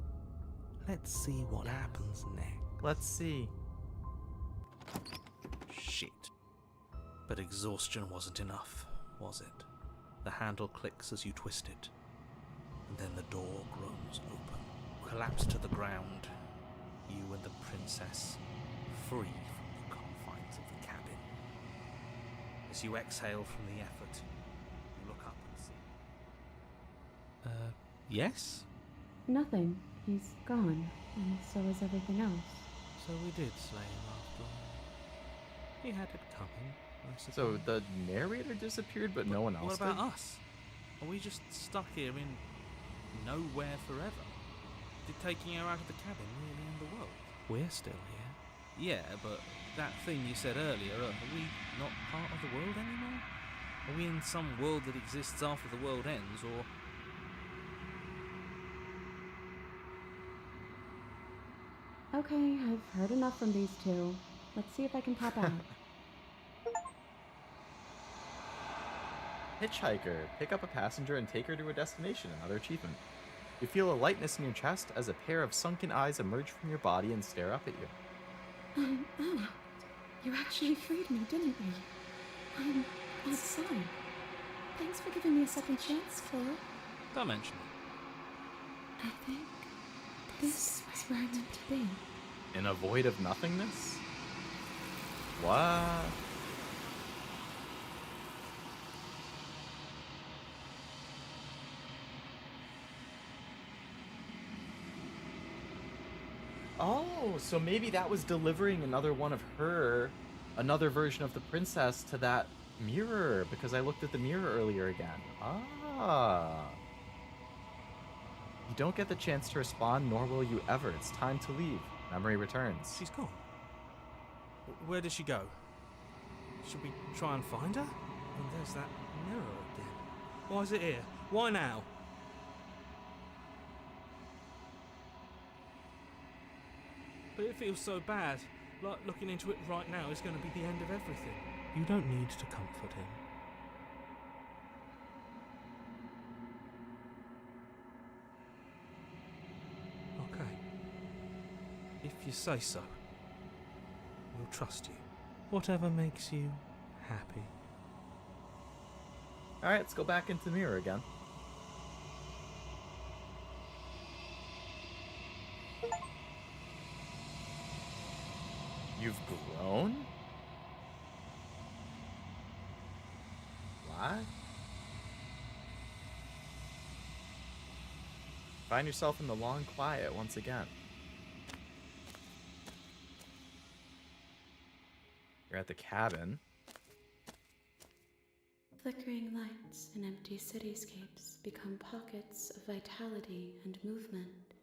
Let's see what happens next. Let's see. Shit. But exhaustion wasn't enough, was it? The handle clicks as you twist it, and then the door groans open. Collapse to the ground, you and the princess, free from the confines of the cabin. As you exhale from the effort, you look up and see... yes? Nothing. He's gone, and so is everything else. So we did slay him after all. He had it coming, I suppose. So the narrator disappeared, but no one else What about did? us? Are we just stuck here in nowhere forever? Did taking her out of the cabin really end the world? We're still here. Yeah, but that thing you said earlier, are we not part of the world anymore? Are we in some world that exists after the world ends, or... Okay, I've heard enough from these two. Let's see if I can tap out. Hitchhiker. Pick up a passenger and take her to a destination. Another achievement. You feel a lightness in your chest as a pair of sunken eyes emerge from your body and stare up at you. Oh, you actually freed me, didn't you? I'm outside. Thanks for giving me a second chance, Phil. Don't mention it. I think this is where I'm meant to be. In a void of nothingness? What? Oh, so maybe that was delivering another one of her, another version of the princess to that mirror, because I looked at the mirror earlier again. Ah. You don't get the chance to respond, nor will you ever. It's time to leave. Memory returns. She's gone. Where did she go? Should we try and find her? And there's that mirror again. Why is it here? Why now? But it feels so bad. Like looking into it right now is going to be the end of everything. You don't need to comfort him. Okay. If you say so, we'll trust you. Whatever makes you happy. Alright, let's go back into the mirror again. You've grown? What? Find yourself in the long quiet once again. You're at the cabin. Flickering lights in empty cityscapes become pockets of vitality and movement.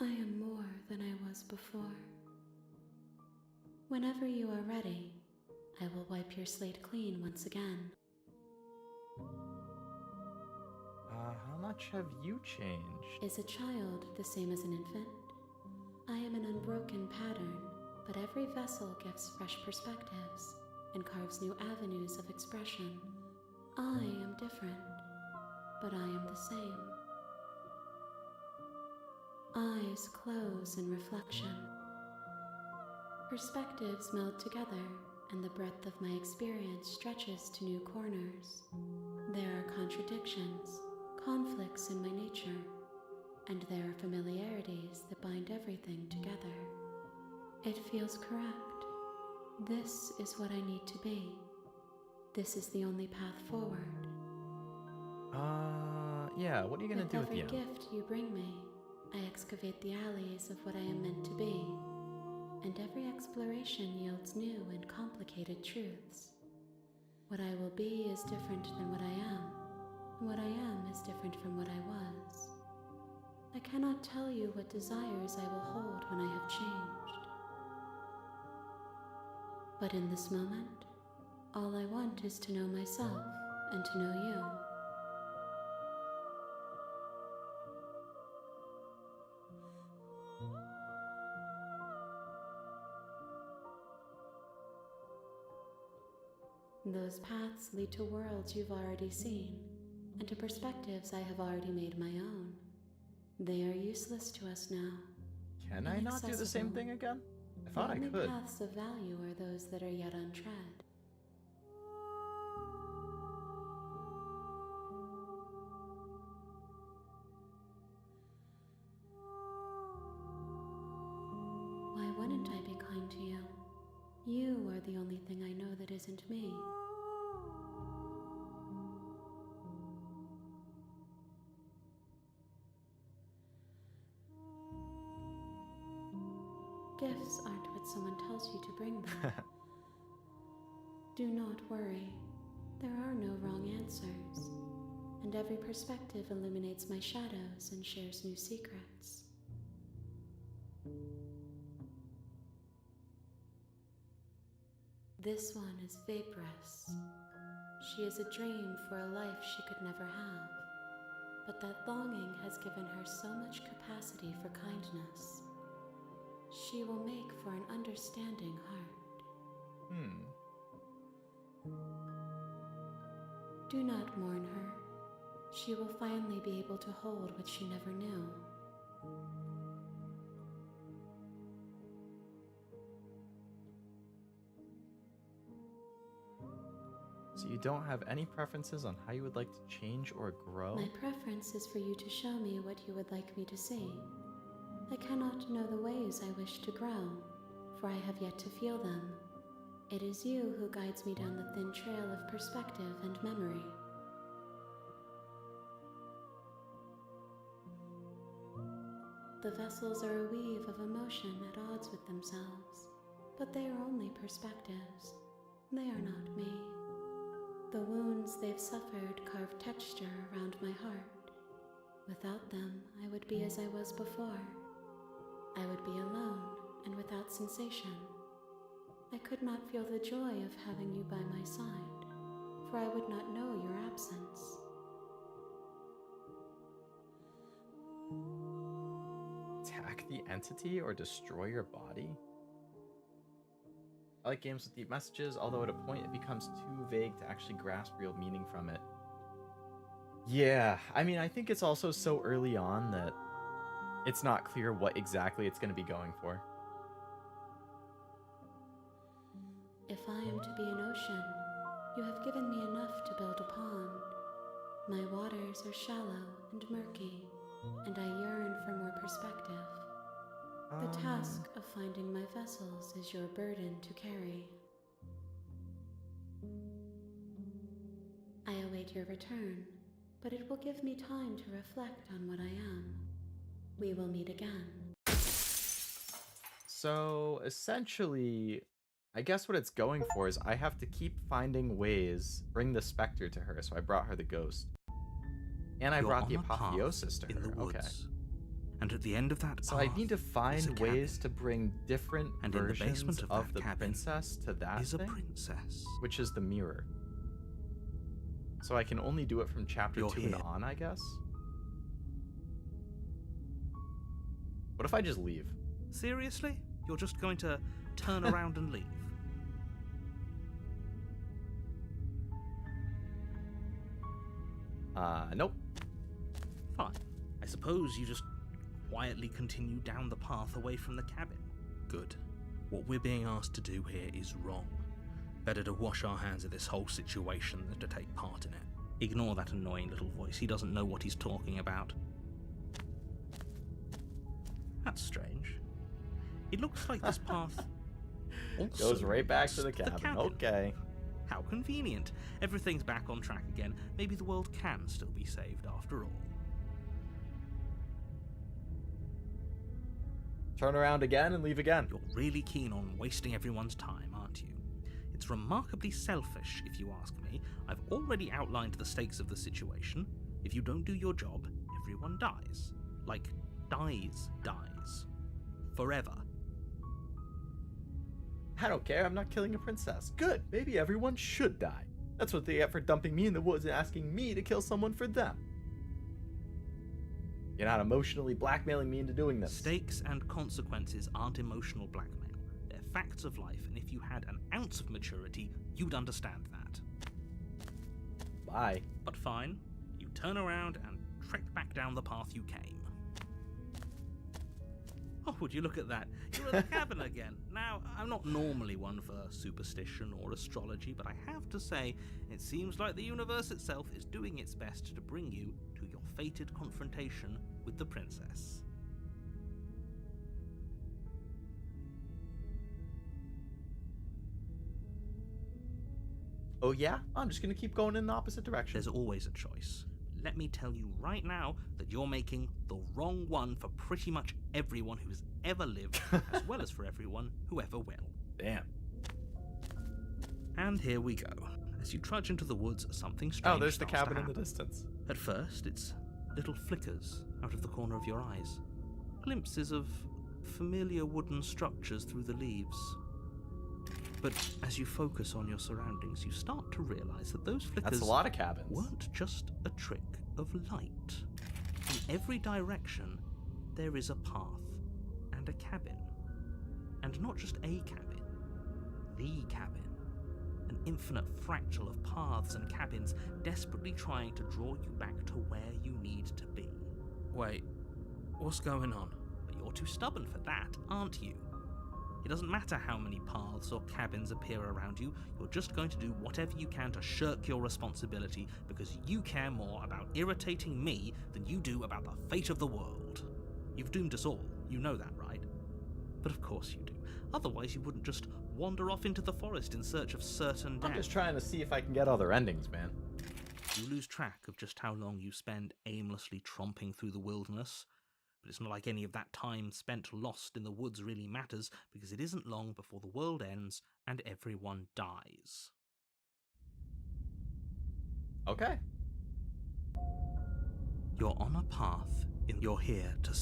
I am more than I was before. Whenever you are ready, I will wipe your slate clean once again. How much have you changed? Is a child the same as an infant? I am an unbroken pattern, but every vessel gives fresh perspectives and carves new avenues of expression. I am different, but I am the same. Eyes close in reflection. Perspectives meld together, and the breadth of my experience stretches to new corners. There are contradictions, conflicts in my nature, and there are familiarities that bind everything together. It feels correct. This is what I need to be. This is the only path forward. Yeah, what are you gonna do with every you? gift you bring me, I excavate the alleys of what I am meant to be, and every exploration yields new and complicated truths. What I will be is different than what I am, and what I am is different from what I was. I cannot tell you what desires I will hold when I have changed. But in this moment, all I want is to know myself and to know you. Those paths lead to worlds you've already seen, and to perspectives I have already made my own. They are useless to us now. Can I not do the same thing again? I I The thought I only could. paths of value are those that are yet untread. Why wouldn't I be kind to you? You are the only thing I know that isn't me. Gifts aren't what someone tells you to bring them. Do not worry. There are no wrong answers, and every perspective illuminates my shadows and shares new secrets. This one is vaporous. She is a dream for a life she could never have, but that longing has given her so much capacity for kindness. She will make for an understanding heart. Do not mourn her. She will finally be able to hold what she never knew. So you don't have any preferences on how you would like to change or grow? My preference is for you to show me what you would like me to see. I cannot know the ways I wish to grow, for I have yet to feel them. It is you who guides me down the thin trail of perspective and memory. The vessels are a weave of emotion at odds with themselves, but they are only perspectives. They are not me. The wounds they've suffered carve texture around my heart. Without them, I would be as I was before. I would be alone and without sensation. I could not feel the joy of having you by my side, for I would not know your absence. Attack the entity or destroy your body? I like games with deep messages, although at a point it becomes too vague to actually grasp real meaning from it. Yeah, I mean, I think it's also so early on that it's not clear what exactly it's going to be going for. If I am to be an ocean, you have given me enough to build a pond. My waters are shallow and murky, and I yearn for more perspective. The task of finding my vessels is your burden to carry. I await your return, but it will give me time to reflect on what I am. We will meet again. So essentially, I guess what it's going for is I have to keep finding ways, bring the specter to her, so I brought her the ghost. And I You're brought the on a path apotheosis to her. in the woods, Okay. and at the end of that So path I need to is a find ways cabin, to bring different and in the versions basement of, of that the cabin princess to that is a thing, princess. which is the mirror. So I can only do it from chapter You're 2 and here. on, I guess? What if I just leave? Seriously? You're just going to turn around and leave? Nope. Fine. I suppose you just quietly continue down the path away from the cabin. Good. What we're being asked to do here is wrong. Better to wash our hands of this whole situation than to take part in it. Ignore that annoying little voice. He doesn't know what he's talking about. That's strange. It looks like this path also Goes right back to leads the cabin. Okay. How convenient. Everything's back on track again. Maybe the world can still be saved after all. Turn around again and leave again. You're really keen on wasting everyone's time, aren't you? It's remarkably selfish, if you ask me. I've already outlined the stakes of the situation. If you don't do your job, everyone dies. Like, dies. Forever. I don't care. I'm not killing a princess. Good. Maybe everyone should die. That's what they get for dumping me in the woods and asking me to kill someone for them. You're not emotionally blackmailing me into doing this. Stakes and consequences aren't emotional blackmail. They're facts of life, and if you had an ounce of maturity, you'd understand that. Bye. But fine, you turn around and trek back down the path you came. Oh, would you look at that? You're at the cabin again. Now, I'm not normally one for superstition or astrology, but I have to say, it seems like the universe itself is doing its best to bring you to your fated confrontation with the princess. Oh yeah? I'm just gonna keep going in the opposite direction. There's always a choice. Let me tell you right now that you're making the wrong one for pretty much everyone who's ever lived, as well as for everyone who ever will. Damn. And here we go. As you trudge into the woods, something strange Oh, there's the starts to cabin in the happen. distance. At first, it's little flickers out of the corner of your eyes. Glimpses of familiar wooden structures through the leaves. But as you focus on your surroundings, you start to realize that those flickers That's a lot of cabins. weren't just a trick of light. In every direction, there is a path and a cabin. And not just a cabin, the cabin. An infinite fractal of paths and cabins desperately trying to draw you back to where you need to be. Wait, what's going on? But you're too stubborn for that, aren't you? It doesn't matter how many paths or cabins appear around you, you're just going to do whatever you can to shirk your responsibility because you care more about irritating me than you do about the fate of the world. You've doomed us all, you know that, right? But of course you do. Otherwise you wouldn't just wander off into the forest in search of certain death. I'm just trying to see if I can get other endings, man. You lose track of just how long you spend aimlessly tromping through the wilderness. But it's not like any of that time spent lost in the woods really matters, because it isn't long before the world ends and everyone dies. Okay. You're on a path, you're here to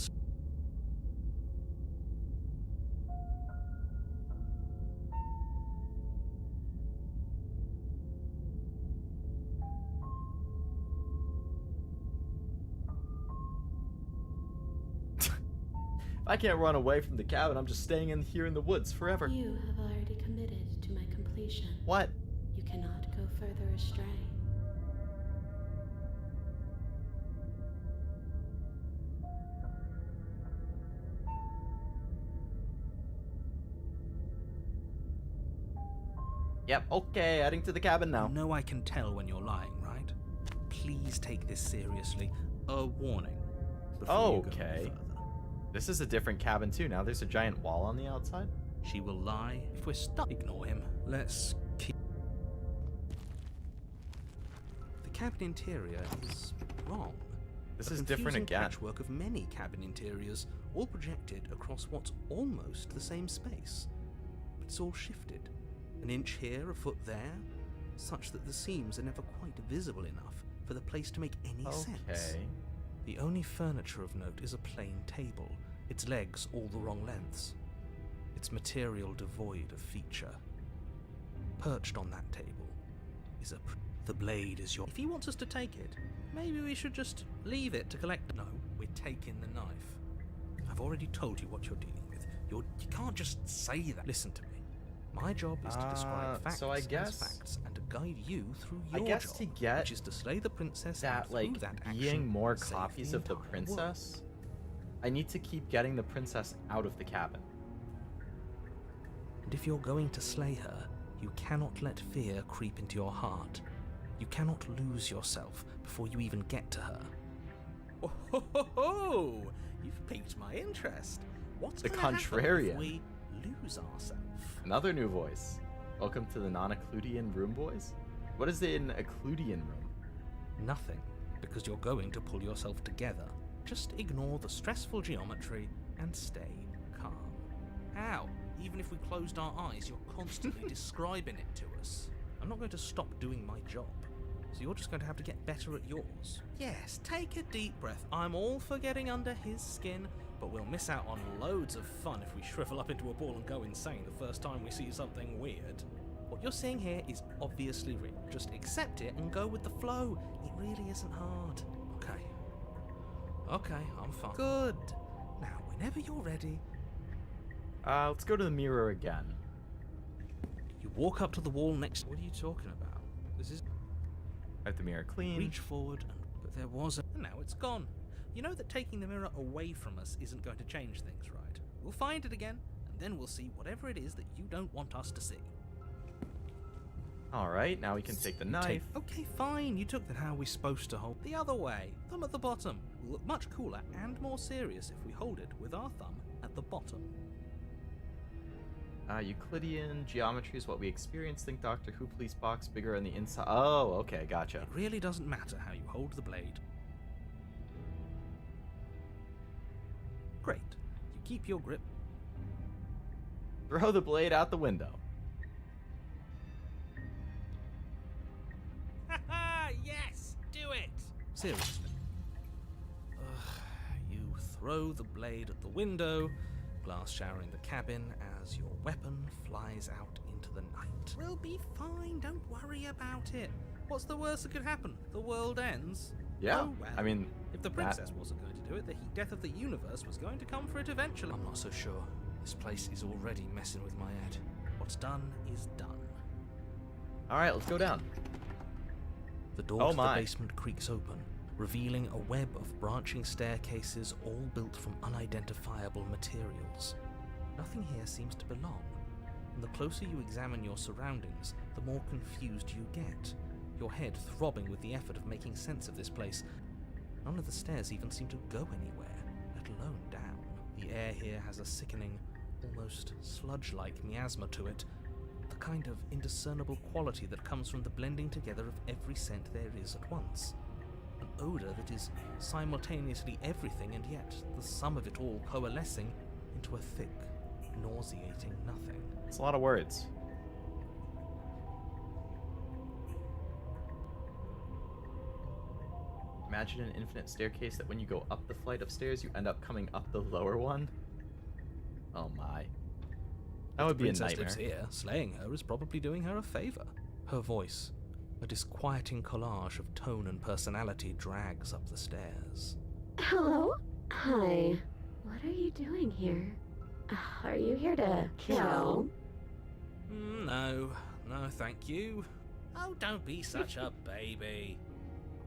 I can't run away from the cabin. I'm just staying in here in the woods forever. You have already committed to my completion. What? You cannot go further astray. Yep, okay, heading to the cabin now. You know I can tell when you're lying, right? Please take this seriously. A warning. Before you go any Okay. further. This is a different cabin too. Now there's a giant wall on the outside. She will lie if we're stuck. Ignore him. Let's keep. The cabin interior is wrong. This A is different confusing again. patchwork of many cabin interiors, all projected across what's almost the same space. But it's all shifted. An inch here, a foot there, such that the seams are never quite visible enough for the place to make any sense. Okay. The only furniture of note is a plain table, its legs all the wrong lengths, its material devoid of feature. Perched on that table is the blade is your. If he wants us to take it, maybe we should just leave it to collect. No, we're taking the knife. I've already told you what you're dealing with. You can't just say that. Listen to me. My job is to describe facts so I as guess- facts and to guide you through I your guess job, to get which is to slay the princess that, and like, through that being action, more save copies of the entire princess, I need to keep getting the princess out of the cabin. And if you're going to slay her, you cannot let fear creep into your heart. You cannot lose yourself before you even get to her. Oh, ho, ho, ho! You've piqued my interest. What's The gonna happen contrarian. if we lose ourselves? Another new voice. Welcome to the non-Occludian room, boys. What is an Occludian room? Nothing, because you're going to pull yourself together. Just ignore the stressful geometry and stay calm. How? Even if we closed our eyes, you're constantly describing it to us. I'm not going to stop doing my job, so you're just going to have to get better at yours. Yes, take a deep breath. I'm all for getting under his skin, but we'll miss out on loads of fun if we shrivel up into a ball and go insane the first time we see something weird. What you're seeing here is obviously real. Just accept it and go with the flow. It really isn't hard. Okay, I'm fine. Good. Now, whenever you're ready, Let's go to the mirror again. you walk up to the wall next. What are you talking about? This is. Wipe the mirror clean. Reach forward, But there was a. and now it's gone. You know that taking the mirror away from us isn't going to change things, right? We'll find it again, and then we'll see whatever it is that you don't want us to see. Alright, now we can take the knife. Okay, fine, you took that. How are we supposed to hold? The other way. Thumb at the bottom. Will look much cooler and more serious if we hold it with our thumb at the bottom. Euclidean geometry is what we experience. Think Doctor Who police box, bigger on the inside. Oh, okay, gotcha. It really doesn't matter how you hold the blade. Great. You keep your grip. Throw the blade out the window. Haha, yes! Do it! Seriously. You throw the blade at the window, glass showering the cabin as your weapon flies out into the night. We'll be fine, don't worry about it. What's the worst that could happen? The world ends? Yeah, Oh, well. I mean, If the princess wasn't going to do it, the heat death of the universe was going to come for it eventually. I'm not so sure. This place is already messing with my head. What's done is done. alright, let's go down. The door Oh to my. the basement creaks open, revealing a web of branching staircases all built from unidentifiable materials. Nothing here seems to belong, and the closer you examine your surroundings, the more confused you get, your head throbbing with the effort of making sense of this place. None of the stairs even seem to go anywhere, let alone down. The air here has a sickening, almost sludge-like miasma to it, the kind of indiscernible quality that comes from the blending together of every scent there is at once. An odour that is simultaneously everything and yet the sum of it all coalescing into a thick, nauseating nothing. It's a lot of words. Imagine an infinite staircase that when you go up the flight of stairs, you end up coming up the lower one. Oh my. That would be a Princess nightmare. lives here, slaying her is probably doing her a favour. Her voice, a disquieting collage of tone and personality, drags up the stairs. Hello? Hi. What are you doing here? Are you here to kill? No, thank you. Oh, don't be such a baby.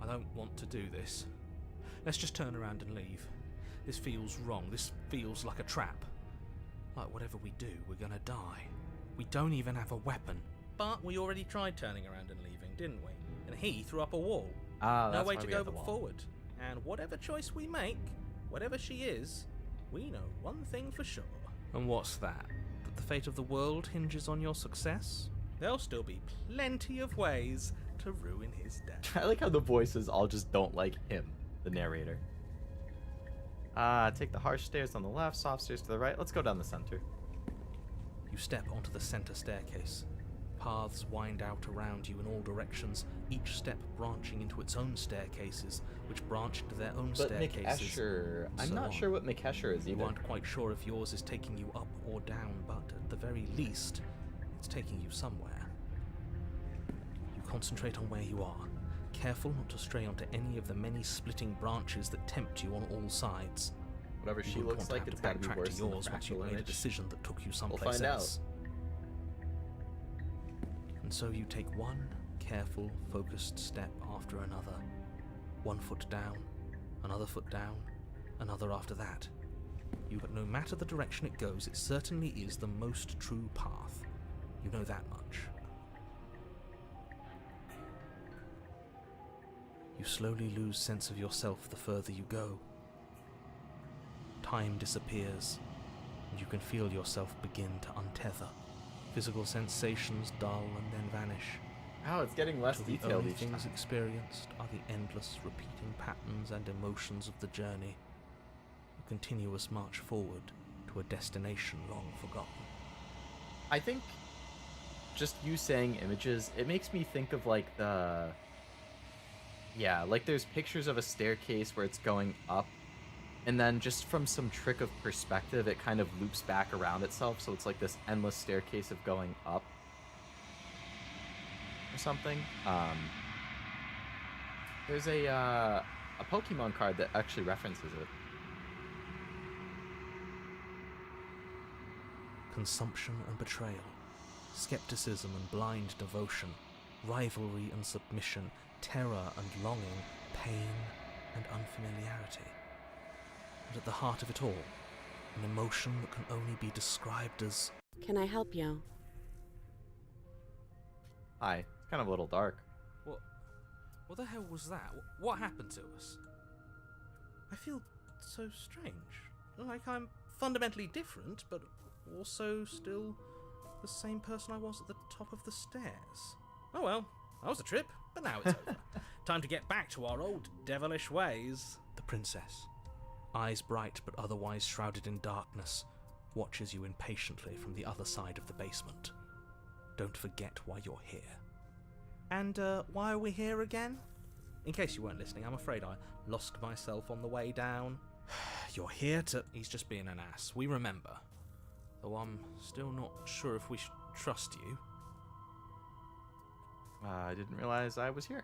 I don't want to do this. Let's just turn around and leave. This feels wrong. This feels like a trap. Like whatever we do, we're gonna die. We don't even have a weapon. But we already tried turning around and leaving, didn't we? And he threw up a wall. Ah, No that's way why to we go have the but wall. forward. And whatever choice we make, whatever she is, we know one thing for sure. And what's that? That the fate of the world hinges on your success? There'll still be plenty of ways to ruin his day. I like how the voices all just don't like him, the narrator. Take the harsh stairs on the left, soft stairs to the right. Let's go down the center. You step onto the centre staircase. Paths wind out around you in all directions, each step branching into its own staircases, which branch into their own But staircases. Mikesher, I'm so not on. sure what Mikesher is You either. aren't quite sure if yours is taking you up or down, but at the very least, it's taking you somewhere. You concentrate on where you are, careful not to stray onto any of the many splitting branches that tempt you on all sides. Whatever You she wouldn't looks want like, to it's have got to to be backtrack worse to than the yours once you fractal made a image. decision that took you someplace find out. else. And so you take one careful, focused step after another. 1 foot down, another foot down, another after that. But no matter the direction it goes, it certainly is the most true path. You know that much. You slowly lose sense of yourself the further you go. Time disappears, and you can feel yourself begin to untether. Physical sensations dull and then vanish. Oh, it's getting less Till the detailed only each things time. experienced are the endless repeating patterns and emotions of the journey. A continuous march forward to a destination long forgotten. I think just you saying images, it makes me think of like the... Yeah, like there's pictures of a staircase where it's going up, and then just from some trick of perspective, it kind of loops back around itself, so it's like this endless staircase of going up. Or something. There's a Pokemon card that actually references it. Consumption and betrayal, skepticism and blind devotion, rivalry and submission, terror and longing, pain and unfamiliarity. And at the heart of it all, An emotion that can only be described as... Can I help you? Hi. It's kind of a little dark. What the hell was that? What happened to us? I feel so strange. Like I'm fundamentally different, but also still the same person I was at the top of the stairs. Oh well, that was a trip, but now it's over. Time to get back to our old devilish ways. The princess, eyes bright but otherwise shrouded in darkness, watches you impatiently from the other side of the basement. Don't forget why you're here. And why are we here again? In case you weren't listening, I'm afraid I lost myself on the way down. You're here to... He's just being an ass, we remember. Though I'm still not sure if we should trust you. I didn't realize I was here.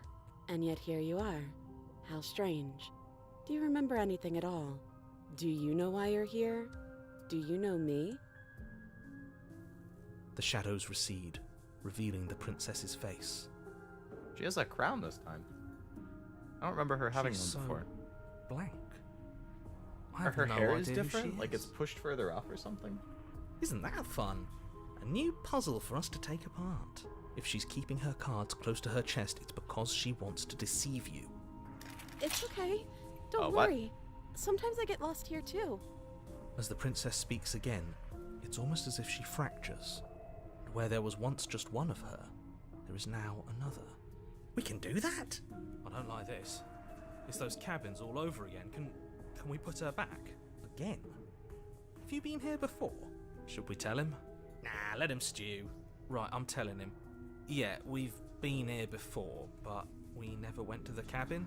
And yet here you are. How strange. Do you remember anything at all? Do you know why you're here? Do you know me? The shadows recede, revealing the princess's face. She has a crown this time. I don't remember her having She's one before. Blank. I Or have her no hair is idea who different? she Like is. it's pushed further up or something? Isn't that fun? A new puzzle for us to take apart. If she's keeping her cards close to her chest, it's because she wants to deceive you. It's okay. Don't What? worry. Sometimes I get lost here too. As the princess speaks again, it's almost as if she fractures. And where there was once just one of her, there is now another. We can do that? I don't like this. It's those cabins all over again. Can we put her back? Again? Have you been here before? Should we tell him? Nah, let him stew. Right, I'm telling him. Yeah, we've been here before, but we never went to the cabin.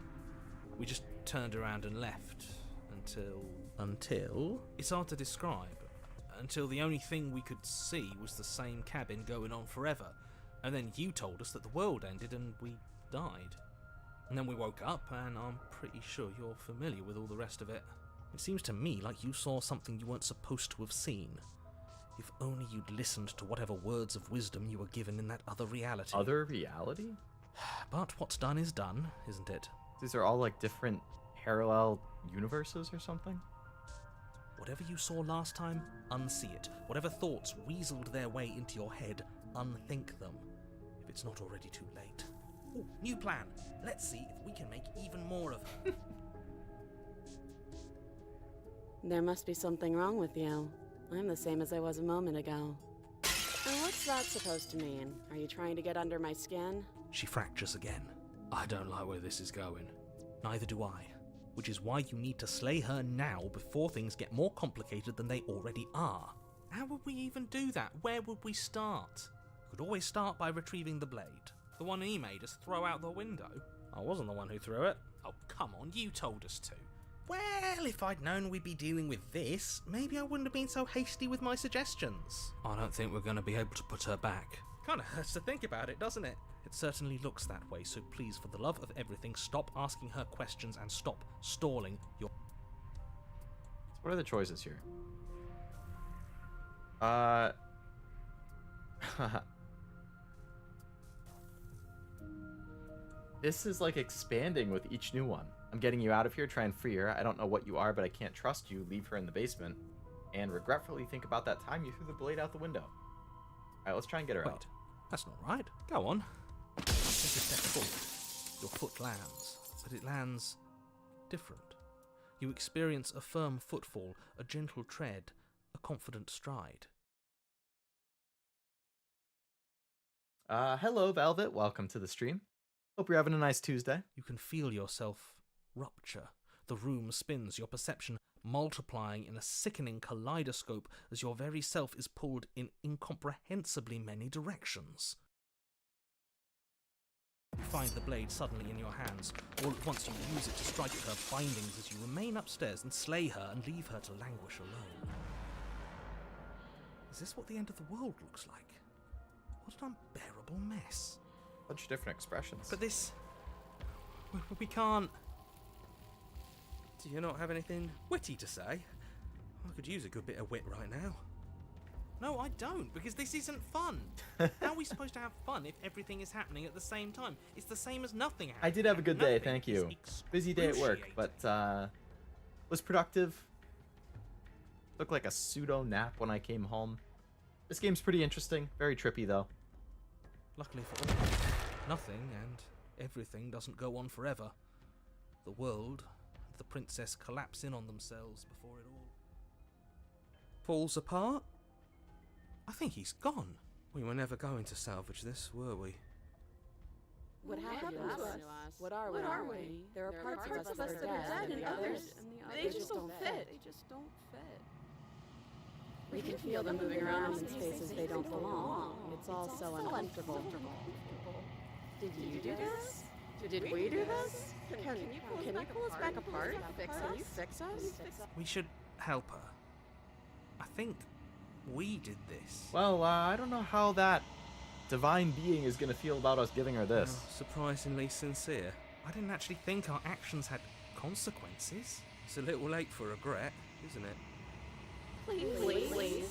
We just turned around and left until... Until? It's hard to describe. Until the only thing we could see was the same cabin going on forever. And then you told us that the world ended and we died. And then we woke up, and I'm pretty sure you're familiar with all the rest of it. It seems to me like you saw something you weren't supposed to have seen. If only you'd listened to whatever words of wisdom you were given in that other reality. Other reality? But what's done is done, isn't it? These are all like different parallel universes or something? Whatever you saw last time, unsee it. Whatever thoughts weaseled their way into your head, unthink them. If it's not already too late. Ooh, new plan. Let's see if we can make even more of her. There must be something wrong with you. I'm the same as I was a moment ago. And what's that supposed to mean? Are you trying to get under my skin? She fractures again. I don't like where this is going. Neither do I. Which is why you need to slay her now before things get more complicated than they already are. How would we even do that? Where would we start? We could always start by retrieving the blade. The one he made us throw out the window? I wasn't the one who threw it. Oh, come on, you told us to. Well, if I'd known we'd be dealing with this, maybe I wouldn't have been so hasty with my suggestions. I don't think we're going to be able to put her back. Kinda hurts to think about it, doesn't it? It certainly looks that way, so please, for the love of everything, stop asking her questions and stop stalling your... So what are the choices here? This is like expanding with each new one. I'm getting you out of here, try and free her. I don't know what you are, but I can't trust you. Leave her in the basement. And regretfully think about that time you threw the blade out the window. Alright, let's try and get her Wait, out. that's not right. Go on. Take a step forward. Your foot lands, but it lands different. You experience a firm footfall, a gentle tread, a confident stride. Hello, Velvet. Welcome to the stream. Hope you're having a nice Tuesday. You can feel yourself rupture. The room spins, your perception multiplying in a sickening kaleidoscope as your very self is pulled in incomprehensibly many directions. You find the blade suddenly in your hands. All at once you use it to strike at her bindings as you remain upstairs and slay her and leave her to languish alone. Is this what the end of the world looks like? What an unbearable mess. Bunch of different expressions. But this... We can't... Do you not have anything witty to say? I could use a good bit of wit right now. No, I don't, because this isn't fun. How are we supposed to have fun if everything is happening at the same time? It's the same as nothing happening. I did have a good day, Nothing thank is you. Busy day at work, excruciating. but was productive. Took like a pseudo nap when I came home. This game's pretty interesting. Very trippy though. Luckily for all, nothing and everything doesn't go on forever. The world and the princess collapse in on themselves before it all falls apart. I think he's gone. We were never going to salvage this, were we? What happened to us? What are we? There are parts of us that are dead and others, they just don't fit. We can feel them moving around in spaces they don't belong. It's all so uncomfortable. Did you do this? Did we do this? Can you pull us back apart? Can you fix us? We should help her. I think we did this. Well, I don't know how that divine being is gonna feel about us giving her this. Oh, surprisingly sincere. I didn't actually think our actions had consequences. It's a little late for regret, isn't it? Please.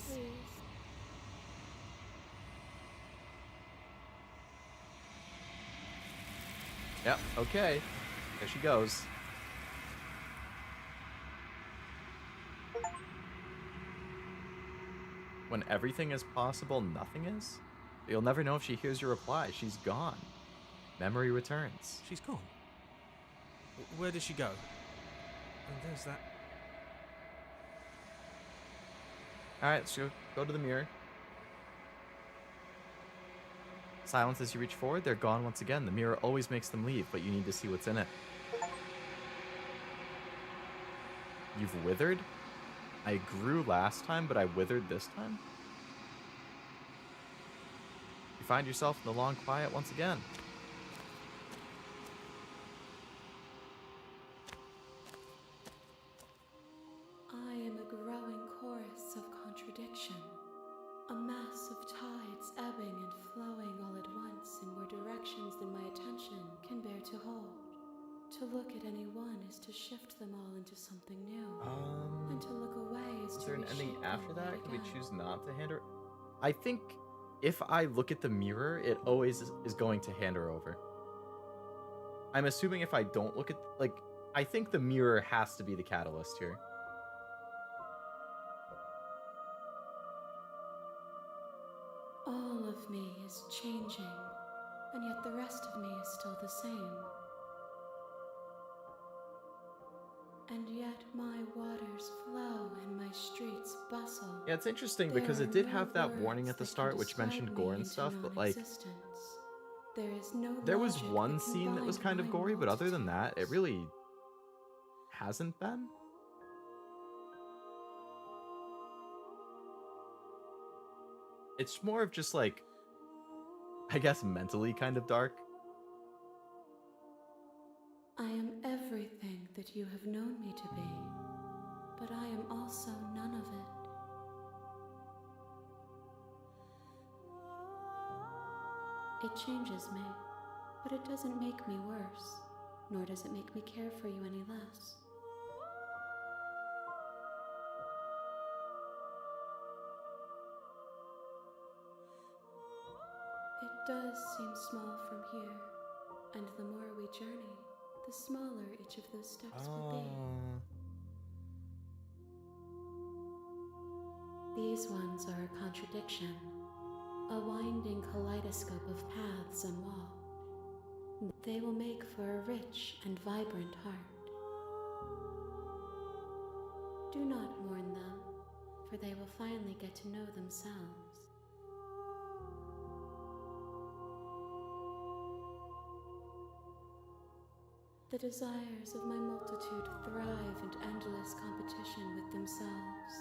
Yep, okay. There she goes. When everything is possible, nothing is? You'll never know if she hears your reply. She's gone. Memory returns. She's gone. Where did she go? And there's that. Alright, let's go to the mirror. Silence as you reach forward, they're gone once again. The mirror always makes them leave, but you need to see what's in it. You've withered? I grew last time, but I withered this time? You find yourself in the long quiet once again. I am a growing chorus of contradiction, a mass of tides ebbing and flowing all at once in more directions than my attention can bear to hold. To look at any one is to shift them all into something new, and to look away is Is to there an ending reshape after them that? yet Can we again. choose not to hand her? I think if I look at the mirror, it always is going to hand her over. I'm assuming if I don't look at, like, I think the mirror has to be the catalyst here. All of me is changing, and yet the rest of me is still the same. And yet my waters flow and my streets bustle. Yeah, it's interesting because it did have that warning at the start which mentioned gore and stuff, but like, there was one scene that was kind of gory, but other than that, it really hasn't been. It's more of just like, I guess mentally kind of dark. I am everything that you have known me to be, but I am also none of it. It changes me, but it doesn't make me worse, nor does it make me care for you any less. It does seem small from here, and the more we journey, the smaller each of those steps will be. These ones are a contradiction, a winding kaleidoscope of paths unwalked. They will make for a rich and vibrant heart. Do not mourn them, for they will finally get to know themselves. The desires of my multitude thrive in endless competition with themselves,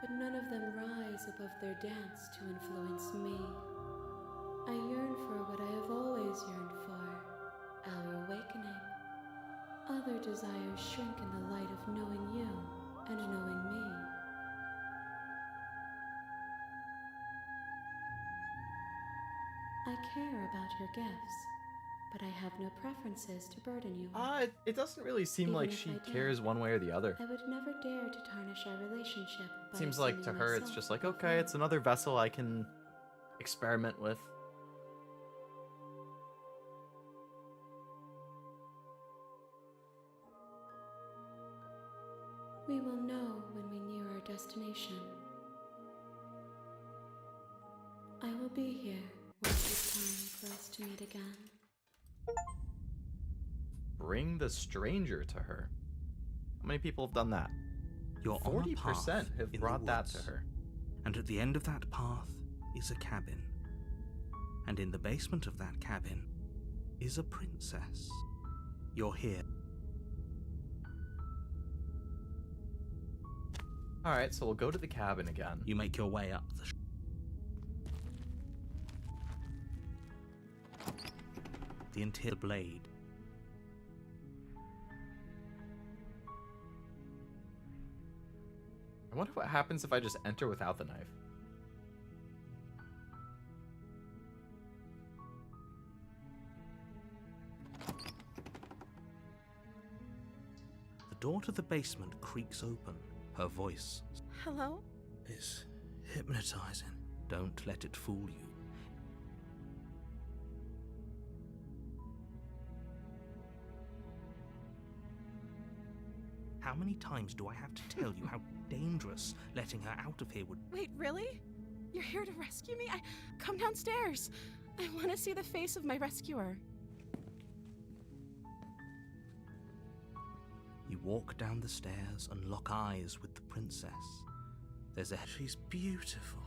but none of them rise above their dance to influence me. I yearn for what I have always yearned for, our awakening. Other desires shrink in the light of knowing you and knowing me. I care about your gifts, but I have no preferences to burden you with. It doesn't really seem like Even if she I did, cares one way or the other. I would never dare to tarnish our relationship by Seems like to assuming her it's myself just like, above okay, you. it's another vessel I can experiment with. We will know when we near our destination. I will be here when it is time for us to meet again. Bring the stranger to her. How many people have done that? You're on a path 40% have in the brought that to woods, her. and at the end of that path is a cabin. And in the basement of that cabin is a princess. You're here. Alright, so we'll go to the cabin again. You make your way up the interior blade. I wonder what happens if I just enter without the knife. The door to the basement creaks open. Her voice Hello? is hypnotizing. Don't let it fool you. How many times do I have to tell you how dangerous letting her out of here would be? Wait, really? You're here to rescue me? Come downstairs. I want to see the face of my rescuer. You walk down the stairs and lock eyes with the princess. She's beautiful.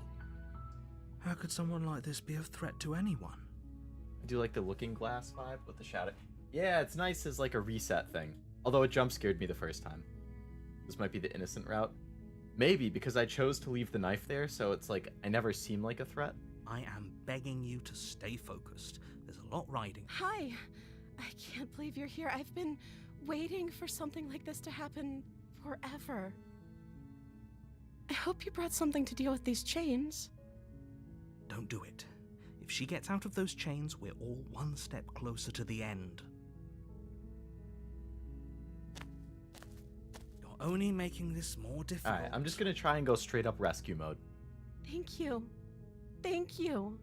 How could someone like this be a threat to anyone? I do like the looking glass vibe with the shadow. Yeah, it's nice as like a reset thing. Although it jump scared me the first time. This might be the innocent route. Maybe because I chose to leave the knife there, so it's like I never seem like a threat. I am begging you to stay focused. There's a lot riding. Hi. I can't believe you're here. I've been waiting for something like this to happen forever. I hope you brought something to deal with these chains. Don't do it. If she gets out of those chains, we're all one step closer to the end. You're only making this more difficult. Alright, I'm just gonna try and go straight up rescue mode. Thank you. Thank you.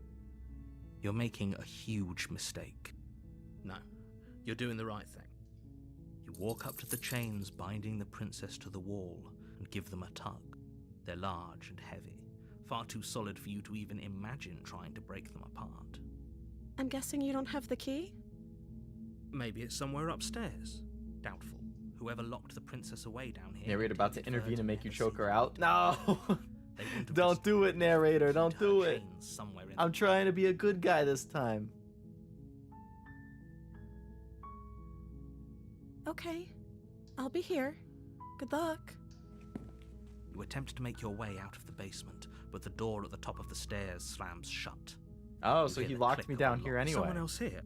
You're making a huge mistake. No, you're doing the right thing. You walk up to the chains binding the princess to the wall and give them a tug. They're large and heavy, far too solid for you to even imagine trying to break them apart. I'm guessing you don't have the key? Maybe it's somewhere upstairs. Doubtful. Whoever locked the princess away down here... Narrator about to intended for her intervene and make you never choke see her the out. light. No! They wouldn't have Don't do it, narrator. Don't her do it. chains somewhere in I'm trying to be a good guy this time. Okay. I'll be here. Good luck. You attempt to make your way out of the basement, but the door at the top of the stairs slams shut. Oh, You so hear he the locked click me of down a here lock. anyway. Someone else here.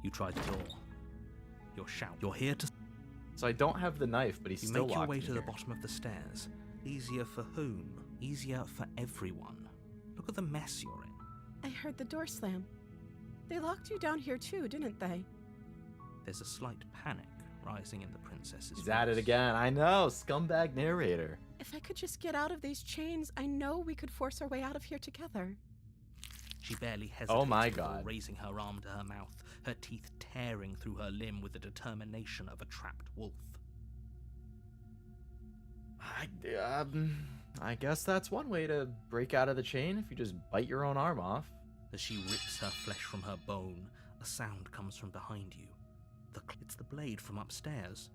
You try the door. You're shouting. You're here to... So I don't have the knife, but he's You still make your locked way me to the here. bottom of the stairs. Easier for whom? Easier for everyone. Look at the mess you're in. I heard the door slam. They locked you down here too, didn't they? There's a slight panic rising in the princess's He's at it voice. again. I know, scumbag narrator. If I could just get out of these chains, I know we could force our way out of here together. She barely hesitates Oh my before God. raising her arm to her mouth, her teeth tearing through her limb with the determination of a trapped wolf. I guess that's one way to break out of the chain, if you just bite your own arm off. As she rips her flesh from her bone, a sound comes from behind you. It's the blade from upstairs.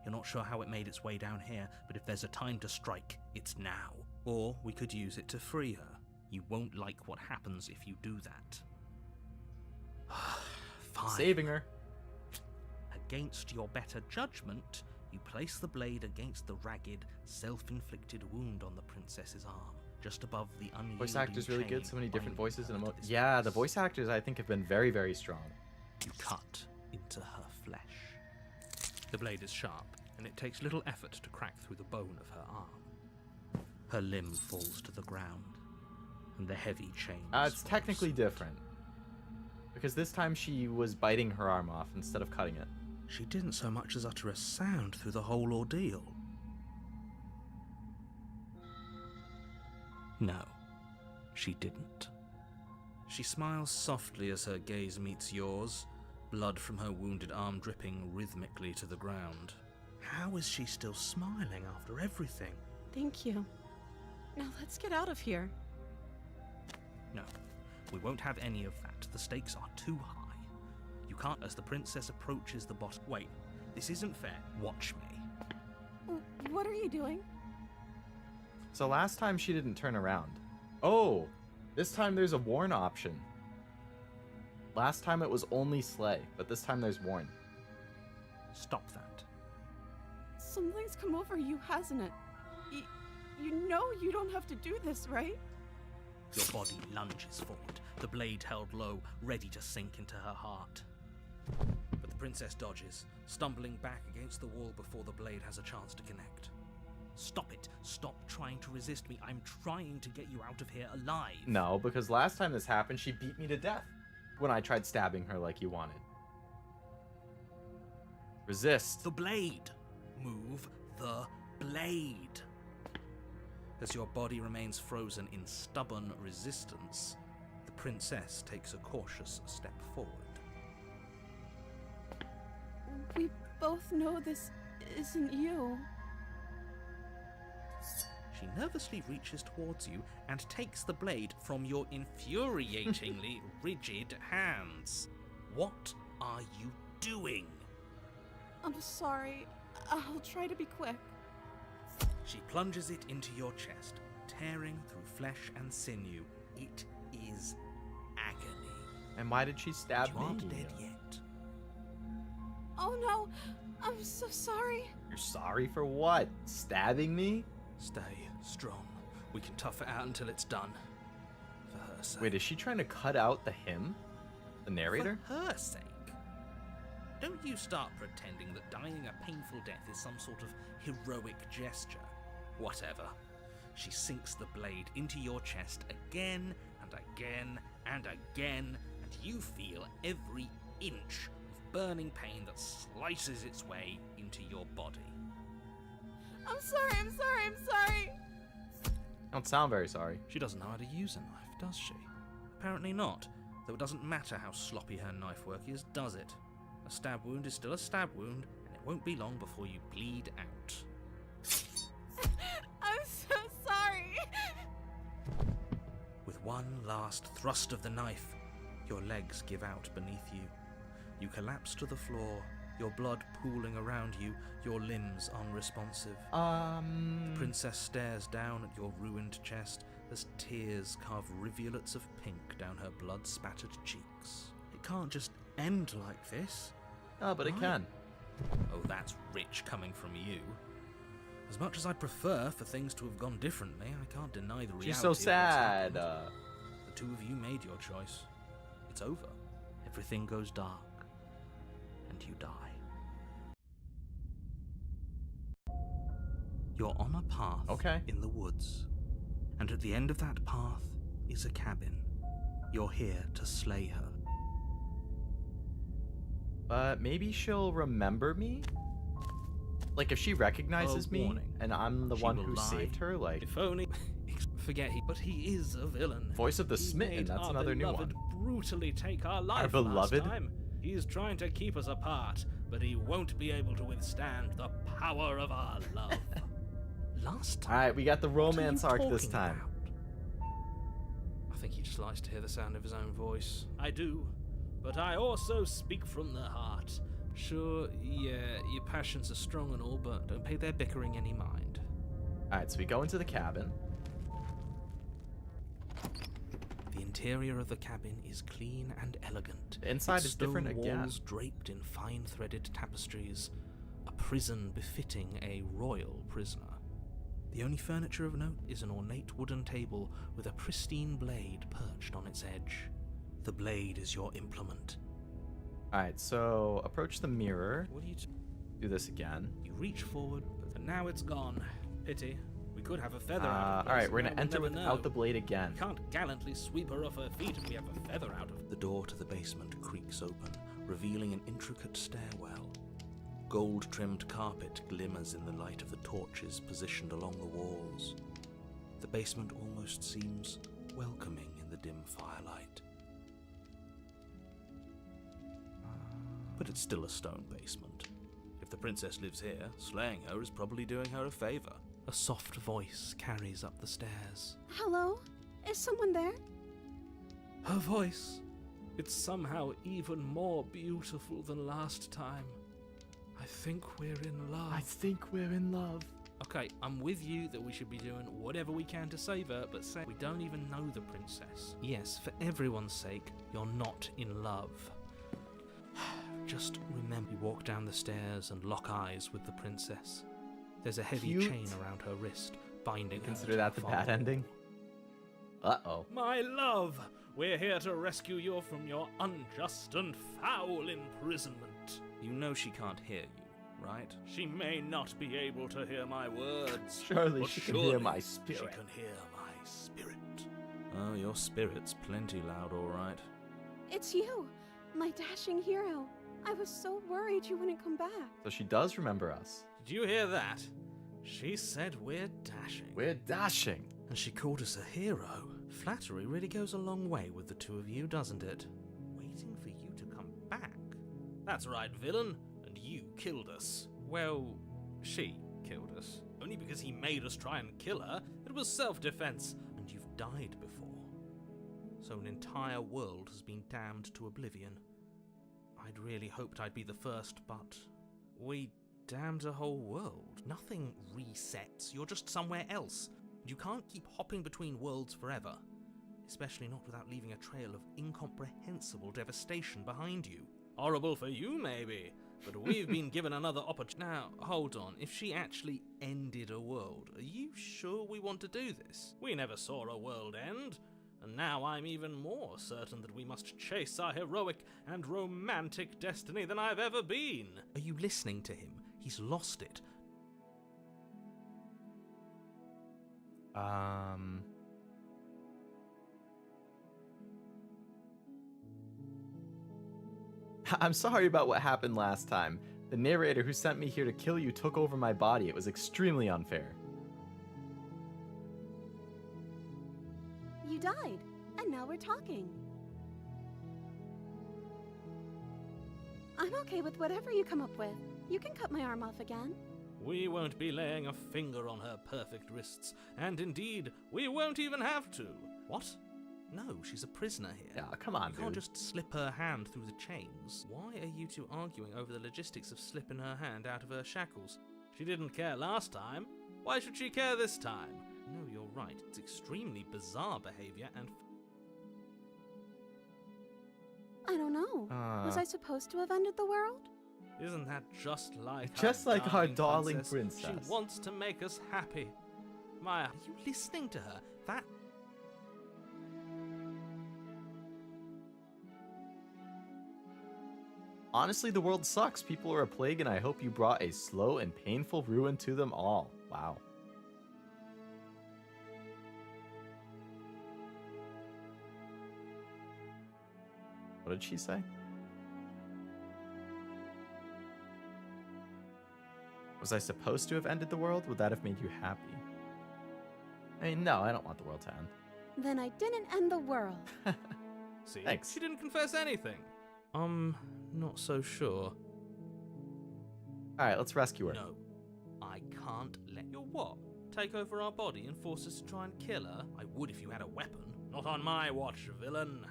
You're not sure how it made its way down here, but if there's a time to strike, it's now. Or we could use it to free her. You won't like what happens if you do that. Fine. Saving her. Against your better judgment, you place the blade against the ragged, self-inflicted wound on the princess's arm, just above the unyielding Voice actor's really good. chain So many different binding voices her and to emotions. this Yeah, the place. voice actors I think have been very, very strong. You cut into her flesh. The blade is sharp, and it takes little effort to crack through the bone of her arm. Her limb falls to the ground, and the heavy chain It's technically different. Because this time she was biting her arm off instead of cutting it. She didn't so much as utter a sound through the whole ordeal. No, she didn't. She smiles softly as her gaze meets yours, blood from her wounded arm dripping rhythmically to the ground. How is she still smiling after everything? Thank you. Now let's get out of here. No, we won't have any of that. The stakes are too high. You can't, as the princess approaches the bottom. Wait, this isn't fair. Watch me. What are you doing? So last time she didn't turn around. Oh, this time there's a warn option. Last time it was only slay, but this time there's warn. Stop that. Something's come over you, hasn't it? You know you don't have to do this, right? Your body lunges forward, the blade held low, ready to sink into her heart. But the princess dodges, stumbling back against the wall before the blade has a chance to connect. Stop it. Stop trying to resist me. I'm trying to get you out of here alive. No, because last time this happened, she beat me to death when I tried stabbing her like you wanted. Resist. The blade. Move the blade. As your body remains frozen in stubborn resistance, the princess takes a cautious step forward. We both know this isn't you. She nervously reaches towards you and takes the blade from your infuriatingly rigid hands. What are you doing? I'm sorry. I'll try to be quick. She plunges it into your chest, tearing through flesh and sinew. It is agony. And why did she stab But you aren't me? dead yet. Oh no, I'm so sorry. You're sorry for what? Stabbing me? Stay strong. We can tough it out until it's done. For her sake. Wait, is she trying to cut out the him? The narrator? For her sake. Don't you start pretending that dying a painful death is some sort of heroic gesture. Whatever. She sinks the blade into your chest again and again and again, and you feel every inch of burning pain that slices its way into your body. I'm sorry. Don't sound very sorry. She doesn't know how to use a knife, does she? Apparently not, though it doesn't matter how sloppy her knife work is, does it? A stab wound is still a stab wound, and it won't be long before you bleed out. I'm so sorry. With one last thrust of the knife, your legs give out beneath you. You collapse to the floor, your blood pooling around you, your limbs unresponsive. The princess stares down at your ruined chest as tears carve rivulets of pink down her blood-spattered cheeks. It can't just end like this. Oh, but it Right. can. Oh, that's rich coming from you. As much as I prefer for things to have gone differently, I can't deny the reality She's so of what's sad. happened. The two of you made your choice. It's over. Everything goes dark, and you die. You're on a path Okay. in the woods, and at the end of that path is a cabin. You're here to slay her. But maybe she'll remember me? Like, if she recognizes me, warning. and I'm the She one will who lie. saved her, like, If only... Forget he... But he is a villain. Voice of the He Smitten, made that's our another new beloved one. brutally take our life beloved? last time. He's trying to keep us apart, but he won't be able to withstand the power of our love. Last time? Alright, we got the What are you romance arc this talking time. about? I think he just likes to hear the sound of his own voice. I do, but I also speak from the heart. Sure, yeah, your passions are strong and all, but don't pay their bickering any mind. Alright, so we go into the cabin. The interior of the cabin is clean and elegant. The inside its is different stone again. walls draped in fine threaded tapestries, a prison befitting a royal prisoner. The only furniture of note is an ornate wooden table with a pristine blade perched on its edge. The blade is your implement. Alright, so approach the mirror. What do you Do this again. You reach forward, but now it's gone. Pity. We could have a feather out of place, Alright, we're and gonna now enter we'll never without know. the blade again. We can't gallantly sweep her off her feet if we have a feather out of... The door to the basement creaks open, revealing an intricate stairwell. Gold-trimmed carpet glimmers in the light of the torches positioned along the walls. The basement almost seems welcoming in the dim firelight. But it's still a stone basement. If If the princess lives here, slaying her is probably doing her a favor. A soft voice carries up the stairs. Hello? Is someone there? Her voice. It's somehow even more beautiful than last time. I think we're in love. I think we're in love. Okay, I'm with you that we should be doing whatever we can to save her, but say we don't even know the princess. Yes, for everyone's sake, you're not in love. Just remember, you walk down the stairs and lock eyes with the princess. There's a heavy Cute. chain around her wrist, binding her. Consider that the bad ending? Uh-oh. My love, we're here to rescue you from your unjust and foul imprisonment. You know she can't hear you, right? She may not be able to hear my words. Surely but she can hear surely my She spirit. can hear my spirit. Oh, your spirit's plenty loud, all right. It's you, my dashing hero. I was so worried you wouldn't come back. So she does remember us. Did you hear that? She said we're dashing. We're dashing. And she called us a hero. Flattery really goes a long way with the two of you, doesn't it? Waiting for you to come back. That's right, villain. And you killed us. Well, she killed us. Only because he made us try and kill her. It was self-defense. And you've died before. So an entire world has been damned to oblivion. I'd really hoped I'd be the first, but we damned a whole world. Nothing resets. You're just somewhere else. You can't keep hopping between worlds forever. Especially not without leaving a trail of incomprehensible devastation behind you. Horrible for you, maybe. But we've been given another opportunity. Now, hold on. If she actually ended a world, are you sure we want to do this? We never saw a world end. And now I'm even more certain that we must chase our heroic and romantic destiny than I've ever been. Are you listening to him? He's lost it. I'm sorry about what happened last time. The narrator who sent me here to kill you took over my body. It was extremely unfair. You died, and now we're talking. I'm okay with whatever you come up with. You can cut my arm off again. We won't be laying a finger on her perfect wrists, and indeed, we won't even have to. What? No, she's a prisoner here. Yeah, come on, You can't dude. just slip her hand through the chains. Why are you two arguing over the logistics of slipping her hand out of her shackles? She didn't care last time. Why should she care this time? No, you're right. It's extremely bizarre behavior and... I don't know. Was I supposed to have ended the world? Isn't that just like Just our like our darling princess. She wants to make us happy. Maya, Are you listening to her? That... Honestly, the world sucks. People are a plague, and I hope you brought a slow and painful ruin to them all. Wow. What did she say? Was I supposed to have ended the world? Would that have made you happy? I mean, no, I don't want the world to end. Then I didn't end the world. see, Thanks. she didn't confess anything. Not so sure. Alright, let's rescue her. No. I can't let you what? Take over our body and force us to try and kill her? I would if you had a weapon. Not on my watch, villain.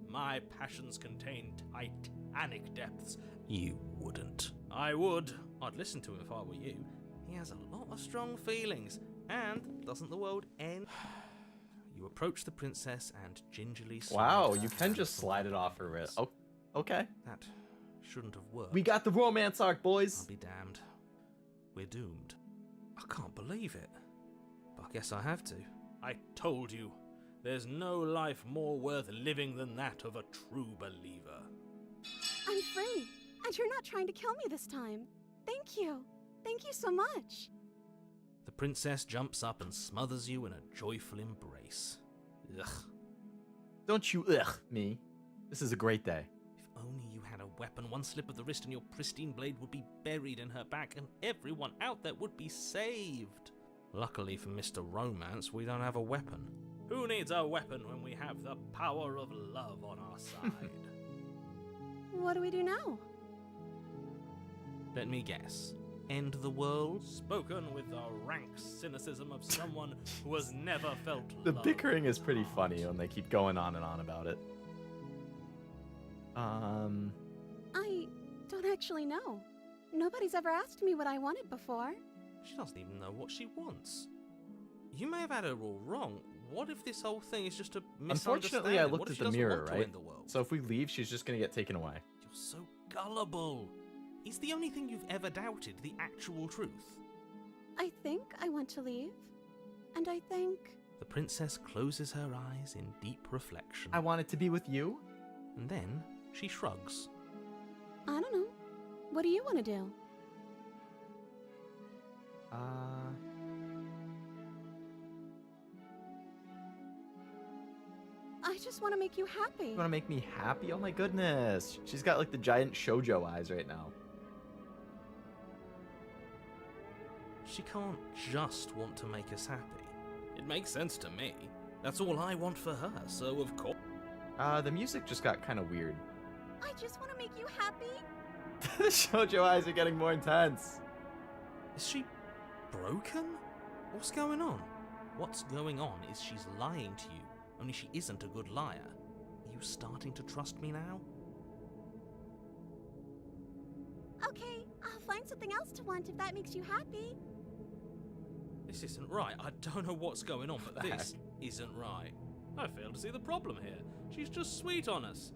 My passions contain titanic depths. You wouldn't. I would. I'd listen to him if I were you. He has a lot of strong feelings. And doesn't the world end? You approach the princess and gingerly slide Wow, her you can hand just from slide her it off her wrist. arms. Oh, okay. That shouldn't have worked. We got the romance arc, I'll boys. be damned. We're doomed. I can't believe it. But I guess I have to. I told you. There's no life more worth living than that of a true believer. I'm free, and you're not trying to kill me this time. Thank you. Thank you so much. The princess jumps up and smothers you in a joyful embrace. Ugh. Don't you me. This is a great day. If only you had a weapon, one slip of the wrist and your pristine blade would be buried in her back and everyone out there would be saved. Luckily for Mr. Romance, we don't have a weapon. Who needs a weapon when we have the power of love on our side? What do we do now? Let me guess. End the world? Spoken with the rank cynicism of someone who has never felt The love. bickering is pretty funny when they keep going on and on about it. I don't actually know. Nobody's ever asked me what I wanted before. She doesn't even know what she wants. You may have had her all wrong. What if this whole thing is just a misunderstanding? Unfortunately, I What looked if at she the doesn't mirror, want to right? end the world? So if we leave, she's just gonna get taken away. You're so gullible. Is the only thing you've ever doubted the actual truth? I think I want to leave. And I think... The princess closes her eyes in deep reflection. I wanted to be with you. And then she shrugs. I don't know. What do you want to do? I just want to make you happy. You want to make me happy? Oh my goodness. She's got like the giant shoujo eyes right now. She can't just want to make us happy. It makes sense to me. That's all I want for her, so of course... The music just got kind of weird. I just want to make you happy. The shoujo eyes are getting more intense. Is she broken? What's going on? What's going on is she's lying to you, only she isn't a good liar. Are you starting to trust me now? Okay, I'll find something else to want if that makes you happy. This isn't right. I don't know what's going on, but What the this isn't right. I fail to see the problem here. She's just sweet on us.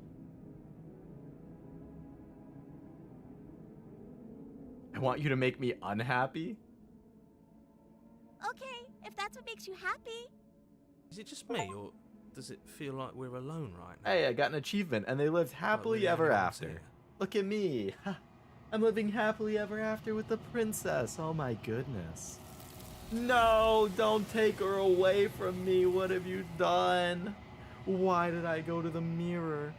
I want you to make me unhappy? Okay, if that's what makes you happy. Is it just me, or does it feel like we're alone right now? Hey, I got an achievement, and they lived happily Like, ever everyone's after. here. Look at me. I'm living happily ever after with the princess. Oh my goodness. No, don't take her away from me. What have you done? Why did I go to the mirror?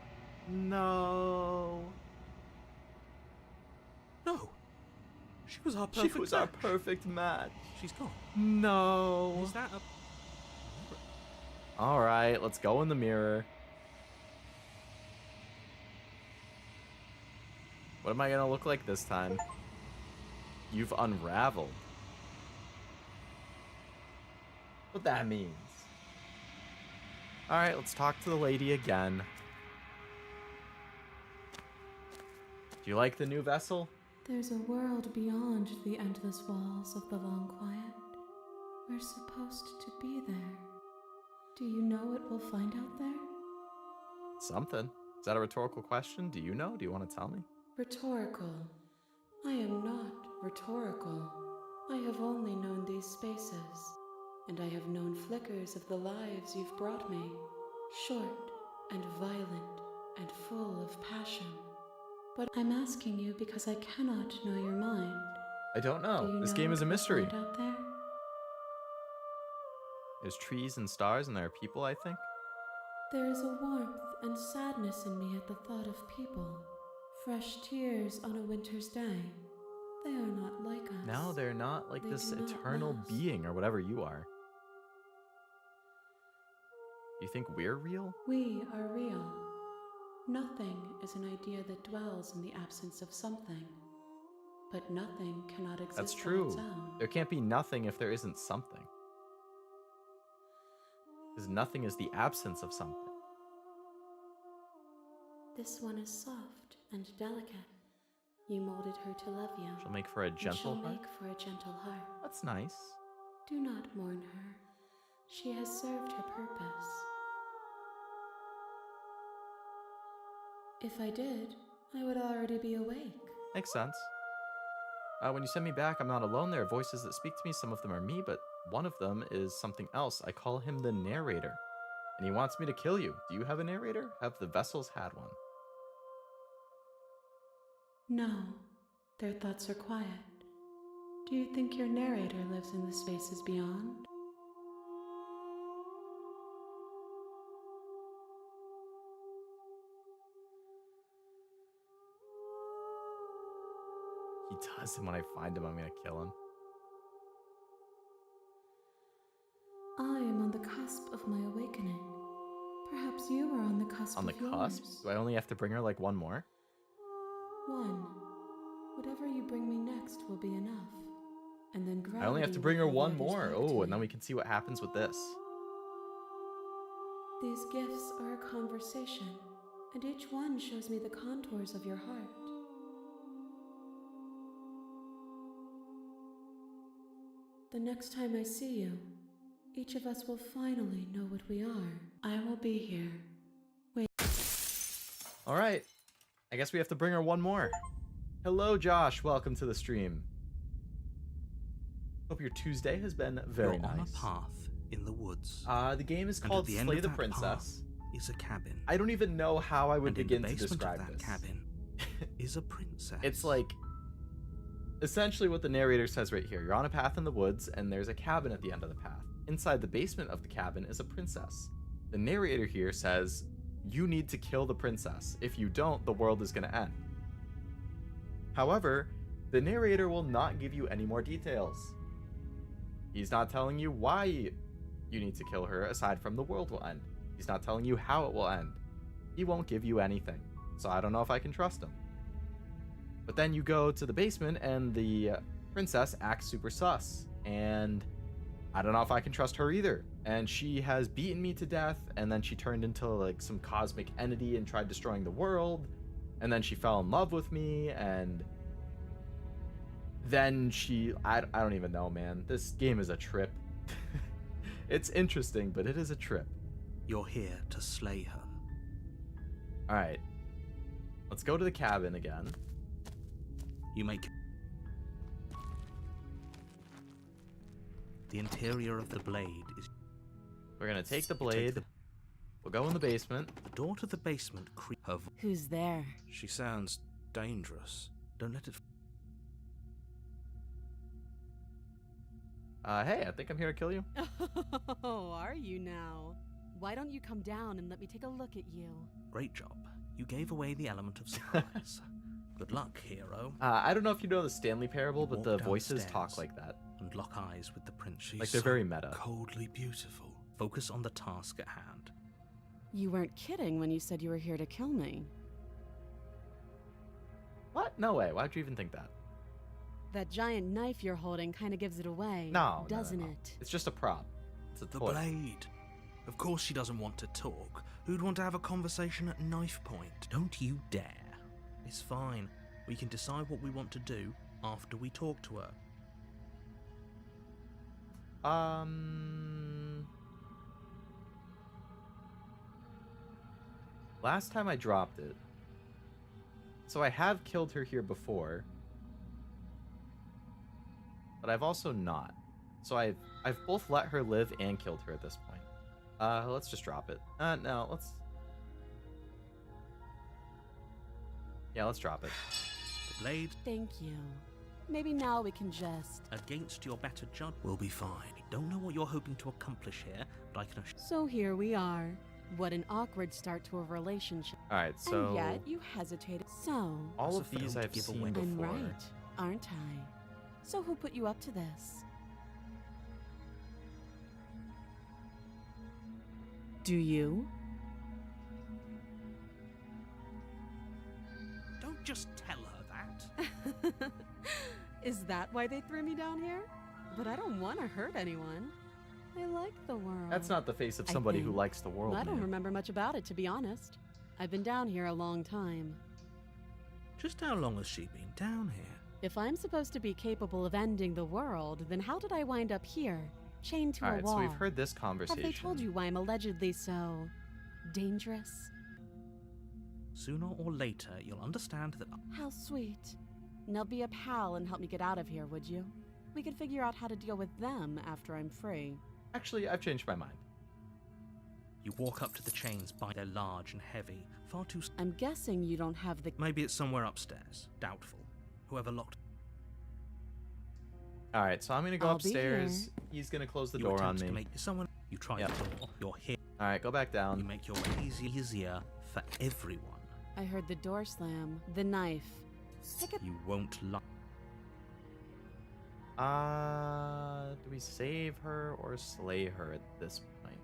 No. No! She was our perfect She was our match. perfect match. She's gone. No. Is that a... All right, let's go in the mirror. What am I gonna look like this time? You've unraveled. What that means. All right, let's talk to the lady again. Do you like the new vessel? There's a world beyond the endless walls of the long quiet. We're supposed to be there. Do you know what we'll find out there? Something. Is that a rhetorical question? Do you know? Do you want to tell me? Rhetorical. I am not rhetorical. I have only known these spaces, and I have known flickers of the lives you've brought me. Short and violent and full of passion. But I'm asking you because I cannot know your mind. I don't Do know. you This know game what is a we'll mystery. find out there? There's trees and stars, and there are people, I think. There is a warmth and sadness in me at the thought of people. Fresh tears on a winter's day. They are not like us. No, they're not like They this do not eternal last. being or whatever you are. You think we're real? We are real. Nothing is an idea that dwells in the absence of something. But nothing cannot exist That's on true. its own. There can't be nothing if there isn't something. Because nothing is the absence of something. This one is soft and delicate. You molded her to love you. She'll make for a and gentle she'll heart. make for a gentle heart. That's nice. Do not mourn her. She has served her purpose. If I did, I would already be awake. Makes sense. When you send me back, I'm not alone. There are voices that speak to me. Some of them are me, but one of them is something else. I call him the narrator. And he wants me to kill you. Do you have a narrator? Have the vessels had one? No, their thoughts are quiet. Do you think your narrator lives in the spaces beyond? He does, and when I find him, I'm gonna kill him. I am on the cusp of my awakening. Perhaps you are on the cusp On the of cusp? yours. Do I only have to bring her like one more? One. Whatever you bring me next will be enough. And then I only have to gravity bring her will pull one others more. back Oh, to and then me. we can see what happens with this. These gifts are a conversation, and each one shows me the contours of your heart. The next time I see you, each of us will finally know what we are. I will be here. All right. I guess we have to bring her one more. Hello, Josh. Welcome to the stream. Hope your Tuesday has been very You're on nice. a path in the woods. The game is And called at the end Slay of the that Princess. path is a cabin. I don't even know how I would And in begin the to basement describe of that this. cabin is a princess. It's like essentially what the narrator says right here. You're on a path in the woods, and there's a cabin at the end of the path. Inside the basement of the cabin is a princess. The narrator here says, you need to kill the princess. If you don't, the world is going to end. However, the narrator will not give you any more details. He's not telling you why you need to kill her aside from the world will end. He's not telling you how it will end. He won't give you anything. So I don't know if I can trust him. But then you go to the basement and the princess acts super sus. And I don't know if I can trust her either. And she has beaten me to death, and then she turned into like some cosmic entity and tried destroying the world. And then she fell in love with me, and then I don't even know, man. This game is a trip. It's interesting, but it is a trip. You're here to slay her. All right. Let's go to the cabin again. You make the interior of the blade is We're going to take the blade. We'll go in the basement. the door to the basement. Her Who's there? She sounds dangerous. don't let it. Hey, I think I'm here to kill you. Oh, are you now? Why don't you come down and let me take a look at you? Great job. You gave away the element of surprise. Good luck, hero. I don't know if you know the Stanley Parable, but the Walk voices downstairs. talk like that. And lock eyes with the prince. She's Like they're so very meta. coldly beautiful. Focus on the task at hand. You weren't kidding when you said you were here to kill me. What? No way. Why'd you even think that? That giant knife you're holding kind of gives it away, No, doesn't no. it? It's just a prop. It's a The toy. blade. Of course she doesn't want to talk. Who'd want to have a conversation at knife point? Don't you dare. It's fine. We can decide what we want to do after we talk to her. Last time I dropped it. So I have killed her here before. But I've also not. So I've both let her live and killed her at this point. Let's just drop it. No, let's... Yeah, let's drop it. The blade Thank you. Maybe now we can just... against your better judgment. We'll be fine. Don't know what you're hoping to accomplish here, but I can assure So here we are. What an awkward start to a relationship. Alright, so... And yet you hesitated. So, all of As a these failed I've giveaway. seen I'm before. right, aren't I? So who put you up to this? Do you? Don't just tell her that. Is that why they threw me down here? But I don't want to hurt anyone. I like the world. That's not the face of I somebody who think. likes the world, I don't man. remember much about it, to be honest. I've been down here a long time. Just how long has she been down here? If I'm supposed to be capable of ending the world, then how did I wind up here, chained to a Alright, wall? so we've heard this conversation. Have they told you why I'm allegedly so dangerous? Sooner or later, you'll understand that How sweet. Now be a pal and help me get out of here, would you? We could figure out how to deal with them after I'm free. Actually, I've changed my mind. you walk up to the chains by they're large and heavy, far too. I'm guessing you don't have the... Maybe it's somewhere upstairs. Doubtful. Whoever locked. Alright, so I'm gonna go I'll be upstairs. He's gonna close the you door on attempt me. to make someone. You try Yep. the door. You're here. Alright, go back You down. make your way easier for everyone. I heard the door slam. The knife. Pick it... You won't lie. Do we save her or slay her at this point?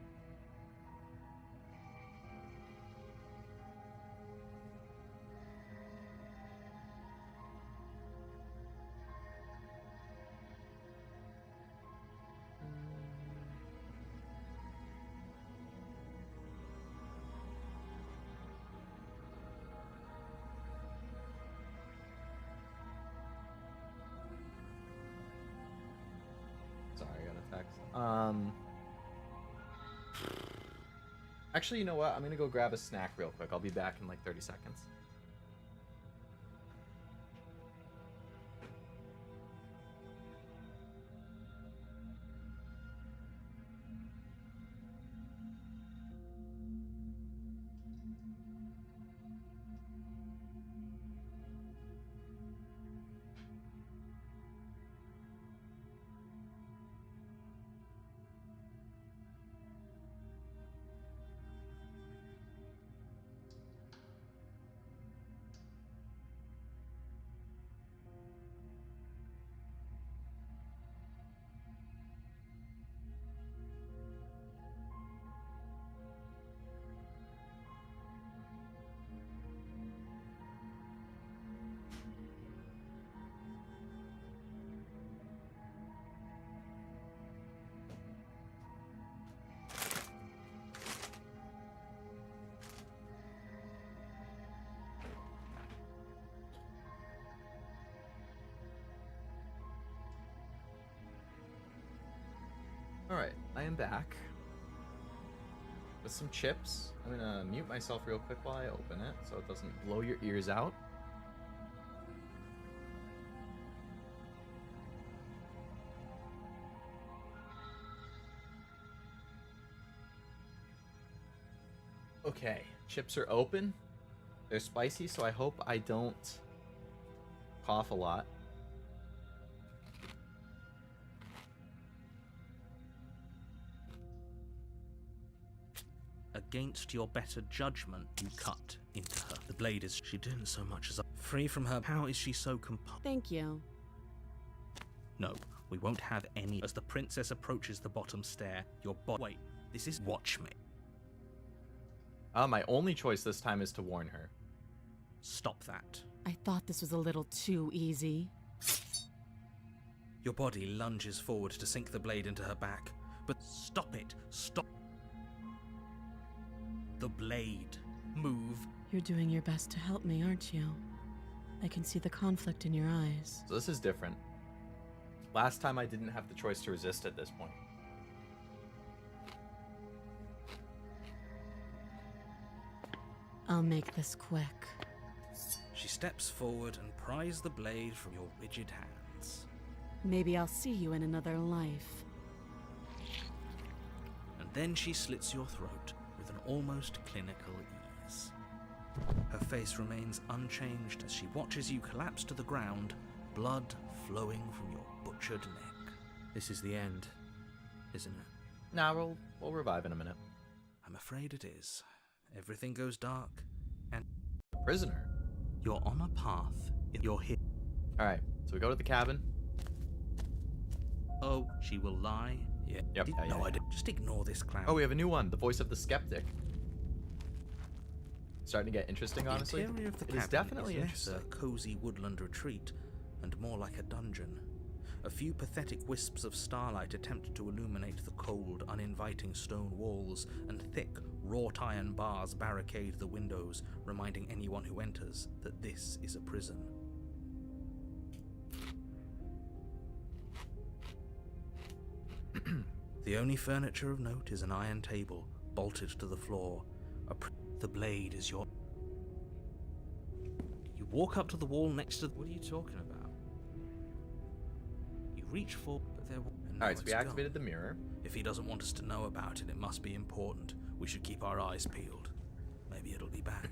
Actually, you know what? I'm gonna go grab a snack real quick. I'll be back in like 30 seconds. Alright, I am back. With some chips. I'm gonna mute myself real quick while I open it so it doesn't blow your ears out. Okay, chips are open. They're spicy, so I hope I don't cough a lot. Against your better judgment, you cut into her. The blade is... She didn't so much as... Free from her... How is she so Thank you. No, we won't have any. As the princess approaches the bottom stair, your Wait, this is... Watch me. My only choice this time is to warn her. Stop that. I thought this was a little too easy. Your body lunges forward to sink the blade into her back. But stop it. Stop. The blade. Move. You're doing your best to help me, aren't you? I can see the conflict in your eyes. So this is different. Last time I didn't have the choice to resist at this point. I'll make this quick. She steps forward and pries the blade from your rigid hands. Maybe I'll see you in another life. And then she slits your throat with an almost clinical ease. Her face remains unchanged as she watches you collapse to the ground, blood flowing from your butchered neck. This is the end, isn't it? Nah, we'll revive in a minute. I'm afraid it is. Everything goes dark, and... Prisoner. You're on a path. You're here. Alright, so we go to the cabin. Oh, she will lie? Yeah. Yep, No, I didn't. Just ignore this clown. Oh, we have a new one. The voice of the skeptic. Starting to get interesting, honestly. The interior of the It cabin is definitely less interesting. a cozy woodland retreat and more like a dungeon. A few pathetic wisps of starlight attempt to illuminate the cold, uninviting stone walls, and thick, wrought iron bars barricade the windows, reminding anyone who enters that this is a prison. The only furniture of note is an iron table, bolted to the floor. The blade is your... You walk up to the wall next to... What are you talking about? You reach for... But there... Alright, so we activated the mirror. If he doesn't want us to know about it, it must be important. We should keep our eyes peeled. Maybe it'll be back.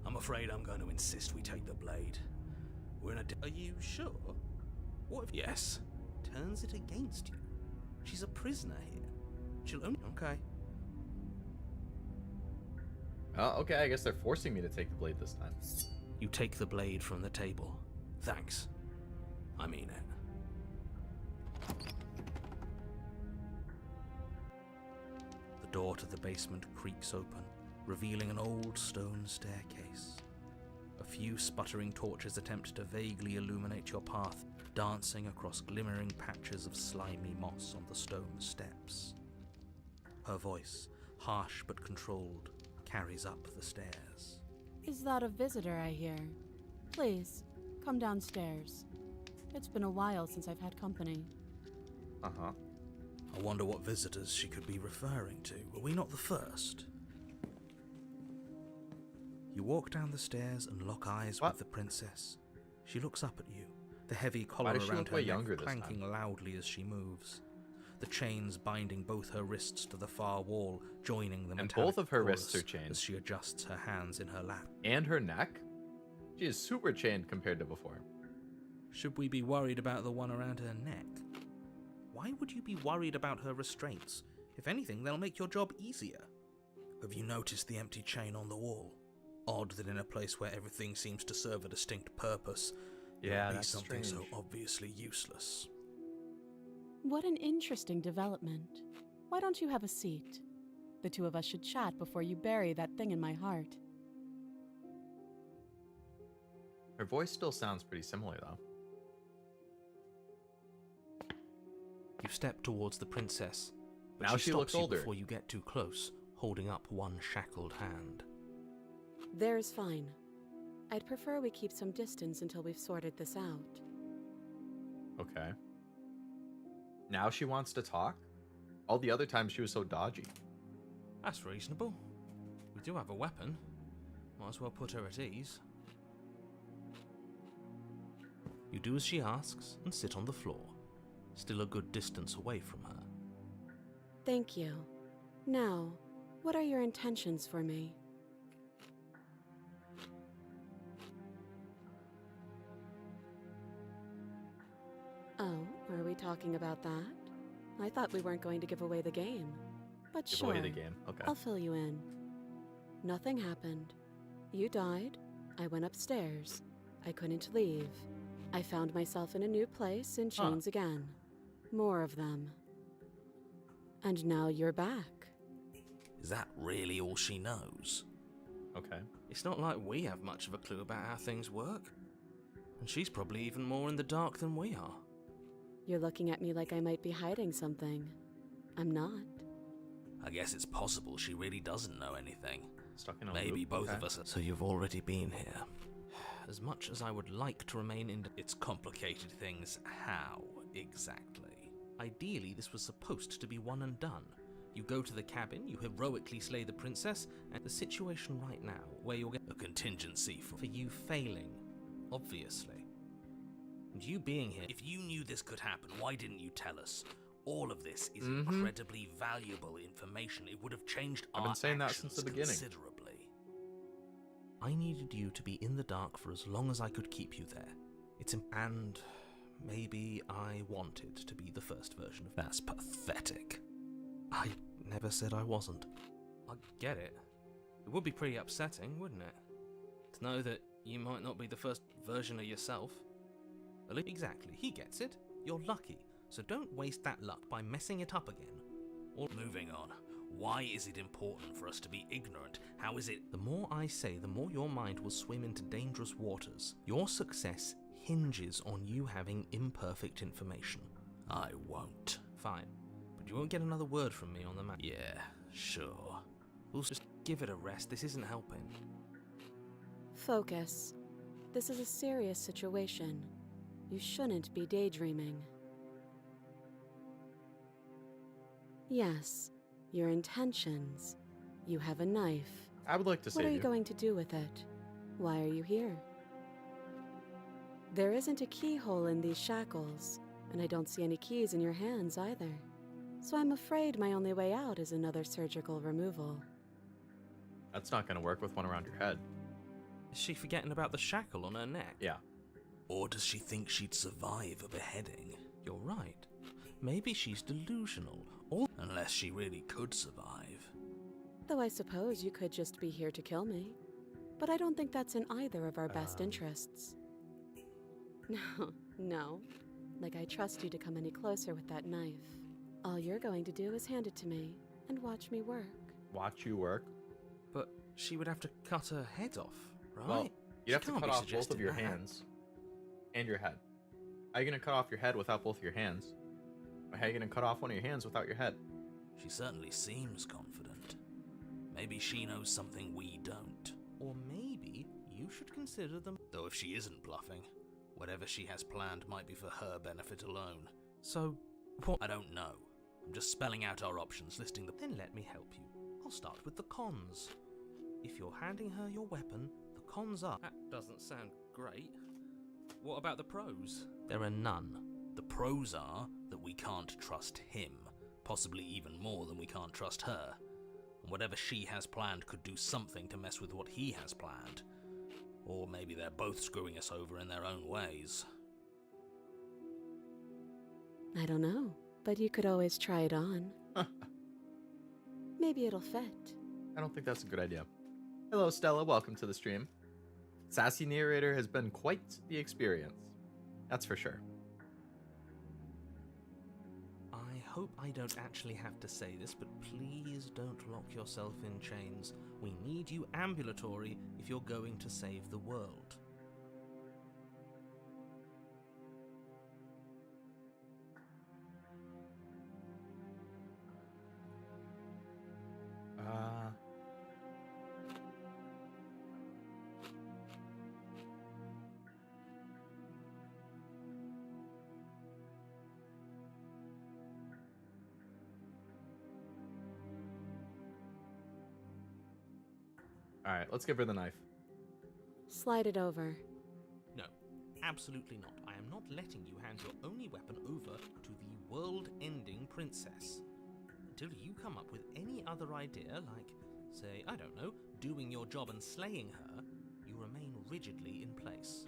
I'm afraid I'm going to insist we take the blade. We're in a... Are you sure? What if... Yes. Turns it against you? She's a prisoner here. She'll only... Okay. Oh, okay, I guess they're forcing me to take the blade this time. You take the blade from the table. Thanks. I mean it. The door to the basement creaks open, revealing an old stone staircase. A few sputtering torches attempt to vaguely illuminate your path, dancing across glimmering patches of slimy moss on the stone steps. Her voice, harsh but controlled, carries up the stairs. Is that a visitor I hear? Please, come downstairs. It's been a while since I've had company. Uh-huh. I wonder what visitors she could be referring to. Were we not the first? You walk down the stairs and lock eyes What? with the princess. She looks up at you, the heavy collar does she around look her way neck younger this clanking time? loudly as she moves. The chains binding both her wrists to the far wall, joining the And metallic both of her chorus wrists are chained. as she adjusts her hands in her lap. And her neck? She is super chained compared to before. Should we be worried about the one around her neck? Why would you be worried about her restraints? If anything, they'll make your job easier. Have you noticed the empty chain on the wall? Odd that in a place where everything seems to serve a distinct purpose, Yeah, there would be that's something strange. so obviously useless. What an interesting development. Why don't you have a seat? The two of us should chat before you bury that thing in my heart. Her voice still sounds pretty similar, though. You step towards the princess, but Now she she stops looks you older. before you get too close, holding up one shackled hand. There's fine. I'd prefer we keep some distance until we've sorted this out. Okay. Now she wants to talk? All the other times she was so dodgy. That's reasonable. We do have a weapon. Might as well put her at ease. You do as she asks and sit on the floor, still a good distance away from her. Thank you. Now, what are your intentions for me? Oh, are we talking about that? I thought we weren't going to give away the game. But Give sure, away the game. Okay. I'll fill you in. Nothing happened. You died. I went upstairs. I couldn't leave. I found myself in a new place in chains again. More of them. And now you're back. Is that really all she knows? Okay. It's not like we have much of a clue about how things work. And she's probably even more in the dark than we are. You're looking at me like I might be hiding something. I'm not. I guess it's possible she really doesn't know anything. Stuck in a Maybe loop. both Okay. of us are. So you've already been here. As much as I would like to remain in... It's complicated things. How, exactly? Ideally, this was supposed to be one and done. You go to the cabin, you heroically slay the princess, and the situation right now, where you're getting A contingency for you failing, obviously. And you being here, If you knew this could happen, why didn't you tell us? All of this is Mhm. incredibly valuable information. It would have changed I've our been saying that actions since the beginning. considerably. I needed you to be in the dark for as long as I could keep you there. And maybe I wanted to be the first version of that. That's pathetic. I never said I wasn't. I get it. It would be pretty upsetting, wouldn't it? To know that you might not be the first version of yourself. Exactly, he gets it. You're lucky, so don't waste that luck by messing it up again. Or Moving on. Why is it important for us to be ignorant? How is it? the more I say, the more your mind will swim into dangerous waters. Your success hinges on you having imperfect information. I won't. Fine, but you won't get another word from me on the matter. Yeah, sure. We'll just give it a rest. This isn't helping. Focus. This is a serious situation. You shouldn't be daydreaming. Yes, your intentions. You have a knife. I would like to What save are you you. going to do with it? Why are you here? There isn't a keyhole in these shackles, and I don't see any keys in your hands either. So I'm afraid my only way out is another surgical removal. That's not going to work with one around your head. Is she forgetting about the shackle on her neck? Yeah. Or does she think she'd survive a beheading? You're right. Maybe she's delusional. Or Unless she really could survive. Though I suppose you could just be here to kill me. But I don't think that's in either of our best interests. No. Like I trust you to come any closer with that knife. All you're going to do is hand it to me and watch me work. Watch you work. but she would have to cut her head off, right? Well, you'd have She to can't cut be off both suggesting of your that. hands. And your head. How are you going to cut off your head without both of your hands? Or how are you going to cut off one of your hands without your head? She certainly seems confident. Maybe she knows something we don't. Or maybe you should consider them. Though if she isn't bluffing, whatever she has planned might be for her benefit alone. So, What? I don't know. I'm just spelling out our options, listing the... Then let me help you. I'll start with the cons. If you're handing her your weapon, the cons are... That doesn't sound great. What about the pros? There are none. The pros are that we can't trust him, possibly even more than we can't trust her. And whatever she has planned could do something to mess with what he has planned. Or maybe they're both screwing us over in their own ways. I don't know, but you could always try it on. Maybe it'll fit. I don't think that's a good idea. Hello, Stella. Welcome to the stream. Sassy narrator has been quite the experience. That's for sure. I hope I don't actually have to say this, but please don't lock yourself in chains. We need you ambulatory if you're going to save the world. Alright, let's give her the knife. Slide it over. No, absolutely not. I am not letting you hand your only weapon over to the world-ending princess. Until you come up with any other idea, like, say, I don't know, doing your job and slaying her, you remain rigidly in place.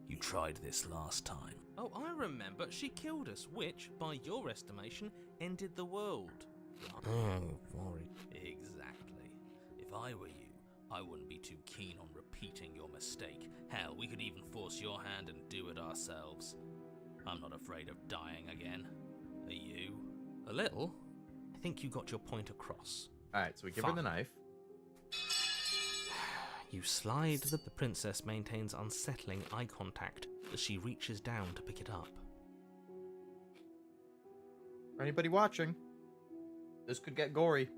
You tried this last time. Oh, I remember. She killed us, which, by your estimation, ended the world. Oh, worry. Exactly. If I were you, I wouldn't be too keen on repeating your mistake. Hell, we could even force your hand and do it ourselves. I'm not afraid of dying again. Are you? A little. I think you got your point across. Alright, so we give her the knife. You slide. The princess maintains unsettling eye contact as she reaches down to pick it up. For anybody watching, this could get gory.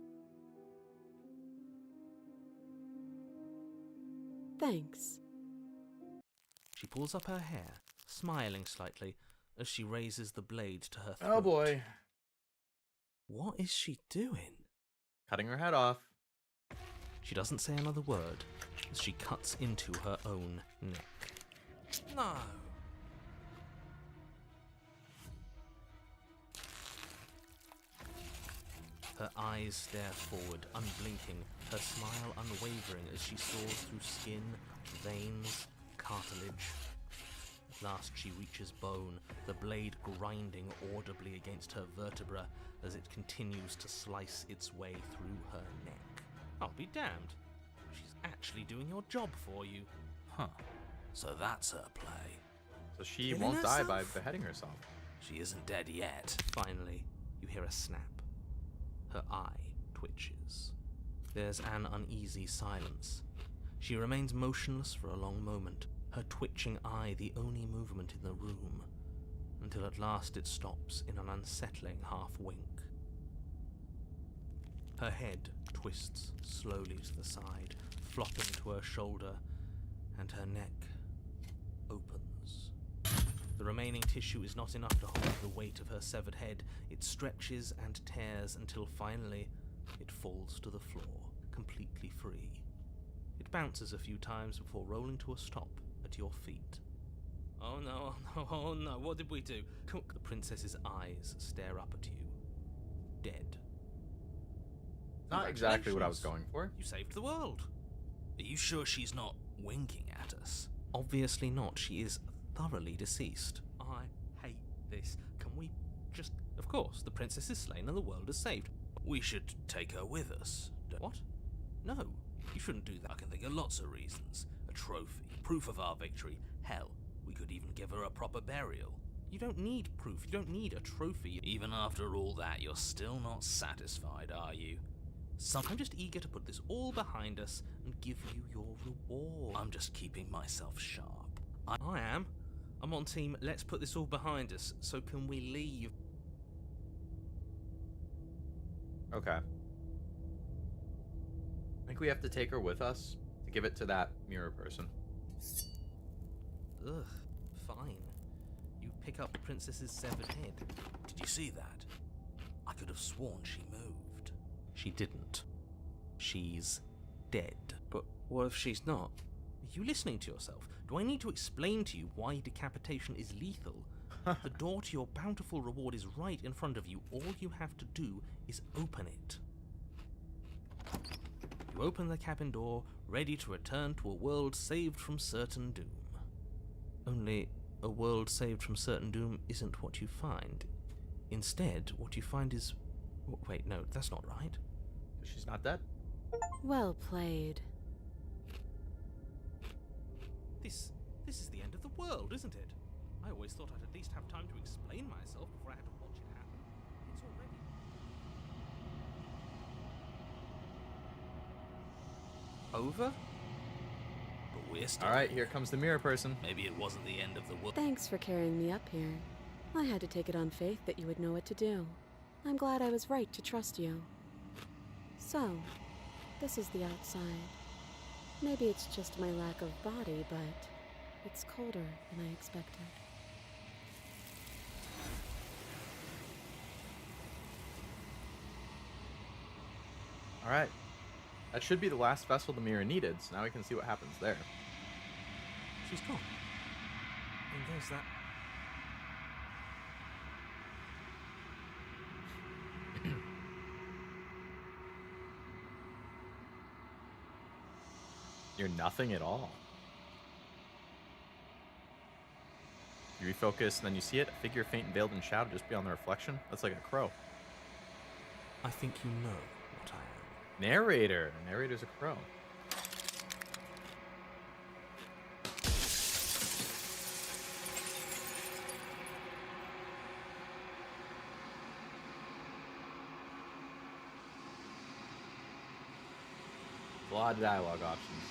Thanks. She pulls up her hair, smiling slightly as she raises the blade to her throat. Oh boy. What is she doing? Cutting her head off. She doesn't say another word as she cuts into her own neck. No. Her eyes stare forward, unblinking, her smile unwavering as she soars through skin, veins, cartilage. At last she reaches bone, the blade grinding audibly against her vertebra as it continues to slice its way through her neck. I'll be damned. She's actually doing your job for you. Huh. So that's her play. So she Killing won't die by herself? beheading herself. She isn't dead yet. Finally, you hear a snap. Her eye twitches. There's an uneasy silence. She remains motionless for a long moment, her twitching eye the only movement in the room, until at last it stops in an unsettling half-wink. Her head twists slowly to the side, flopping to her shoulder, and her neck opens. The remaining tissue is not enough to hold the weight of her severed head. It stretches and tears until finally it falls to the floor, completely free. It bounces a few times before rolling to a stop at your feet. Oh no, oh no, what did we do? Cook. The princess's eyes stare up at you. Dead. Not exactly what I was going for. You saved the world. Are you sure she's not winking at us? Obviously not. She is thoroughly deceased. I hate this. Can we just... Of course, the princess is slain and the world is saved. We should take her with us. What? No, you shouldn't do that. I can think of lots of reasons. A trophy, proof of our victory. Hell, we could even give her a proper burial. You don't need proof. You don't need a trophy. Even after all that, you're still not satisfied, are you? I'm just eager to put this all behind us and give you your reward. I'm just keeping myself sharp. I am. I'm on team, let's put this all behind us, so can we leave? Okay. I think we have to take her with us to give it to that mirror person. Ugh, fine. You pick up the princess's severed head. Did you see that? I could have sworn she moved. She didn't. She's dead. But what if she's not? Are you listening to yourself? Do I need to explain to you why decapitation is lethal? The door to your bountiful reward is right in front of you. All you have to do is open it. You open the cabin door, ready to return to a world saved from certain doom. Only, a world saved from certain doom isn't what you find. Instead, what you find is... Wait, no, that's not right. She's not dead? Well played. This is the end of the world, isn't it? I always thought I'd at least have time to explain myself before I had to watch it happen. It's already... Over? But we're still... Alright, here comes the mirror person. Maybe it wasn't the end of the world. Thanks for carrying me up here. I had to take it on faith that you would know what to do. I'm glad I was right to trust you. So, this is the outside. Maybe it's just my lack of body, but it's colder than I expected. Alright. That should be the last vessel the mirror needed, so now we can see what happens there. She's gone. And there's that... You're nothing at all. You refocus, and then you see it. A figure faint and veiled in shadow just beyond the reflection. That's like a crow. I think you know what I am. Narrator. Narrator's a crow. A lot of dialogue options.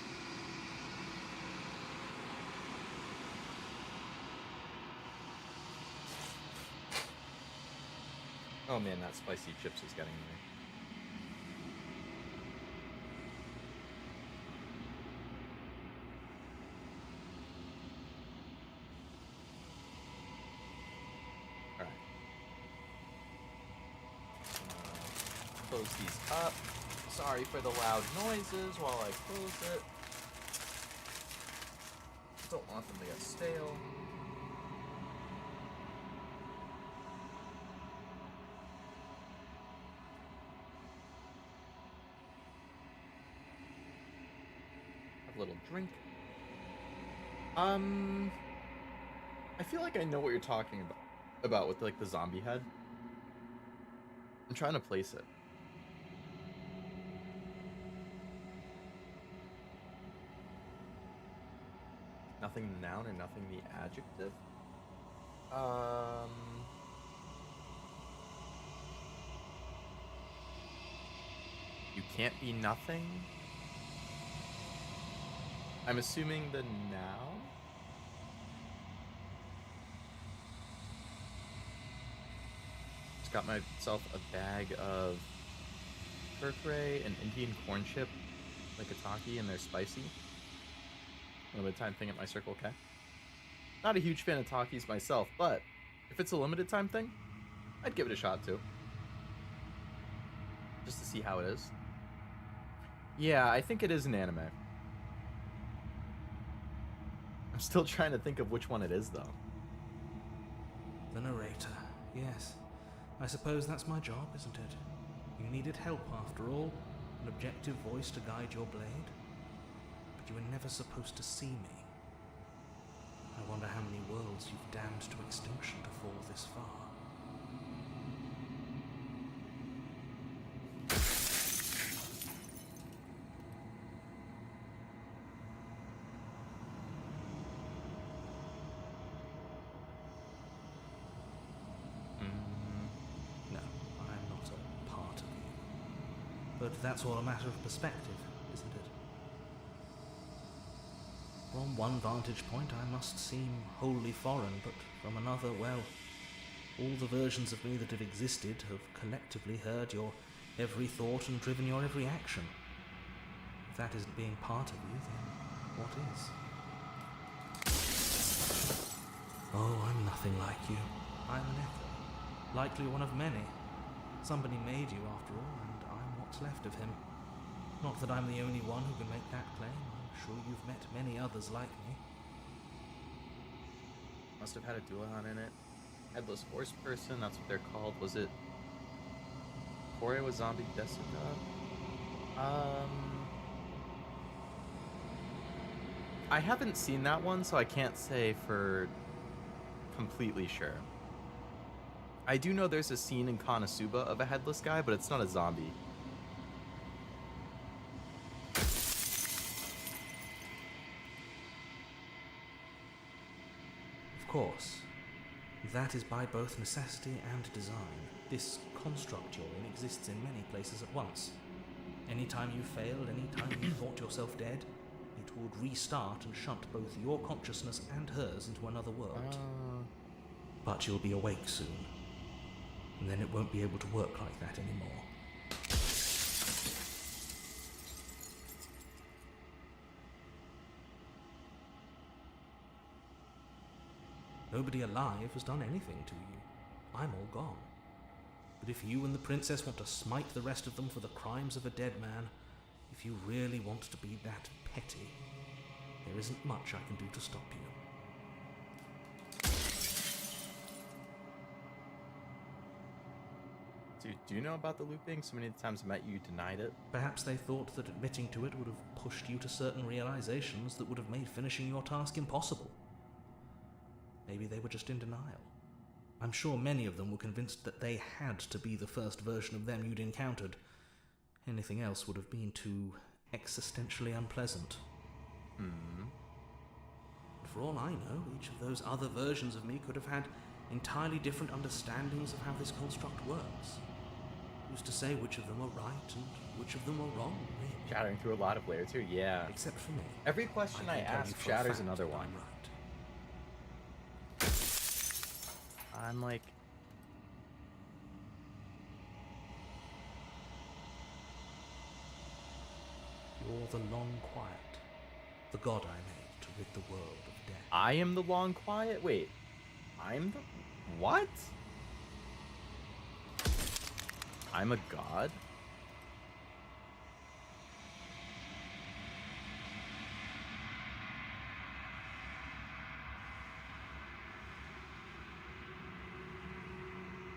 Oh man, that spicy chips is getting me. Alright. Close these up. Sorry for the loud noises while I close it. Don't want them to get stale. A little drink. I feel like I know what you're talking about with like the zombie head. I'm trying to place it. Nothing the noun or nothing the adjective. You can't be nothing. I'm assuming the noun. Just got myself a bag of kurkure and Indian corn chip, like Ataki, and they're spicy. Limited time thing at my Circle K. Not a huge fan of Takis myself, but if it's a limited time thing, I'd give it a shot too. Just to see how it is. Yeah, I think it is an anime. I'm still trying to think of which one it is though. The narrator, yes. I suppose that's my job, isn't it? You needed help after all, an objective voice to guide your blade. But you were never supposed to see me. I wonder how many worlds you've damned to extinction to fall this far. No, I'm not a part of you. But that's all a matter of perspective, isn't it? From one vantage point I must seem wholly foreign, but from another, well, all the versions of me that have existed have collectively heard your every thought and driven your every action. If that isn't being part of you, then what is? Oh, I'm nothing like you. I'm an echo. Likely one of many. Somebody made you after all, and I'm what's left of him. Not that I'm the only one who can make that claim. I'm sure you've met many others like me. Must have had a Duahan in it. Headless horse person, that's what they're called. Was it Kore was zombie Desuka? I haven't seen that one, so I can't say for completely sure. I do know there's a scene in Konosuba of a headless guy, but it's not a zombie. Of course. That is by both necessity and design. This construct you're in exists in many places at once. Anytime you failed, anytime you thought yourself dead, it would restart and shunt both your consciousness and hers into another world. But you'll be awake soon, and then it won't be able to work like that anymore. Nobody alive has done anything to you. I'm all gone. But if you and the princess want to smite the rest of them for the crimes of a dead man, if you really want to be that petty, there isn't much I can do to stop you. Do you know about the looping? So many times I met you, denied it. Perhaps they thought that admitting to it would have pushed you to certain realizations that would have made finishing your task impossible. Maybe they were just in denial. I'm sure many of them were convinced that they had to be the first version of them you'd encountered. Anything else would have been too existentially unpleasant. For all I know, each of those other versions of me could have had entirely different understandings of how this construct works. Who's to say which of them are right and which of them are wrong, really? Shattering through a lot of layers here, yeah. Except for me. Every question I can tell you ask for a shatters fact another that one. I'm right. I'm like... You're the long quiet, the god I made to rid the world of death. I am the long quiet? Wait. I'm the... What? I'm a god?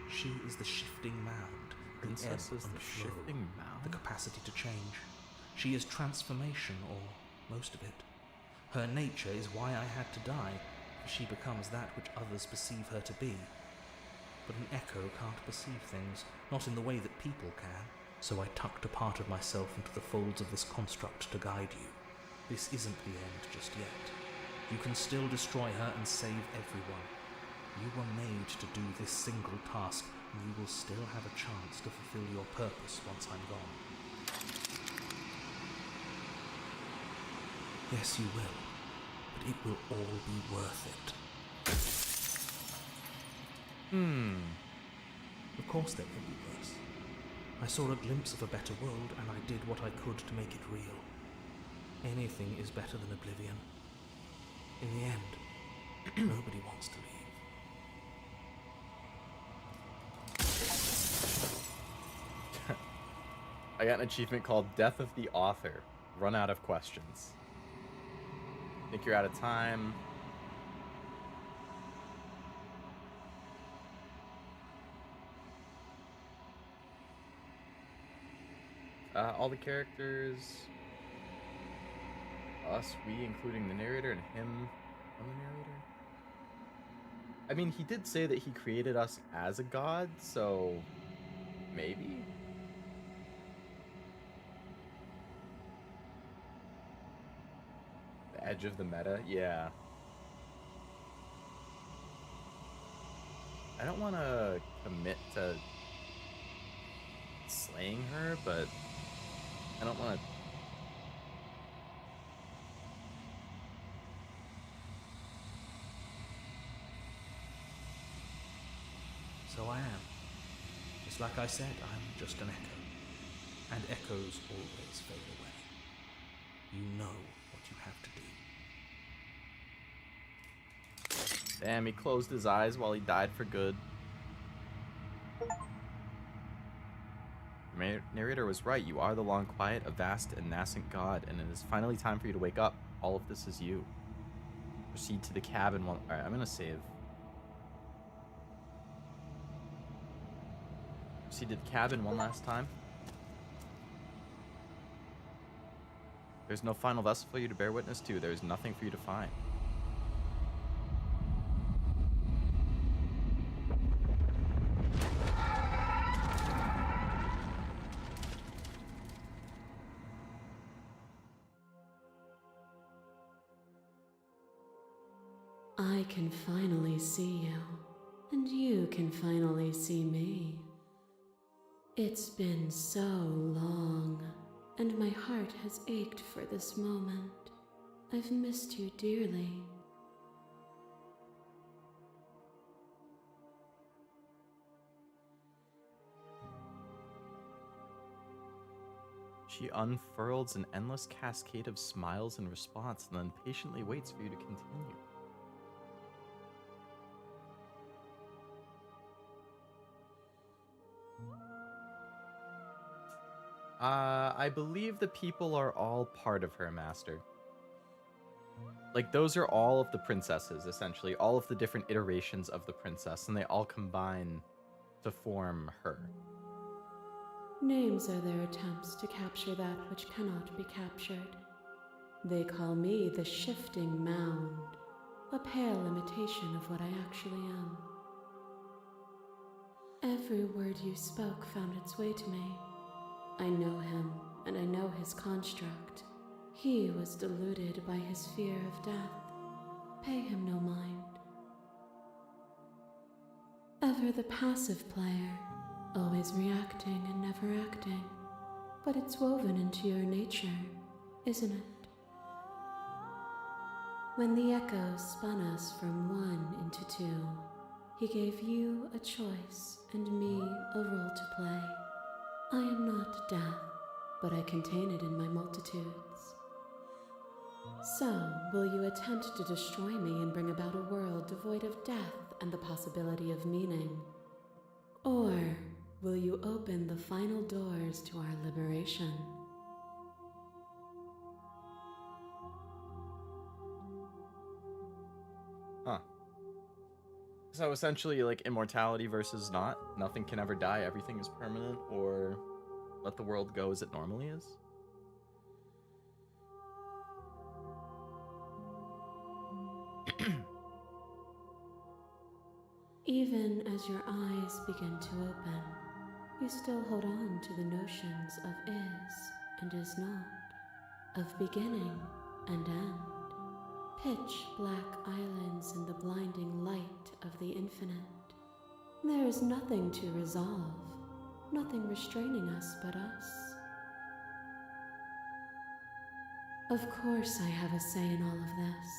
She is the shifting mound, the ebb Princess is and the flow, shifting the mound? capacity to change. She is transformation, or most of it. Her nature is why I had to die, for she becomes that which others perceive her to be. But an echo can't perceive things, not in the way that people can, so I tucked a part of myself into the folds of this construct to guide you. This isn't the end just yet. You can still destroy her and save everyone. You were made to do this single task, and you will still have a chance to fulfill your purpose once I'm gone. Yes, you will, but it will all be worth it. Of course there will be worse. I saw a glimpse of a better world, and I did what I could to make it real. Anything is better than oblivion. In the end, nobody wants to leave. I got an achievement called Death of the Author. Run out of questions. Think you're out of time. All the characters. Us, we, including the narrator, and him on the narrator. I mean, he did say that he created us as a god, so maybe? The edge of the meta? Yeah. I don't want to commit to slaying her, but I don't want to... So I am. It's like I said, I'm just an echo. And echoes always fade away. You know what you have to do. Damn, he closed his eyes while he died for good. The narrator was right. You are the long quiet, a vast and nascent god, and it is finally time for you to wake up. All of this is you. Proceed to the cabin while... Alright, I'm gonna save. Proceed to the cabin one last time. There's no final vessel for you to bear witness to. There's nothing for you to find. I can finally see you, and you can finally see me. It's been so long, and my heart has ached for this moment. I've missed you dearly. She unfurls an endless cascade of smiles in response and then patiently waits for you to continue. I believe the people are all part of her, Master. Like, those are all of the princesses, essentially. All of the different iterations of the princess, and they all combine to form her. Names are their attempts to capture that which cannot be captured. They call me the shifting mound, a pale imitation of what I actually am. Every word you spoke found its way to me. I know him, and I know his construct. He was deluded by his fear of death. Pay him no mind. Ever the passive player, always reacting and never acting. But it's woven into your nature, isn't it? When the echo spun us from one into two, he gave you a choice and me a role to play. I am not death, but I contain it in my multitudes. So, will you attempt to destroy me and bring about a world devoid of death and the possibility of meaning? Or will you open the final doors to our liberation? Huh. So essentially, like, immortality versus not. Nothing can ever die, everything is permanent, or let the world go as it normally is? Even as your eyes begin to open, you still hold on to the notions of is and is not, of beginning and end. Pitch black islands in the blinding light of the infinite. There is nothing to resolve, nothing restraining us but us. Of course I have a say in all of this.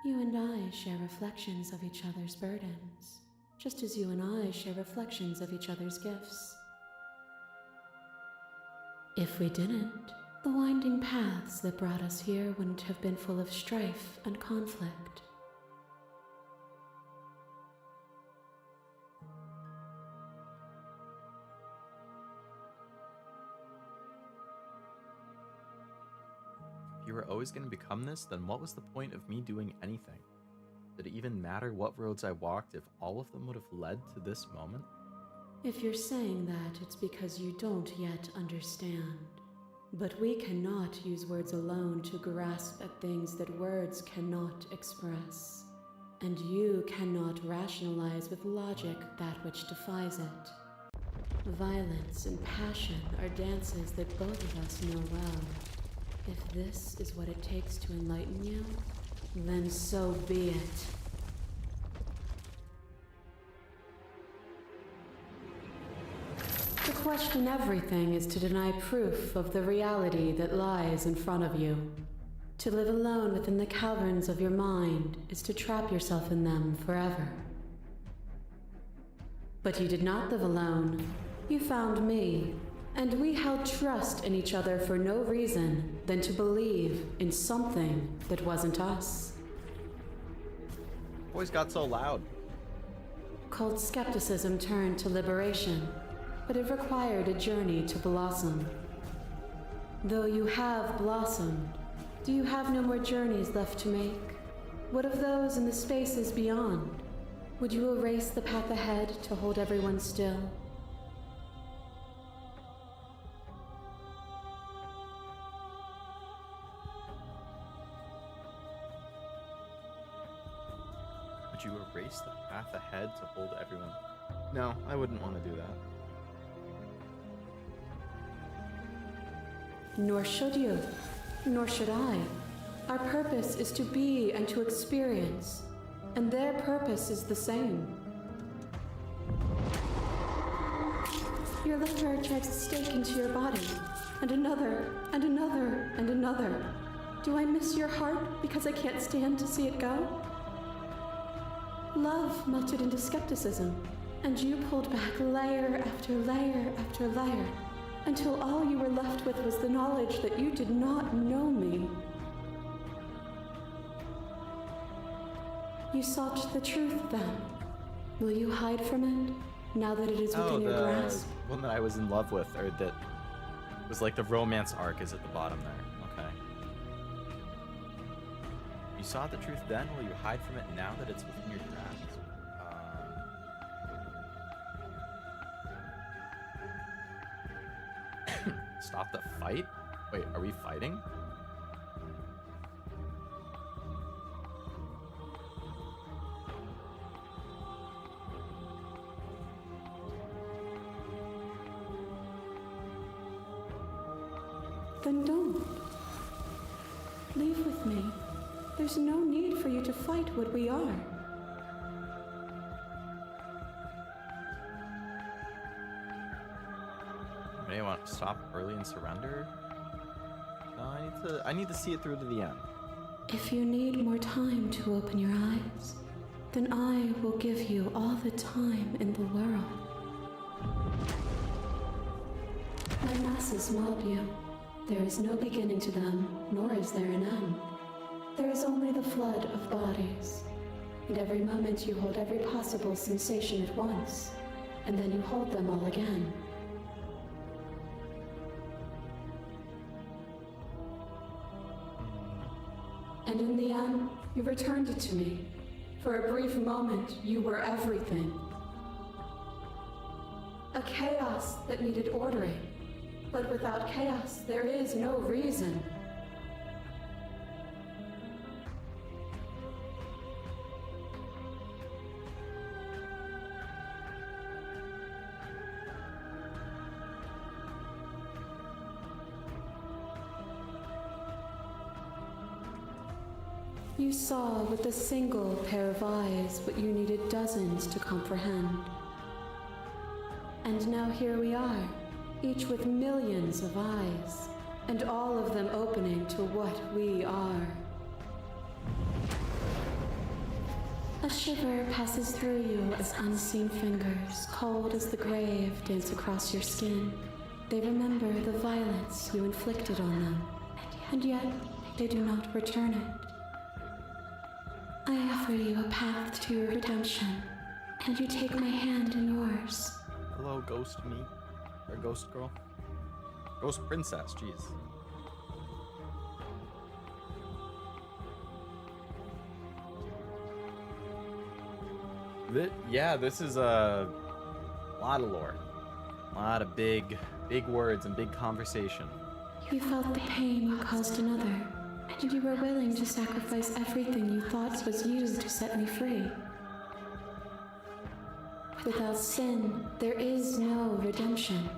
You and I share reflections of each other's burdens, just as you and I share reflections of each other's gifts. If we didn't, the winding paths that brought us here wouldn't have been full of strife and conflict. If you were always going to become this, then what was the point of me doing anything? Did it even matter what roads I walked if all of them would have led to this moment? If you're saying that, it's because you don't yet understand. But we cannot use words alone to grasp at things that words cannot express. And you cannot rationalize with logic that which defies it. Violence and passion are dances that both of us know well. If this is what it takes to enlighten you, then so be it. To question everything is to deny proof of the reality that lies in front of you. To live alone within the caverns of your mind is to trap yourself in them forever. But you did not live alone. You found me, and we held trust in each other for no reason than to believe in something that wasn't us. Voice got so loud. Cold skepticism turned to liberation, but it required a journey to blossom. Though you have blossomed, do you have no more journeys left to make? What of those in the spaces beyond? Would you erase the path ahead to hold everyone still? Would you erase the path ahead to hold everyone? No, I wouldn't want to do that. Nor should you, nor should I. Our purpose is to be and to experience, and their purpose is the same. Your liver drives a stake into your body, and another, and another, and another. Do I miss your heart because I can't stand to see it go? Love melted into skepticism, and you pulled back layer after layer after layer, until all you were left with was the knowledge that you did not know me. You sought the truth then. Will you hide from it, now that it is within your grasp? One that I was in love with, or that was like the romance arc is at the bottom there. Okay. You saw the truth then, will you hide from it now that it's within your grasp? Stop the fight? Wait, are we fighting? Then don't. Leave with me. There's no need for you to fight what we are. May I want to stop early and surrender? No, I need to see it through to the end. If you need more time to open your eyes, then I will give you all the time in the world. My masses mold you. There is no beginning to them, nor is there an end. There is only the flood of bodies. And every moment you hold every possible sensation at once, and then you hold them all again. And in the end, you returned it to me. For a brief moment, you were everything. A chaos that needed ordering. But without chaos, there is no reason. You saw with a single pair of eyes what you needed dozens to comprehend. And now here we are, each with millions of eyes, and all of them opening to what we are. A shiver passes through you as unseen fingers, cold as the grave, dance across your skin. They remember the violence you inflicted on them, and yet they do not return it. I offer you a path to your redemption, and you take my hand in yours. Hello, ghost me. Or ghost girl. Ghost princess, jeez. Yeah, this is a lot of lore. A lot of big words and big conversation. You felt the pain you caused another, and you were willing to sacrifice everything you thought was you to set me free. Without sin, there is no redemption.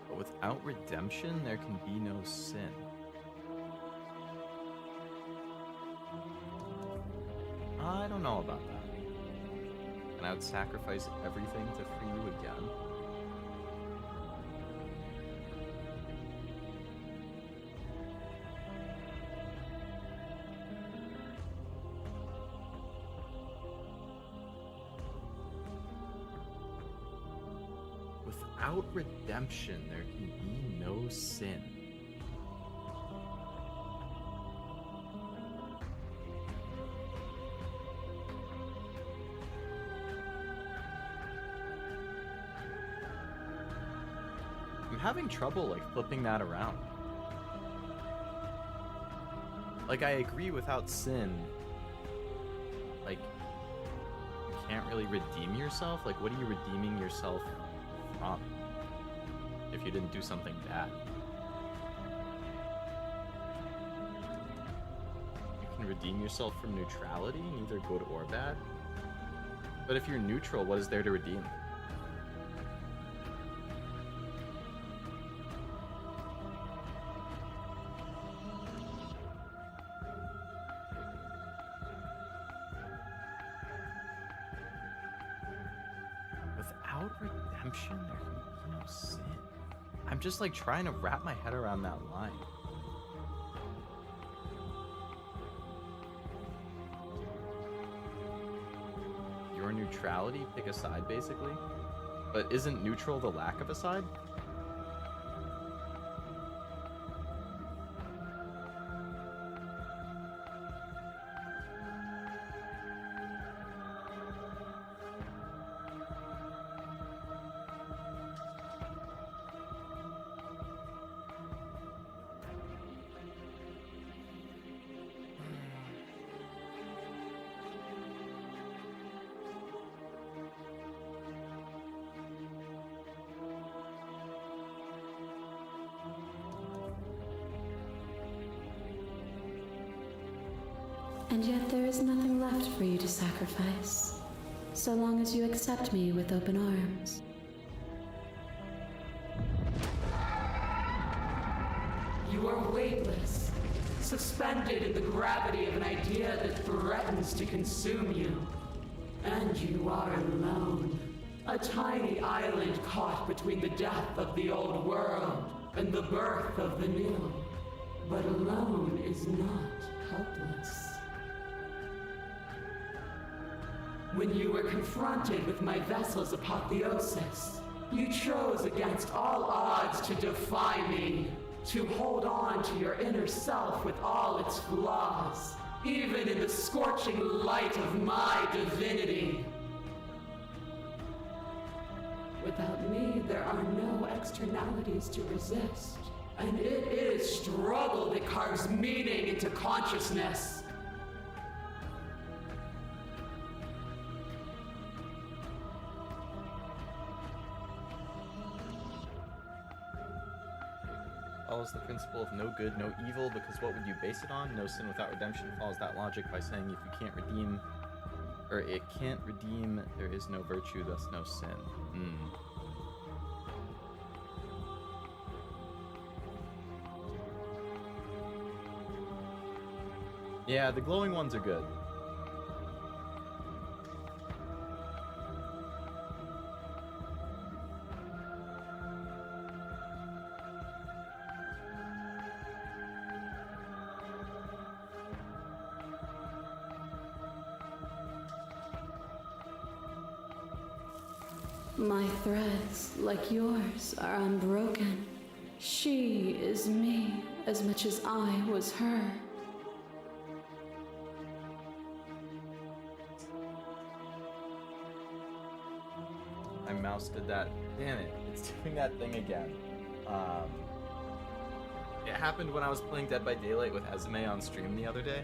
But without redemption, there can be no sin. I don't know about that. And I would sacrifice everything to free you again. Without redemption, there can be no sin. I'm having trouble, like, flipping that around. Like, I agree without sin. Like, you can't really redeem yourself? Like, what are you redeeming yourself from? If you didn't do something bad. You can redeem yourself from neutrality, neither good or bad. But if you're neutral, what is there to redeem? Without redemption, there can be no sin. I'm just like trying to wrap my head around that line. Your neutrality, pick a side basically. But isn't neutral the lack of a side? And yet there is nothing left for you to sacrifice, so long as you accept me with open arms. You are weightless, suspended in the gravity of an idea that threatens to consume you. And you are alone, a tiny island caught between the death of the old world and the birth of the new. But alone is not helpless. When you were confronted with my vessel's apotheosis, you chose against all odds to defy me, to hold on to your inner self with all its flaws, even in the scorching light of my divinity. Without me, there are no externalities to resist, and it is struggle that carves meaning into consciousness. Follows the principle of no good, no evil, because what would you base it on? No sin without redemption follows that logic by saying if you can't redeem, or it can't redeem, there is no virtue, thus no sin. Yeah, the glowing ones are good. My threads, like yours, are unbroken. She is me as much as I was her. My mouse did that. Damn it, it's doing that thing again. It happened when I was playing Dead by Daylight with Esme on stream the other day.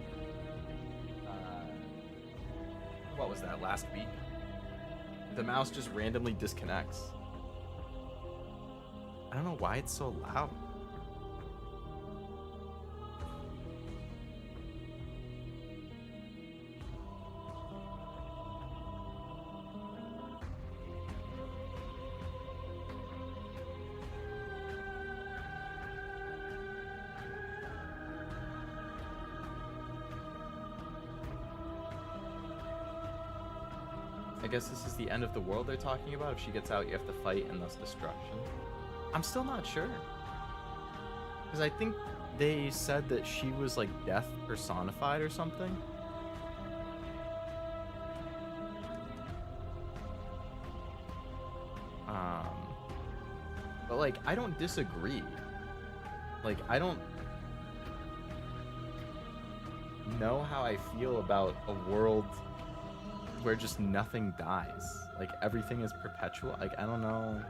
What was that, last week? The mouse just randomly disconnects. I don't know why it's so loud. I guess this is the end of the world they're talking about. If she gets out, you have to fight and thus destruction. I'm still not sure. Because I think they said that she was like death personified or something. like, I don't disagree. Like, I don't know how I feel about a world where just nothing dies. Like, everything is perpetual. Like, I don't know.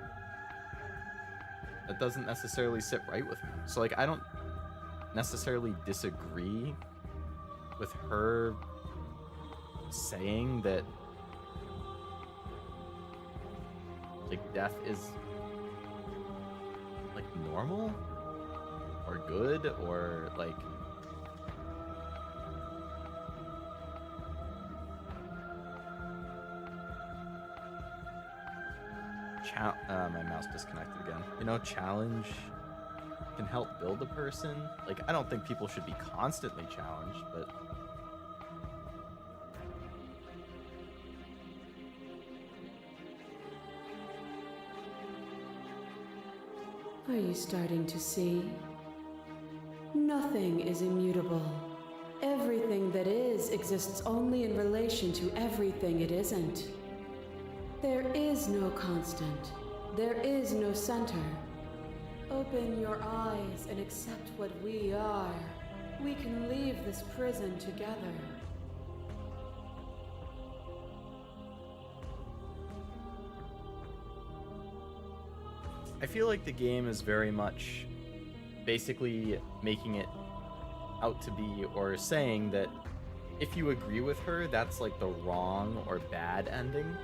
That doesn't necessarily sit right with me. So, like, I don't necessarily disagree with her saying that, like, death is, like, normal or good or, like, my mouse disconnected again. You know, challenge can help build a person. Like, I don't think people should be constantly challenged, but Are you starting to see? Nothing is immutable. Everything that is exists only in relation to everything it isn't. There is no constant. There is no center. Open your eyes and accept what we are. We can leave this prison together. I feel like the game is very much basically making it out to be, or saying that if you agree with her, that's like the wrong or bad ending.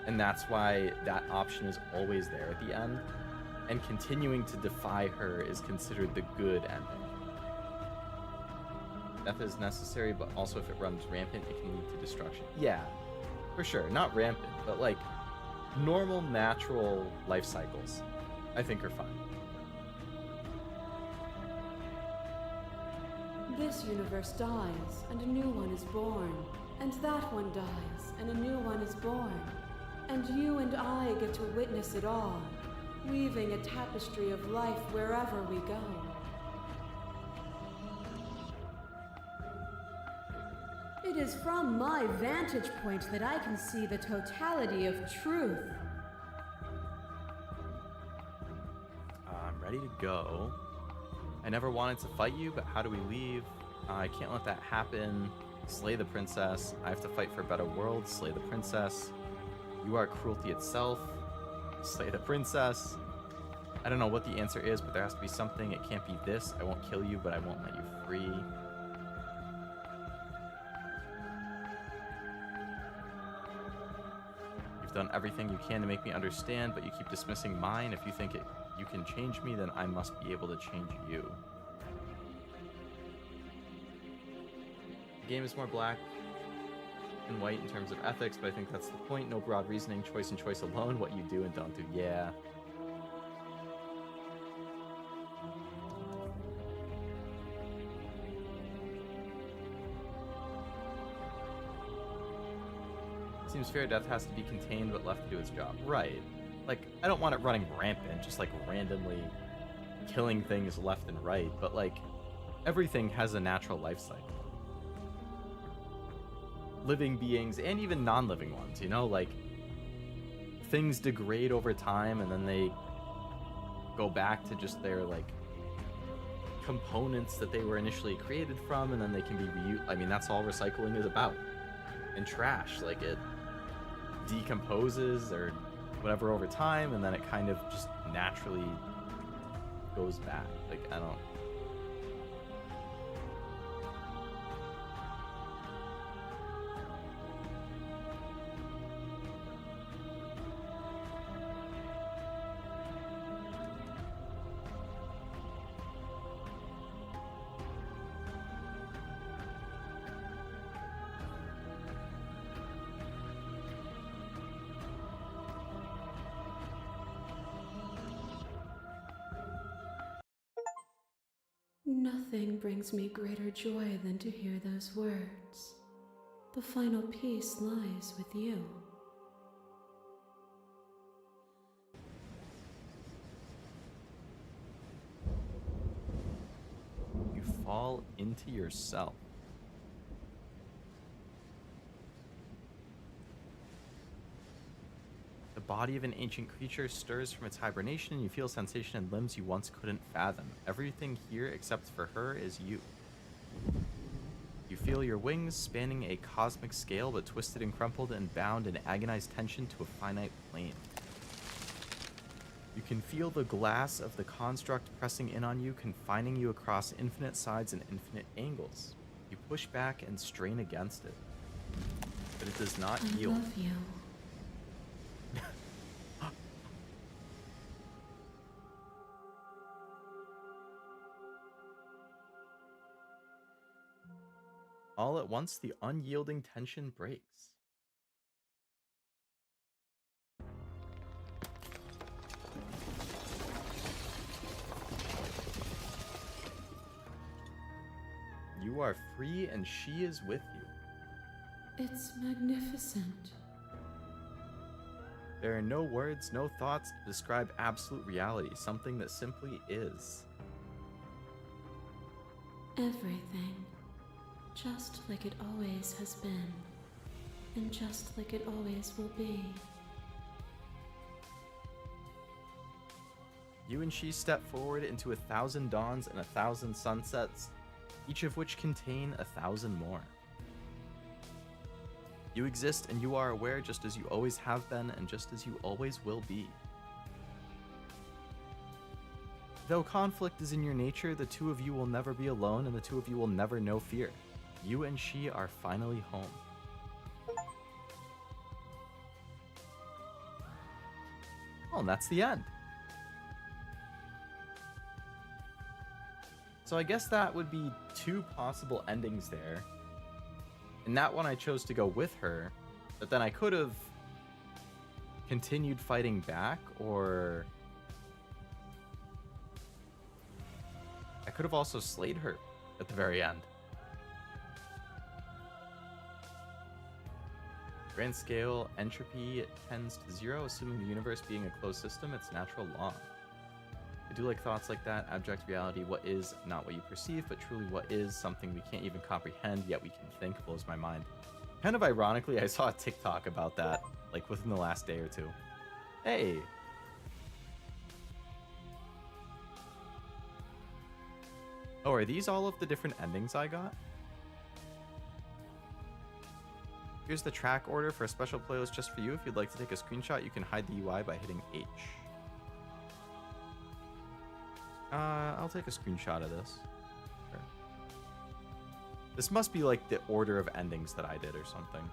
And that's why that option is always there at the end. And continuing to defy her is considered the good ending. Death is necessary, but also if it runs rampant, it can lead to destruction. Yeah, for sure. Not rampant, but like normal, natural life cycles, I think, are fine. This universe dies, and a new one is born. And that one dies, and a new one is born. And you and I get to witness it all, weaving a tapestry of life wherever we go. It is from my vantage point that I can see the totality of truth. I'm ready to go. I never wanted to fight you, but how do we leave? I can't let that happen. Slay the princess. I have to fight for a better world. Slay the princess. You are cruelty itself. Slay the princess. I don't know what the answer is, but there has to be something. It can't be this. I won't kill you, but I won't let you free. You've done everything you can to make me understand, but you keep dismissing mine. If you think you can change me, then I must be able to change you. The game is more black and white in terms of ethics, but I think that's the point. No broad reasoning, choice and choice alone. What you do and don't do. Yeah. Seems fair. Death has to be contained but left to do its job. Right. Like, I don't want it running rampant, just like randomly killing things left and right, but like everything has a natural life cycle. Living beings and even non-living ones, you know, like things degrade over time and then they go back to just their like components that they were initially created from, and then they can be reused. I mean, that's all recycling is about. And trash, like, it decomposes or whatever over time, and then it kind of just naturally goes back. Like, I don't. Nothing brings me greater joy than to hear those words. The final piece lies with you. You fall into yourself. The body of an ancient creature stirs from its hibernation, and you feel a sensation in limbs you once couldn't fathom. Everything here except for her is you. You feel your wings spanning a cosmic scale, but twisted and crumpled and bound in agonized tension to a finite plane. You can feel the glass of the construct pressing in on you, confining you across infinite sides and infinite angles. You push back and strain against it, but it does not I yield. love you. All at once, the unyielding tension breaks. You are free and she is with you. It's magnificent. There are no words, no thoughts to describe absolute reality, something that simply is. Everything. Just like it always has been. And just like it always will be. You and she step forward into 1,000 dawns and 1,000 sunsets, each of which contain 1,000 more. You exist and you are aware just as you always have been and just as you always will be. Though conflict is in your nature, the two of you will never be alone and the two of you will never know fear. You and she are finally home. Oh, and that's the end. So I guess that would be two possible endings there. In that one I chose to go with her, but then I could have continued fighting back, or I could have also slayed her at the very end. Grand scale entropy tends to 0, assuming the universe being a closed system, it's natural law. I do like thoughts like that. Abstract reality, what is not what you perceive, but truly what is, something we can't even comprehend, yet we can think, blows my mind. Kind of ironically, I saw a TikTok about that, like within the last day or two. Hey! Oh, are these all of the different endings I got? Here's the track order for a special playlist just for you. If you'd like to take a screenshot, you can hide the UI by hitting H. I'll take a screenshot of this. Sure. This must be like the order of endings that I did or something.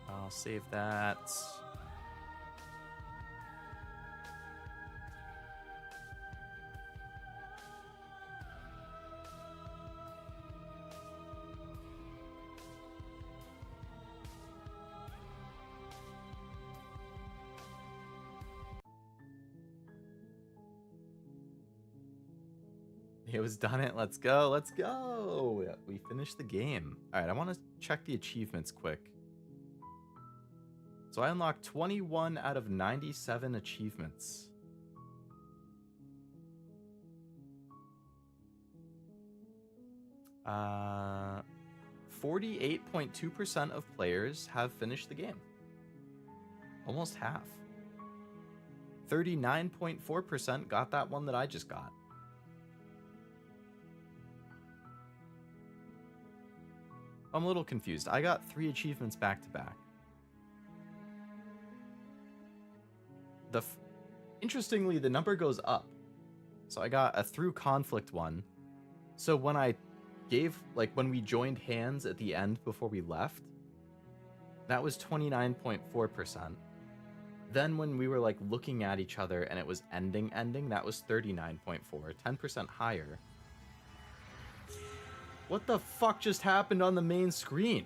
I'll save that. It was done it. Let's go. Let's go. We finished the game. All right. I want to check the achievements quick. So I unlocked 21 out of 97 achievements. Uh, 48.2% of players have finished the game. Almost half. 39.4% got that one that I just got. I'm a little confused. I got 3 achievements back to back. Interestingly, the number goes up. So I got a through conflict one. So when I gave, like when we joined hands at the end before we left, that was 29.4%. Then when we were like looking at each other and it was ending, that was 39.4, 10% higher. What the fuck just happened on the main screen?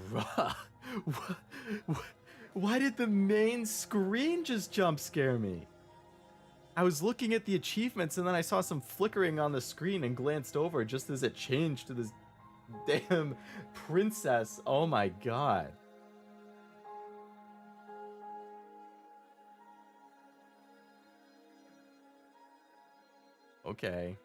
Bruh. Why did the main screen just jump scare me? I was looking at the achievements and then I saw some flickering on the screen and glanced over just as it changed to this damn princess. Oh my god. Okay.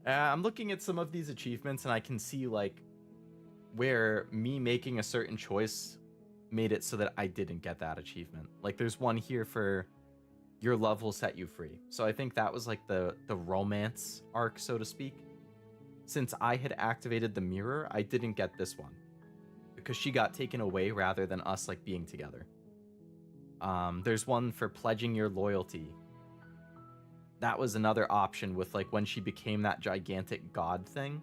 I'm looking at some of these achievements and I can see like where me making a certain choice made it so that I didn't get that achievement. Like there's one here for your love will set you free. So I think that was like the romance arc, so to speak. Since I had activated the mirror, I didn't get this one because she got taken away rather than us like being together. There's one for pledging your loyalty. That was another option with like when she became that gigantic god thing.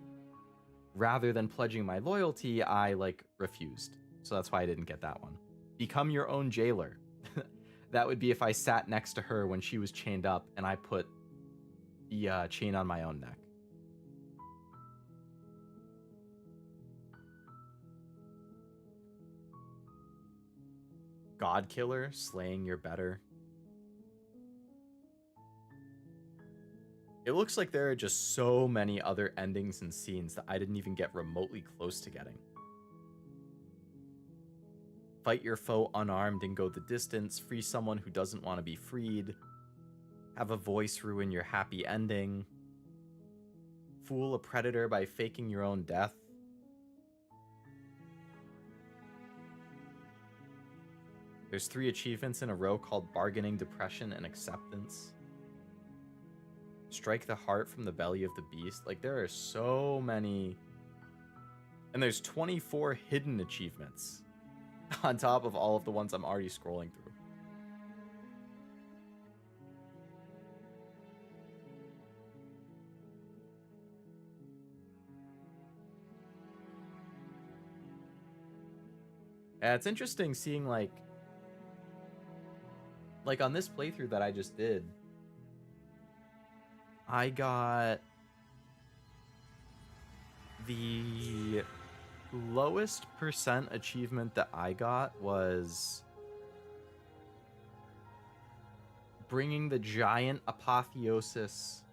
Rather than pledging my loyalty, I like refused. So that's why I didn't get that one. Become your own jailer. That would be if I sat next to her when she was chained up and I put the chain on my own neck. God killer, slaying your better. It looks like there are just so many other endings and scenes that I didn't even get remotely close to getting. Fight your foe unarmed and go the distance. Free someone who doesn't want to be freed. Have a voice ruin your happy ending. Fool a predator by faking your own death. There's 3 achievements in a row called Bargaining, Depression, and Acceptance. Strike the heart from the belly of the beast. Like, there are so many. And there's 24 hidden achievements on top of all of the ones I'm already scrolling through. Yeah, it's interesting seeing like on this playthrough that I just did, I got the lowest percent achievement that I got was bringing the giant apotheosis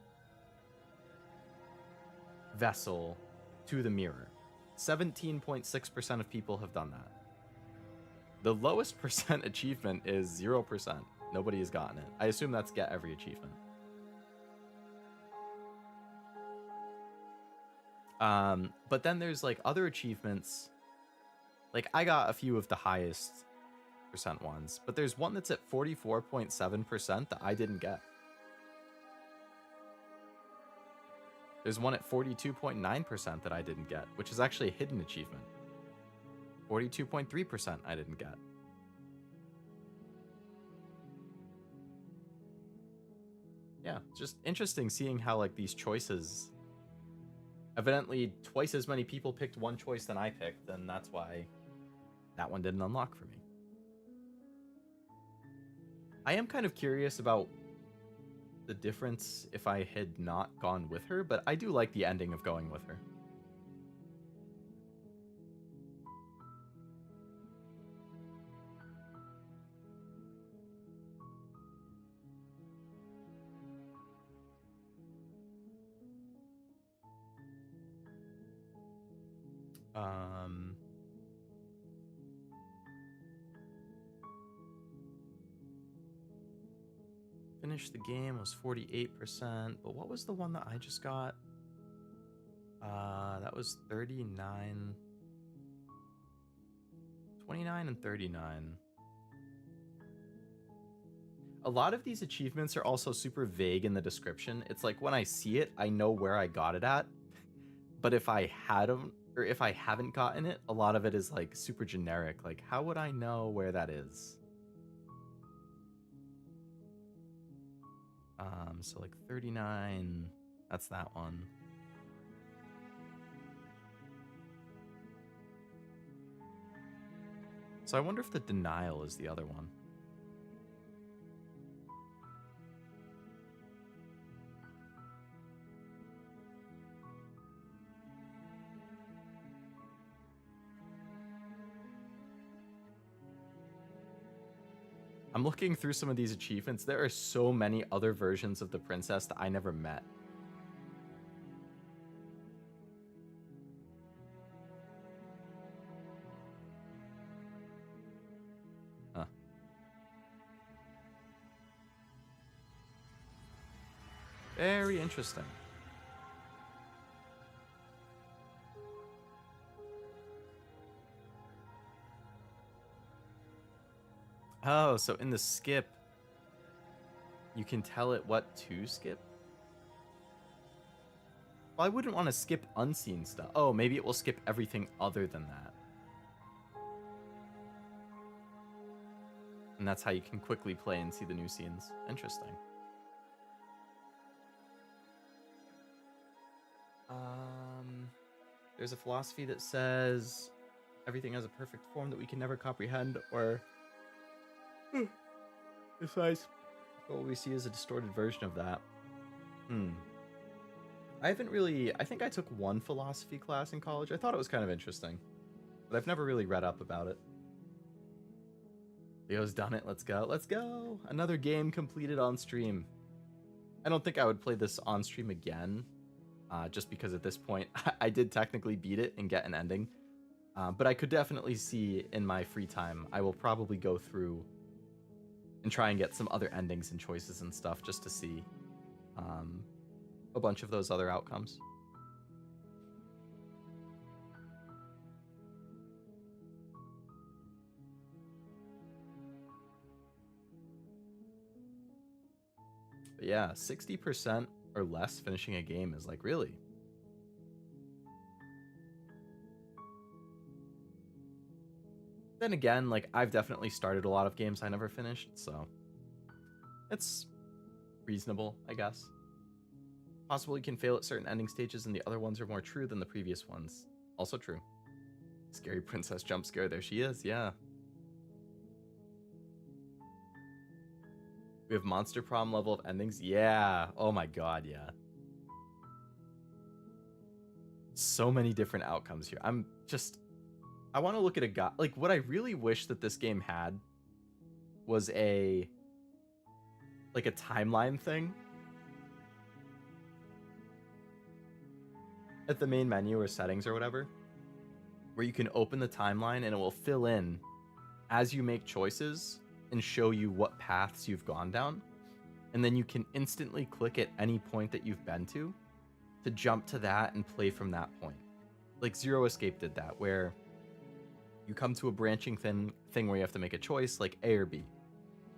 vessel to the mirror. 17.6% of people have done that. The lowest percent achievement is 0%. Nobody has gotten it. I assume that's get every achievement. But then there's like other achievements. Like I got a few of the highest percent ones, but there's one that's at 44.7% that I didn't get. There's one at 42.9% that I didn't get, which is actually a hidden achievement. 42.3% I didn't get. Yeah, just interesting seeing how like these choices, evidently twice as many people picked one choice than I picked, and that's why that one didn't unlock for me. I am kind of curious about the difference if I had not gone with her, but I do like the ending of going with her. Finished the game was 48%, but what was the one that I just got? That was 39, 29 and 39. A lot of these achievements are also super vague in the description. It's like when I see it, I know where I got it at. But if I hadn't, or if I haven't gotten it, a lot of it is like super generic. Like, how would I know where that is? So like 39, that's that one. So I wonder if the denial is the other one. I'm looking through some of these achievements. There are so many other versions of the princess that I never met. Huh. Very interesting. Oh, so in the skip, you can tell it what to skip? Well, I wouldn't want to skip unseen stuff. Oh, maybe it will skip everything other than that. And that's how you can quickly play and see the new scenes. Interesting. There's a philosophy that says everything has a perfect form that we can never comprehend, or besides, what we see is a distorted version of that. I haven't really... I think I took one philosophy class in college. I thought it was kind of interesting, but I've never really read up about it. Leo's done it. Let's go. Let's go. Another game completed on stream. I don't think I would play this on stream again, just because at this point, I did technically beat it and get an ending. But I could definitely see in my free time, I will probably go through and try and get some other endings and choices and stuff just to see a bunch of those other outcomes. But yeah, 60% or less finishing a game is like, really? Then again, like, I've definitely started a lot of games I never finished, so it's reasonable, I guess. Possible you can fail at certain ending stages and the other ones are more true than the previous ones. Also true. Scary princess jump scare, there she is, yeah. We have monster problem level of endings, yeah. Oh my god, yeah. So many different outcomes here. I want to look at a like, what I really wish that this game had was a timeline thing at the main menu or settings or whatever, where you can open the timeline and it will fill in as you make choices and show you what paths you've gone down, and then you can instantly click at any point that you've been to jump to that and play from that point. Like Zero Escape did that, where you come to a branching thing where you have to make a choice, like A or B,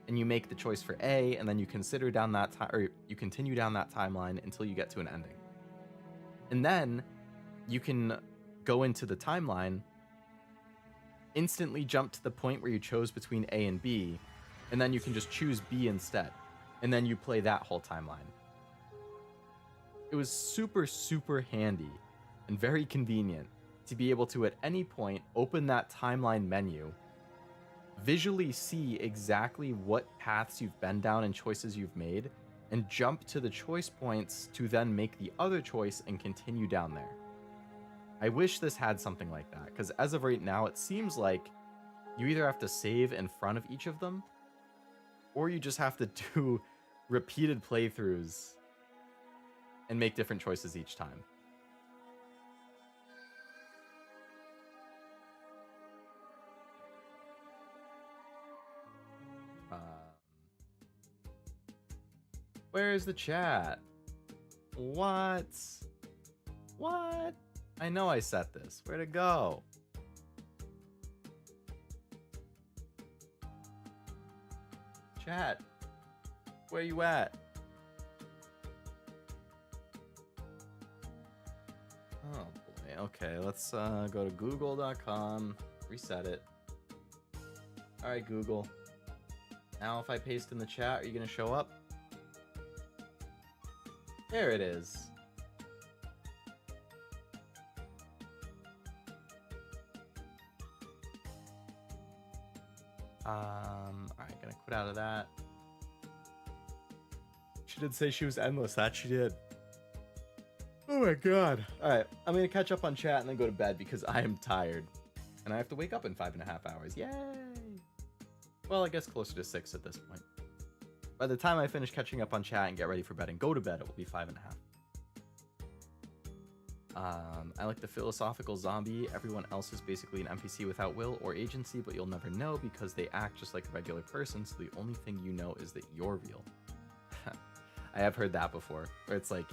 and you make the choice for A, and then you consider down that time, or you continue down that timeline until you get to an ending, and then you can go into the timeline, instantly jump to the point where you chose between A and B, and then you can just choose B instead, and then you play that whole timeline. It was super, super handy and very convenient to be able to, at any point, open that timeline menu, visually see exactly what paths you've been down and choices you've made, and jump to the choice points to then make the other choice and continue down there. I wish this had something like that, because as of right now, it seems like you either have to save in front of each of them, or you just have to do repeated playthroughs and make different choices each time. Where's the chat? What? What? I know I set this. Where'd it go? Chat, where you at? Oh boy. Okay, let's go to google.com, reset it. All right, Google. Now if I paste in the chat, are you gonna show up? There it is. Alright, gonna quit out of that. She did say she was endless, that she did. Oh my god. Alright, I'm gonna catch up on chat and then go to bed because I am tired. And I have to wake up in 5.5 hours. Yay! Well, I guess closer to 6 at this point. By the time I finish catching up on chat and get ready for bed and go to bed, it will be 5.5. I like the philosophical zombie. Everyone else is basically an NPC without will or agency, but you'll never know because they act just like a regular person, so the only thing you know is that you're real. I have heard that before, where it's like,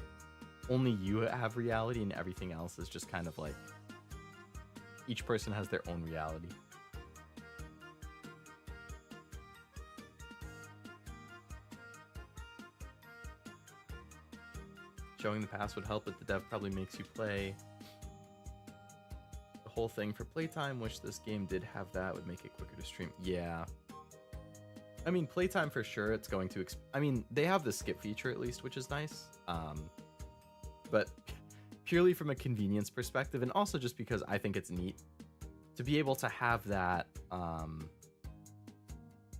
only you have reality and everything else is just kind of like, each person has their own reality. Showing the past would help, but the dev probably makes you play the whole thing for playtime. Wish this game did have that, would make it quicker to stream. Yeah. I mean, playtime for sure, it's going to... I mean, they have the skip feature at least, which is nice. But purely from a convenience perspective, and also just because I think it's neat to be able to have that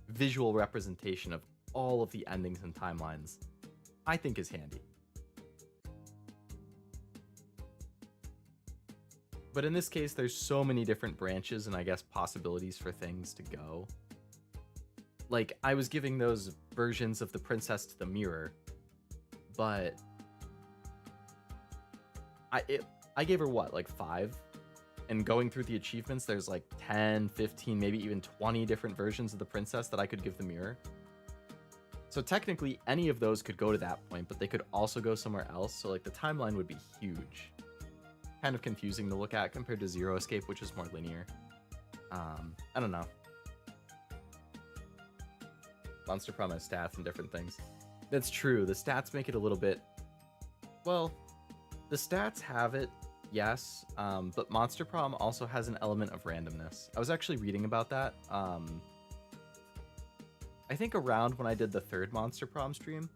visual representation of all of the endings and timelines, I think is handy. But in this case, there's so many different branches and I guess possibilities for things to go. Like, I was giving those versions of the princess to the mirror, but I gave her what, like 5? And going through the achievements, there's like 10, 15, maybe even 20 different versions of the princess that I could give the mirror. So technically, any of those could go to that point, but they could also go somewhere else. So like the timeline would be huge. Kind of confusing to look at compared to Zero Escape, which is more linear. I don't know. Monster Prom has stats and different things. That's true. The stats make it a little bit... Well, the stats have it, yes, but Monster Prom also has an element of randomness. I was actually reading about that. I think around when I did the 3rd Monster Prom stream.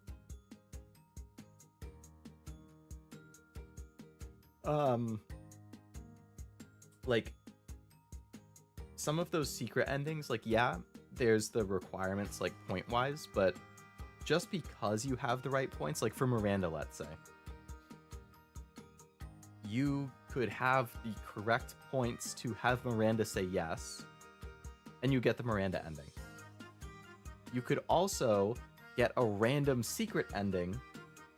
Like, some of those secret endings, like, yeah, there's the requirements, like, point-wise, but just because you have the right points, like for Miranda, let's say, you could have the correct points to have Miranda say yes, and you get the Miranda ending. You could also get a random secret ending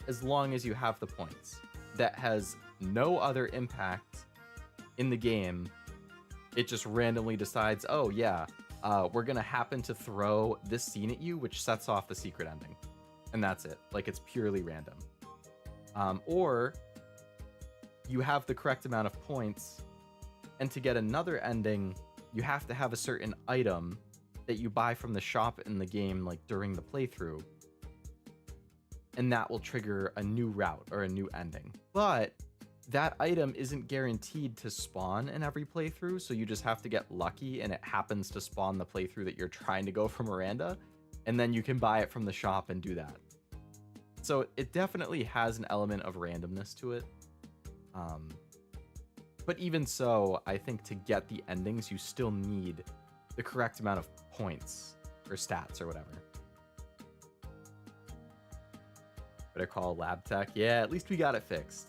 as long as you have the points. That has no other impact in the game. It just randomly decides, oh yeah, we're gonna happen to throw this scene at you, which sets off the secret ending. And that's it. Like, it's purely random. Or you have the correct amount of points, and to get another ending, you have to have a certain item that you buy from the shop in the game, like during the playthrough, and that will trigger a new route or a new ending. But that item isn't guaranteed to spawn in every playthrough, so you just have to get lucky and it happens to spawn the playthrough that you're trying to go for Miranda, and then you can buy it from the shop and do that. So it definitely has an element of randomness to it. But even so, I think to get the endings, you still need the correct amount of points or stats or whatever. Better call lab tech. Yeah, at least we got it fixed.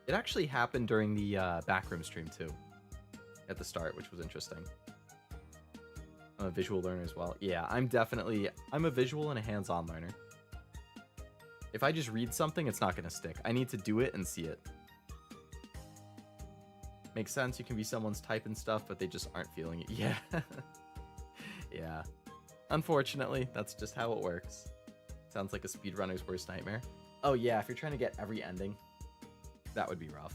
It actually happened during the backroom stream too, at the start, which was interesting. I'm a visual learner as well. Yeah, I'm a visual and a hands-on learner. If I just read something, it's not going to stick. I need to do it and see it. Makes sense. You can be someone's type and stuff, but they just aren't feeling it. Yeah. Yeah. Unfortunately, that's just how it works. Sounds like a speedrunner's worst nightmare. Oh yeah, if you're trying to get every ending, that would be rough.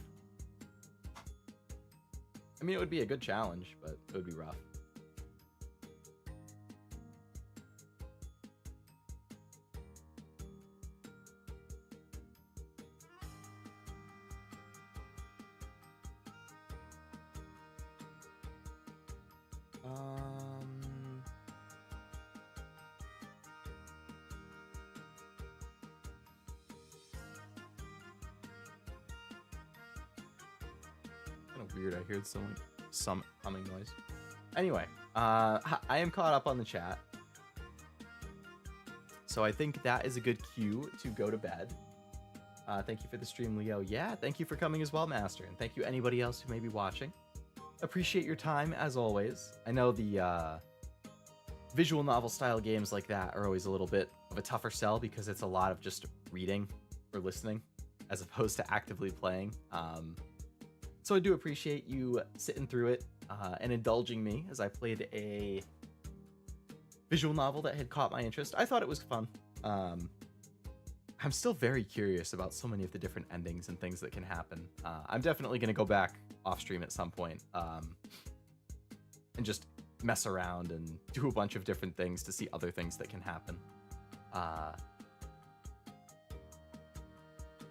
I mean, it would be a good challenge, but it would be rough. Weird, I heard some humming noise. Anyway, I am caught up on the chat, so I think that is a good cue to go to bed. Thank you for the stream, Leo. Yeah, thank you for coming as well, Master, and thank you anybody else who may be watching. Appreciate your time as always. I know the visual novel style games like that are always a little bit of a tougher sell because it's a lot of just reading or listening as opposed to actively playing. So I do appreciate you sitting through it and indulging me as I played a visual novel that had caught my interest. I thought it was fun. I'm still very curious about so many of the different endings and things that can happen. I'm definitely going to go back off stream at some point and just mess around and do a bunch of different things to see other things that can happen.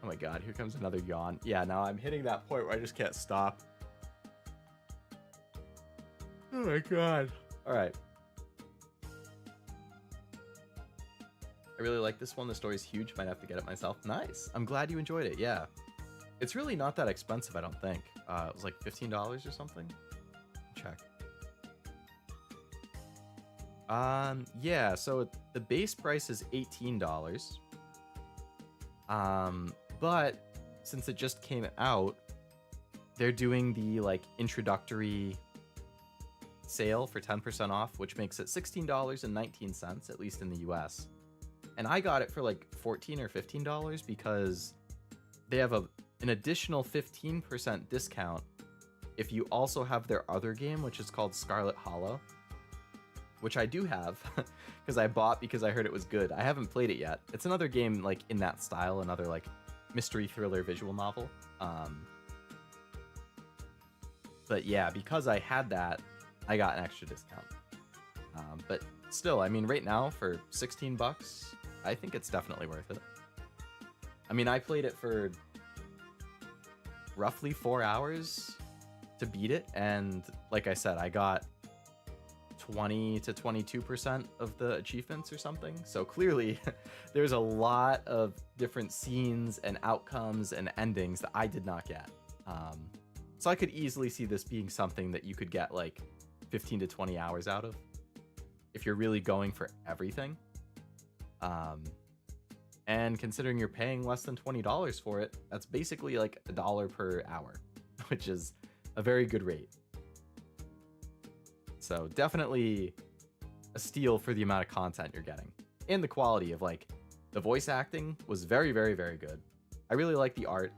Oh my god, here comes another yawn. Yeah, now I'm hitting that point where I just can't stop. Oh my god. All right. I really like this one. The story's huge. Might have to get it myself. Nice. I'm glad you enjoyed it. Yeah. It's really not that expensive, I don't think. It was like $15 or something. Check. Yeah, so the base price is $18. But since it just came out, they're doing the like introductory sale for 10% off, which makes it $16.19, at least in the US. And I got it for like $14 or $15 because they have an additional 15% discount if you also have their other game, which is called Scarlet Hollow, which I do have because I bought because I heard it was good. I haven't played it yet. It's another game like in that style, another like mystery thriller visual novel. But yeah, because I had that, I got an extra discount. But still, I mean, right now for 16 bucks, I think it's definitely worth it. I mean, I played it for roughly 4 hours to beat it, and like I said, I got 20 to 22% of the achievements or something. So clearly, there's a lot of different scenes and outcomes and endings that I did not get. So I could easily see this being something that you could get like 15 to 20 hours out of if you're really going for everything. And considering you're paying less than $20 for it, that's basically like $1 per hour, which is a very good rate. So definitely a steal for the amount of content you're getting. And the quality of like the voice acting was very, very, very good. I really like the art.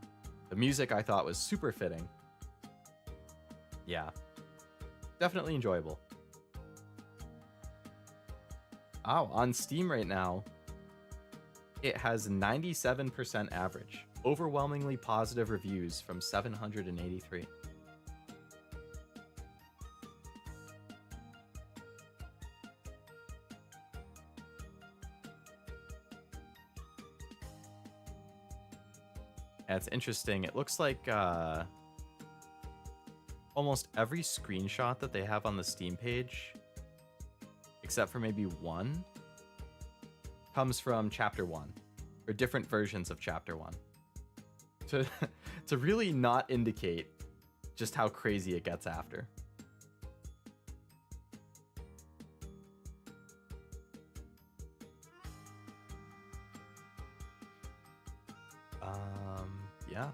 The music I thought was super fitting. Yeah, definitely enjoyable. Oh, on Steam right now, it has 97% average. Overwhelmingly positive reviews from 783. Yeah, it's interesting. It looks like almost every screenshot that they have on the Steam page, except for maybe one, comes from Chapter 1, or different versions of Chapter 1. To really not indicate just how crazy it gets after. Yeah.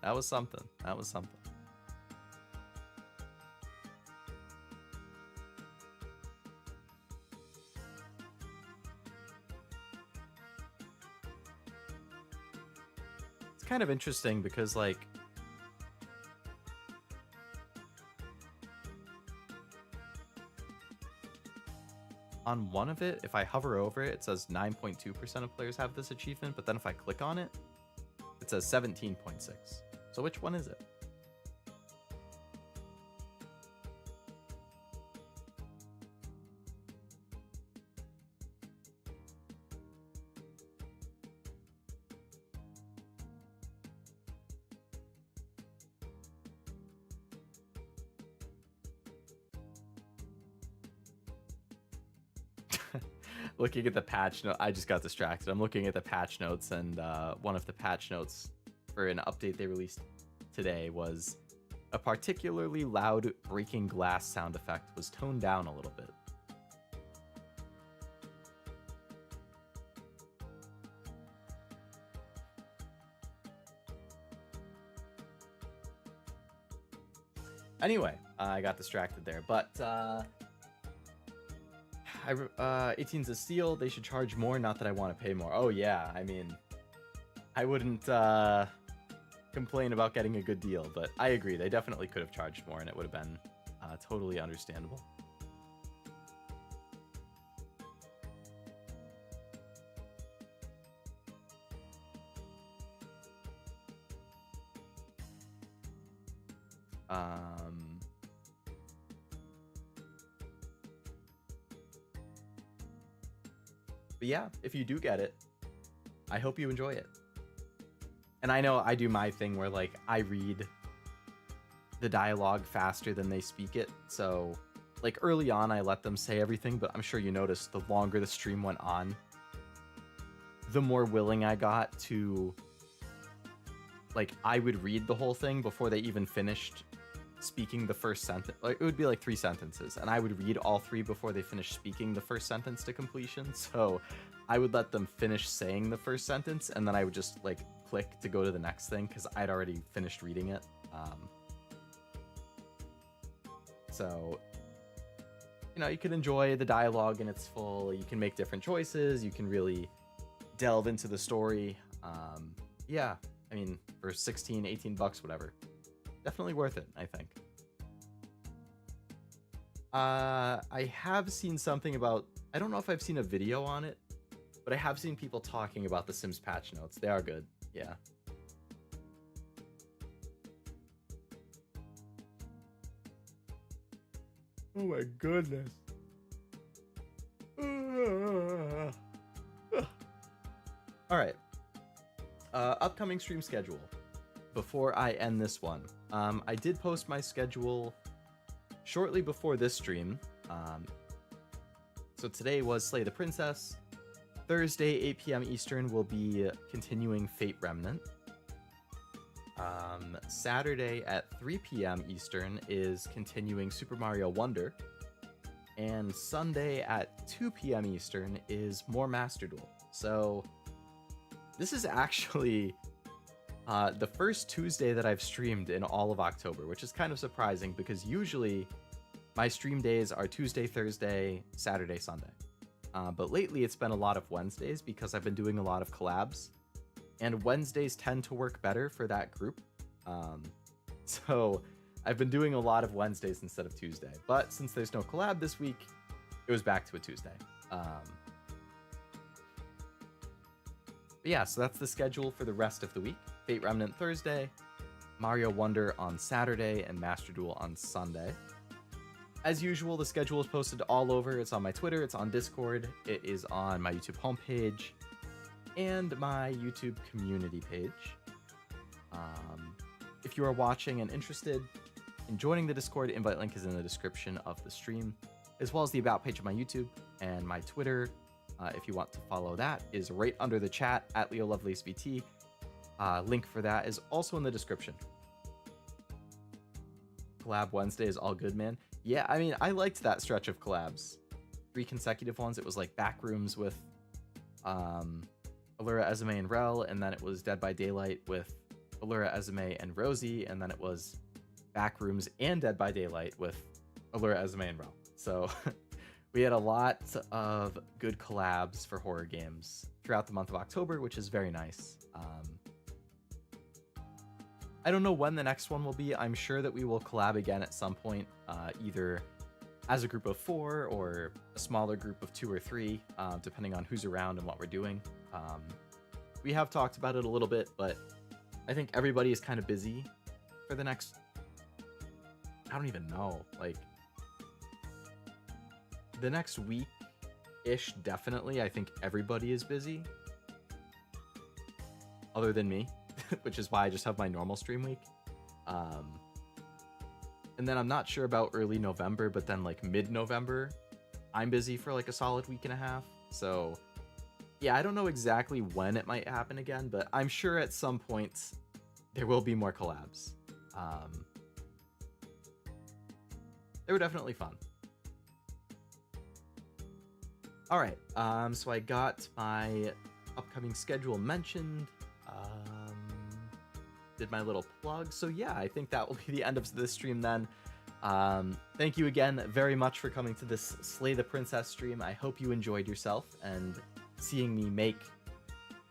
That was something. That was something. It's kind of interesting because, like, on one of it, if I hover over it, it says 9.2% of players have this achievement, but then if I click on it, it says 17.6. So which one is it? Looking at the patch note, I just got distracted. I'm looking at the patch notes, and one of the patch notes for an update they released today was a particularly loud breaking glass sound effect was toned down a little bit. Anyway, I got distracted there, but 18's a steal. They should charge more. Not that I want to pay more. Oh yeah, I mean, I wouldn't complain about getting a good deal, but I agree. They definitely could have charged more, and it would have been totally understandable. But yeah, if you do get it, I hope you enjoy it. And I know I do my thing where like I read the dialogue faster than they speak it. So like early on I let them say everything, but I'm sure you noticed the longer the stream went on, the more willing I got to, like, I would read the whole thing before they even finished speaking the first sentence. Like, it would be like 3 sentences, and I would read all 3 before they finished speaking the first sentence to completion. So I would let them finish saying the first sentence, and then I would just like click to go to the next thing because I'd already finished reading it. So, you know, you can enjoy the dialogue in its full. You can make different choices. You can really delve into the story. Yeah, I mean, for 16, 18 bucks, whatever. Definitely worth it, I think. I have seen something about, I don't know if I've seen a video on it, but I have seen people talking about the Sims patch notes. They are good, yeah. Oh my goodness. All right. Upcoming stream schedule. Before I end this one, I did post my schedule shortly before this stream. So today was Slay the Princess. Thursday, 8 p.m. Eastern, will be continuing Fate Remnant. Saturday at 3 p.m. Eastern is continuing Super Mario Wonder. And Sunday at 2 p.m. Eastern is more Master Duel. So this is actually the first Tuesday that I've streamed in all of October, which is kind of surprising because usually my stream days are Tuesday, Thursday, Saturday, Sunday. But lately it's been a lot of Wednesdays because I've been doing a lot of collabs, and Wednesdays tend to work better for that group. So I've been doing a lot of Wednesdays instead of Tuesday, but since there's no collab this week, it was back to a Tuesday. But yeah, so that's the schedule for the rest of the week. Fate Remnant Thursday, Mario Wonder on Saturday, and Master Duel on Sunday. As usual, the schedule is posted all over. It's on my Twitter, it's on Discord, it is on my YouTube homepage, and my YouTube community page. If you are watching and interested in joining the Discord, invite link is in the description of the stream, as well as the About page of my YouTube, and my Twitter, if you want to follow that, is right under the chat at Leo Lovelace VT. Link for that is also in the description. Collab Wednesday is all good, man. Yeah, I mean, I liked that stretch of collabs. 3 consecutive ones. It was like Backrooms with Allura, Esme, and Rel, and then it was Dead by Daylight with Allura, Esme, and Rosie, and then it was Backrooms and Dead by Daylight with Allura, Esme, and Rel. So we had a lot of good collabs for horror games throughout the month of October, which is very nice. I don't know when the next one will be. I'm sure that we will collab again at some point, either as a group of 4 or a smaller group of 2 or 3, depending on who's around and what we're doing. We have talked about it a little bit, but I think everybody is kind of busy for the next, I don't even know, like the next week-ish, definitely. I think everybody is busy, other than me. Which is why I just have my normal stream week. And then I'm not sure about early November, but then like mid-November, I'm busy for like a solid week and a half. So yeah, I don't know exactly when it might happen again, but I'm sure at some point there will be more collabs. They were definitely fun. All right, so I got my upcoming schedule mentioned. Did my little plug. So yeah, I think that will be the end of this stream then. Thank you again very much for coming to this Slay the Princess stream. I hope you enjoyed yourself and seeing me make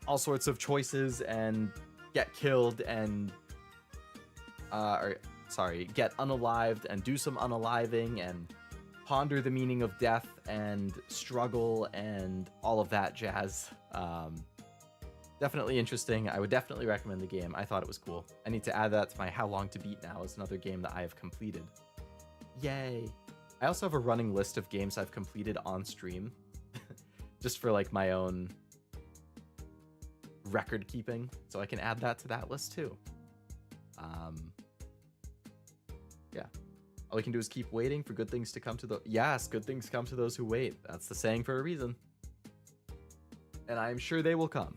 all sorts of choices and get killed and get unalived and do some unaliving and ponder the meaning of death and struggle and all of that jazz. Definitely interesting. I would definitely recommend the game. I thought it was cool. I need to add that to my How Long to Beat now as another game that I have completed. Yay. I also have a running list of games I've completed on stream just for like my own record keeping, so I can add that to that list too. Yeah. All we can do is keep waiting for good things to come to the... Yes, good things come to those who wait. That's the saying for a reason. And I'm sure they will come.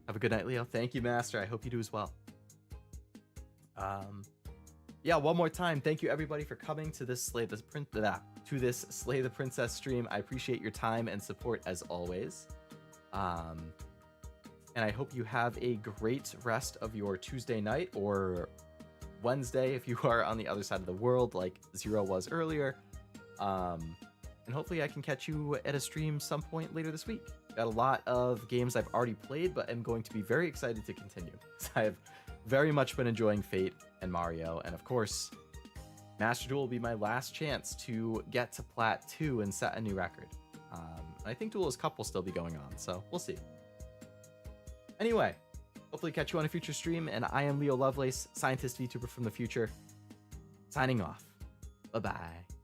Have a good night, Leo. Thank you, Master. I hope you do as well. Yeah, one more time, thank you everybody for coming to this Slay the Princess stream. I appreciate your time and support as always. And I hope you have a great rest of your Tuesday night or Wednesday if you are on the other side of the world like Zero was earlier. And hopefully I can catch you at a stream some point later this week. Got a lot of games I've already played, but I'm going to be very excited to continue. I've very much been enjoying Fate and Mario, and of course, Master Duel will be my last chance to get to Plat 2 and set a new record. I think Duelist Cup will still be going on, so we'll see. Anyway, hopefully catch you on a future stream, and I am Leo Lovelace, scientist VTuber from the future, signing off. Bye-bye.